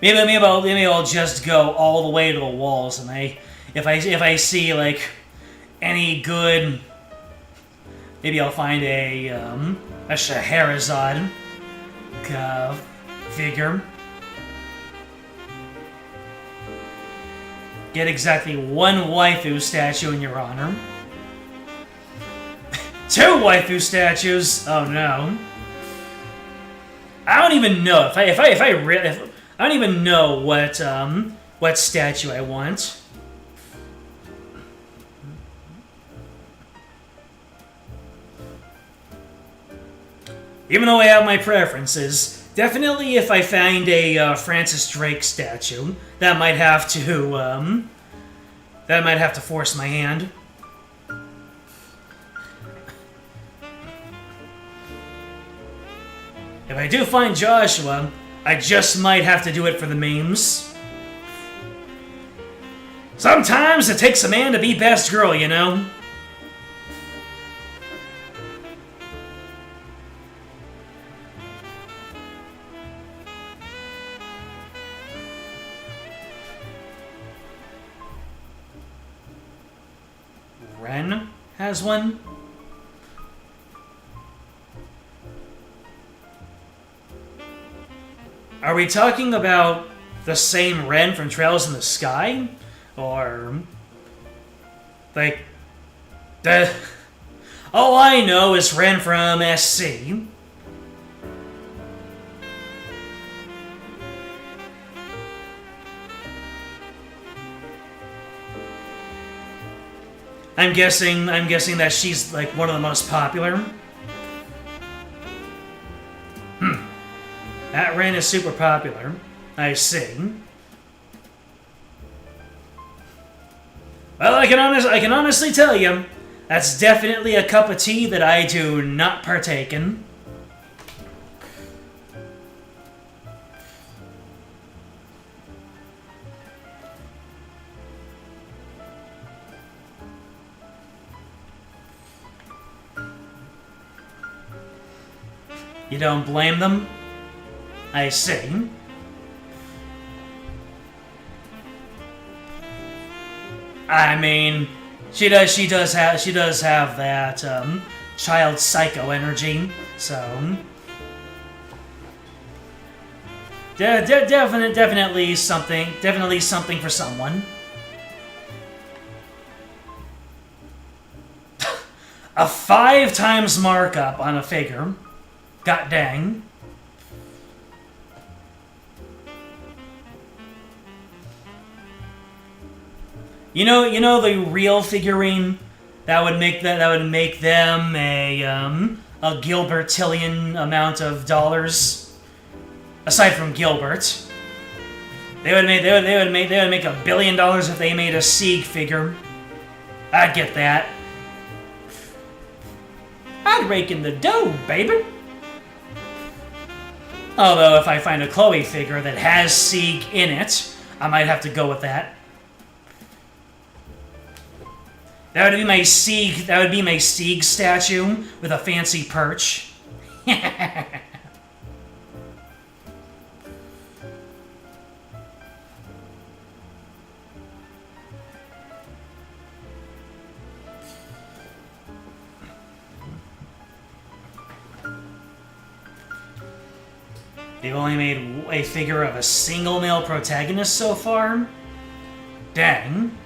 Maybe I'll just go all the way to the walls, and if I see like any good, maybe I'll find a Scheherazade figure. Get exactly one waifu statue in your honor. 2 waifu statues. Oh no. I don't even know if I don't even know what statue I want. Even though I have my preferences, definitely if I find a Francis Drake statue, that might have to force my hand. If I do find Joshua, I just might have to do it for the memes. Sometimes it takes a man to be best girl, you know? Ren has one. Are we talking about the same Ren from Trails in the Sky? Or... like... all I know is Ren from SC. I'm guessing that she's like one of the most popular. That Ren is super popular. I see. Well, I can honestly tell you, that's definitely a cup of tea that I do not partake in. You don't blame them? I see. I mean, she does have that child psycho energy, so definitely something for someone. A 5 times markup on a figure. God dang. You know the real figurine that would make them a Gilbertillion amount of dollars. Aside from Gilbert, they would make $1 billion if they made a Sieg figure. I'd get that. I'd rake in the dough, baby. Although if I find a Chloe figure that has Sieg in it, I might have to go with that. That would be my Sieg statue with a fancy perch. They've only made a figure of a single male protagonist so far? Dang.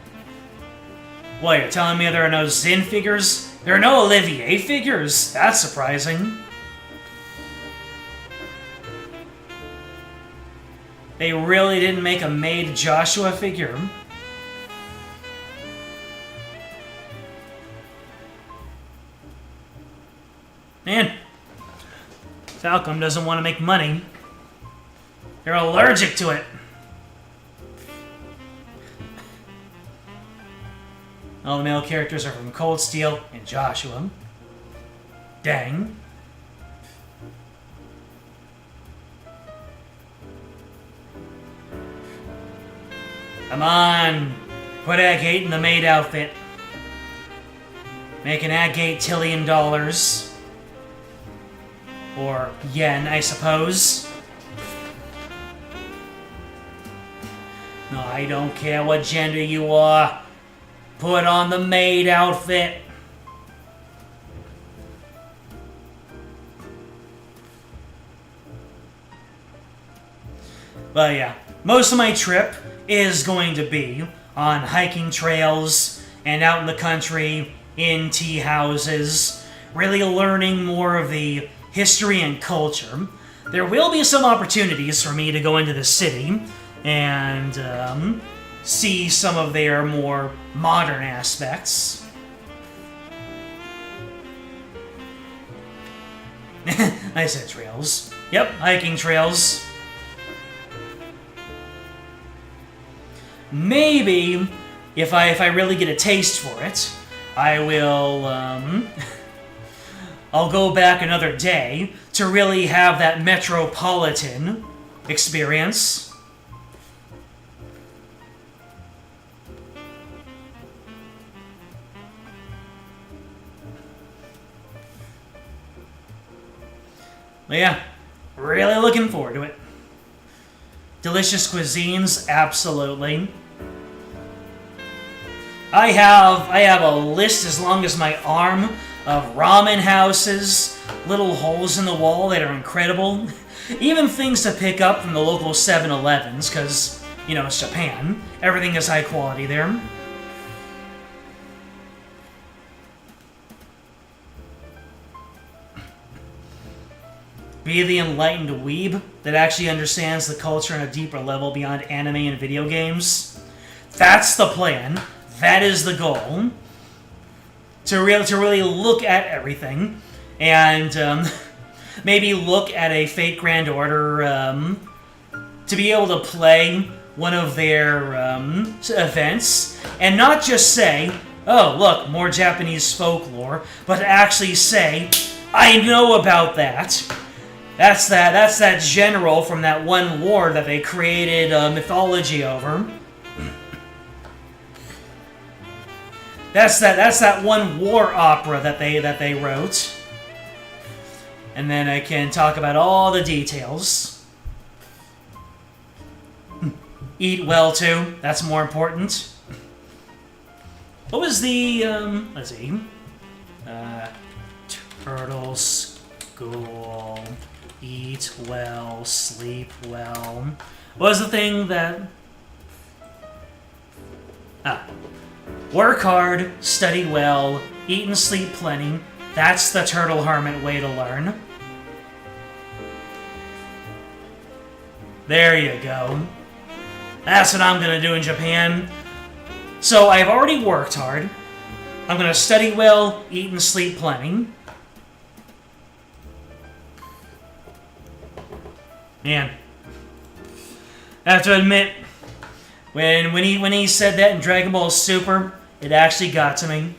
What, you're telling me there are no Zin figures? There are no Olivier figures? That's surprising. They really didn't make a Maid Joshua figure. Man, Falcom doesn't want to make money. They're allergic to it. All the male characters are from Cold Steel and Joshua. Dang. Come on. Put Agate in the maid outfit. Make an Agate $1 tillion. Or yen, I suppose. No, I don't care what gender you are. Put on the maid outfit. But yeah, most of my trip is going to be on hiking trails and out in the country, in tea houses, really learning more of the history and culture. There will be some opportunities for me to go into the city and see some of their more modern aspects. I said trails. Yep, hiking trails. Maybe, if I really get a taste for it, I will, I'll go back another day to really have that metropolitan experience. But yeah, really looking forward to it. Delicious cuisines, absolutely. I have a list as long as my arm of ramen houses, little holes in the wall that are incredible. Even things to pick up from the local 7-Elevens, because, you know, it's Japan. Everything is high quality there. Be the enlightened weeb that actually understands the culture on a deeper level beyond anime and video games. That's the plan. That is the goal. To really look at everything and maybe look at a Fate Grand Order to be able to play one of their events and not just say, oh, look, more Japanese folklore, but to actually say, I know about that. That's that general from that one war that they created mythology over. That's that one war opera that they wrote. And then I can talk about all the details. Eat well too. That's more important. What was the let's see. Turtle school. Eat well, sleep well. What was the thing that... Work hard, study well, eat and sleep plenty. That's the Turtle Hermit way to learn. There you go. That's what I'm gonna do in Japan. So I've already worked hard. I'm gonna study well, eat and sleep plenty. Man, I have to admit, when he said that in Dragon Ball Super, it actually got to me.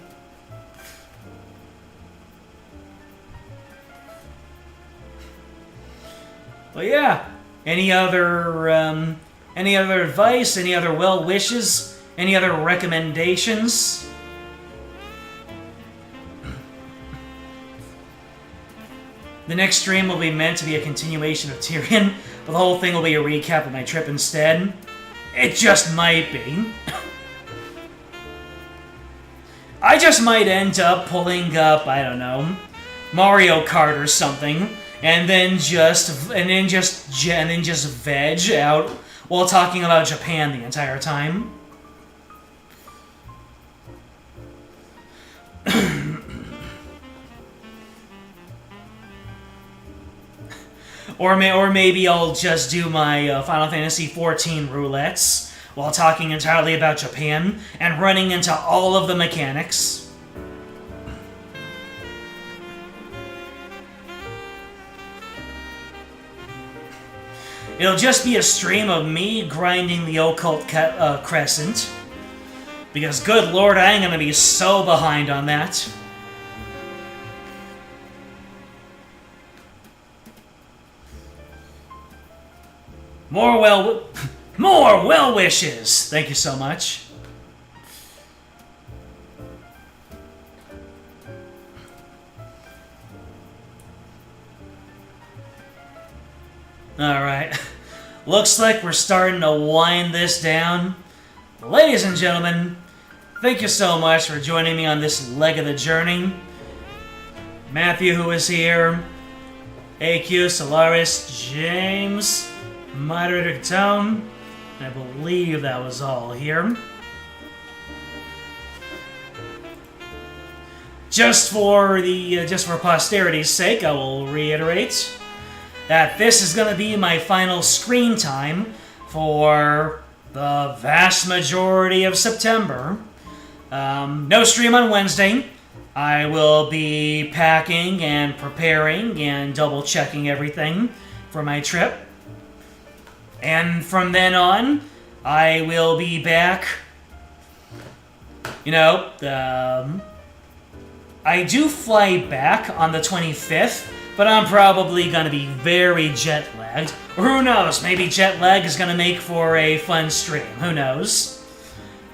Well, yeah. Any other advice? Any other well wishes? Any other recommendations? The next stream will be meant to be a continuation of Tyrion, but the whole thing will be a recap of my trip instead. It just might be. I just might end up pulling up, I don't know, Mario Kart or something, and then just veg out while talking about Japan the entire time. Or maybe I'll just do my Final Fantasy XIV roulettes while talking entirely about Japan and running into all of the mechanics. It'll just be a stream of me grinding the Occult Crescent. Because, good lord, I ain't gonna be so behind on that. More well wishes. Thank you so much. All right. Looks like we're starting to wind this down. Ladies and gentlemen, thank you so much for joining me on this leg of the journey. Matthew, who is here, AQ, Solaris, James, Moderator Tone. I believe that was all here. Just for posterity's sake, I will reiterate that this is going to be my final screen time for the vast majority of September. No stream on Wednesday. I will be packing and preparing and double-checking everything for my trip. And from then on, I will be back. You know, I do fly back on the 25th, but I'm probably going to be very jet-lagged. Or who knows, maybe jet lag is going to make for a fun stream. Who knows?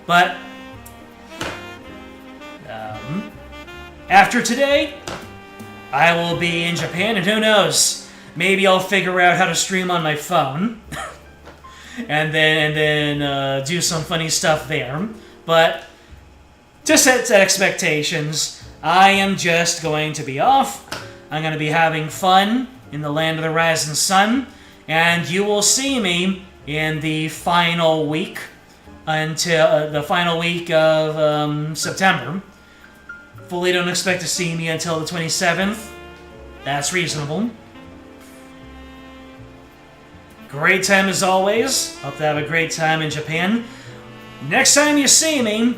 But after today, I will be in Japan, and who knows, maybe I'll figure out how to stream on my phone. and then do some funny stuff there. But to set expectations, I am just going to be off. I'm going to be having fun, in the land of the rising sun, and you will see me in the final week until the final week of September. Fully don't expect to see me until the 27th. That's reasonable. Great time as always. Hope to have a great time in Japan. Next time you see me,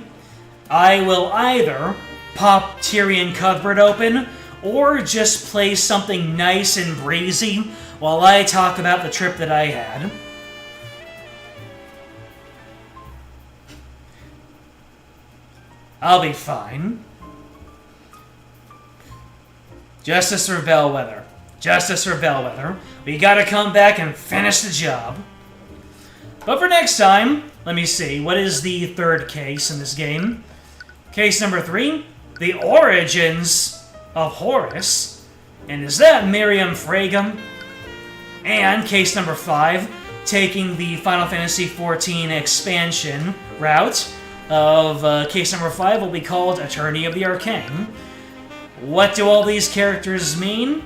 I will either pop Tyrion Cuthbert open or just play something nice and breezy while I talk about the trip that I had. I'll be fine. Justice for Bellwether. Justice for Bellwether. We gotta come back and finish the job. But for next time, let me see. What is the third case in this game? Case number 3. The origins of Horus. And is that Miriam Fragum? And case number 5. Taking the Final Fantasy XIV expansion route of case number 5 will be called Attorney of the Arcane. What do all these characters mean?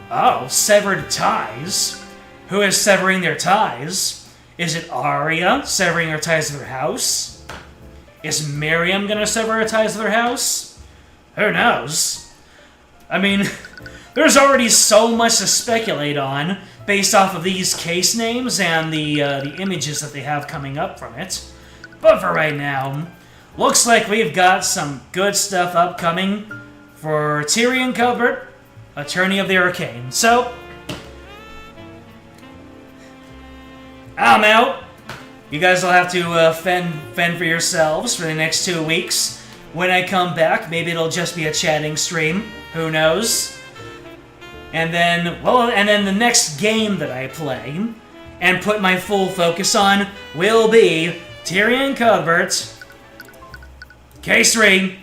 Oh, severed ties. Who is severing their ties? Is it Arya severing her ties to her house? Is Miriam gonna sever her ties to her house? Who knows? I mean, there's already so much to speculate on based off of these case names and the images that they have coming up from it. But for right now, looks like we've got some good stuff upcoming for Tyrion Cuthbert, Attorney of the Arcane. So, I'm out. You guys will have to fend for yourselves for the next 2 weeks. When I come back, maybe it'll just be a chatting stream. Who knows? And then the next game that I play and put my full focus on will be Tyrion Cuthbert, Case 3,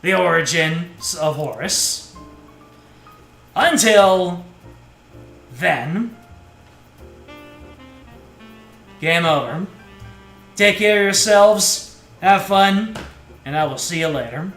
The Origins of Horus. Until then, game over. Take care of yourselves, have fun, and I will see you later.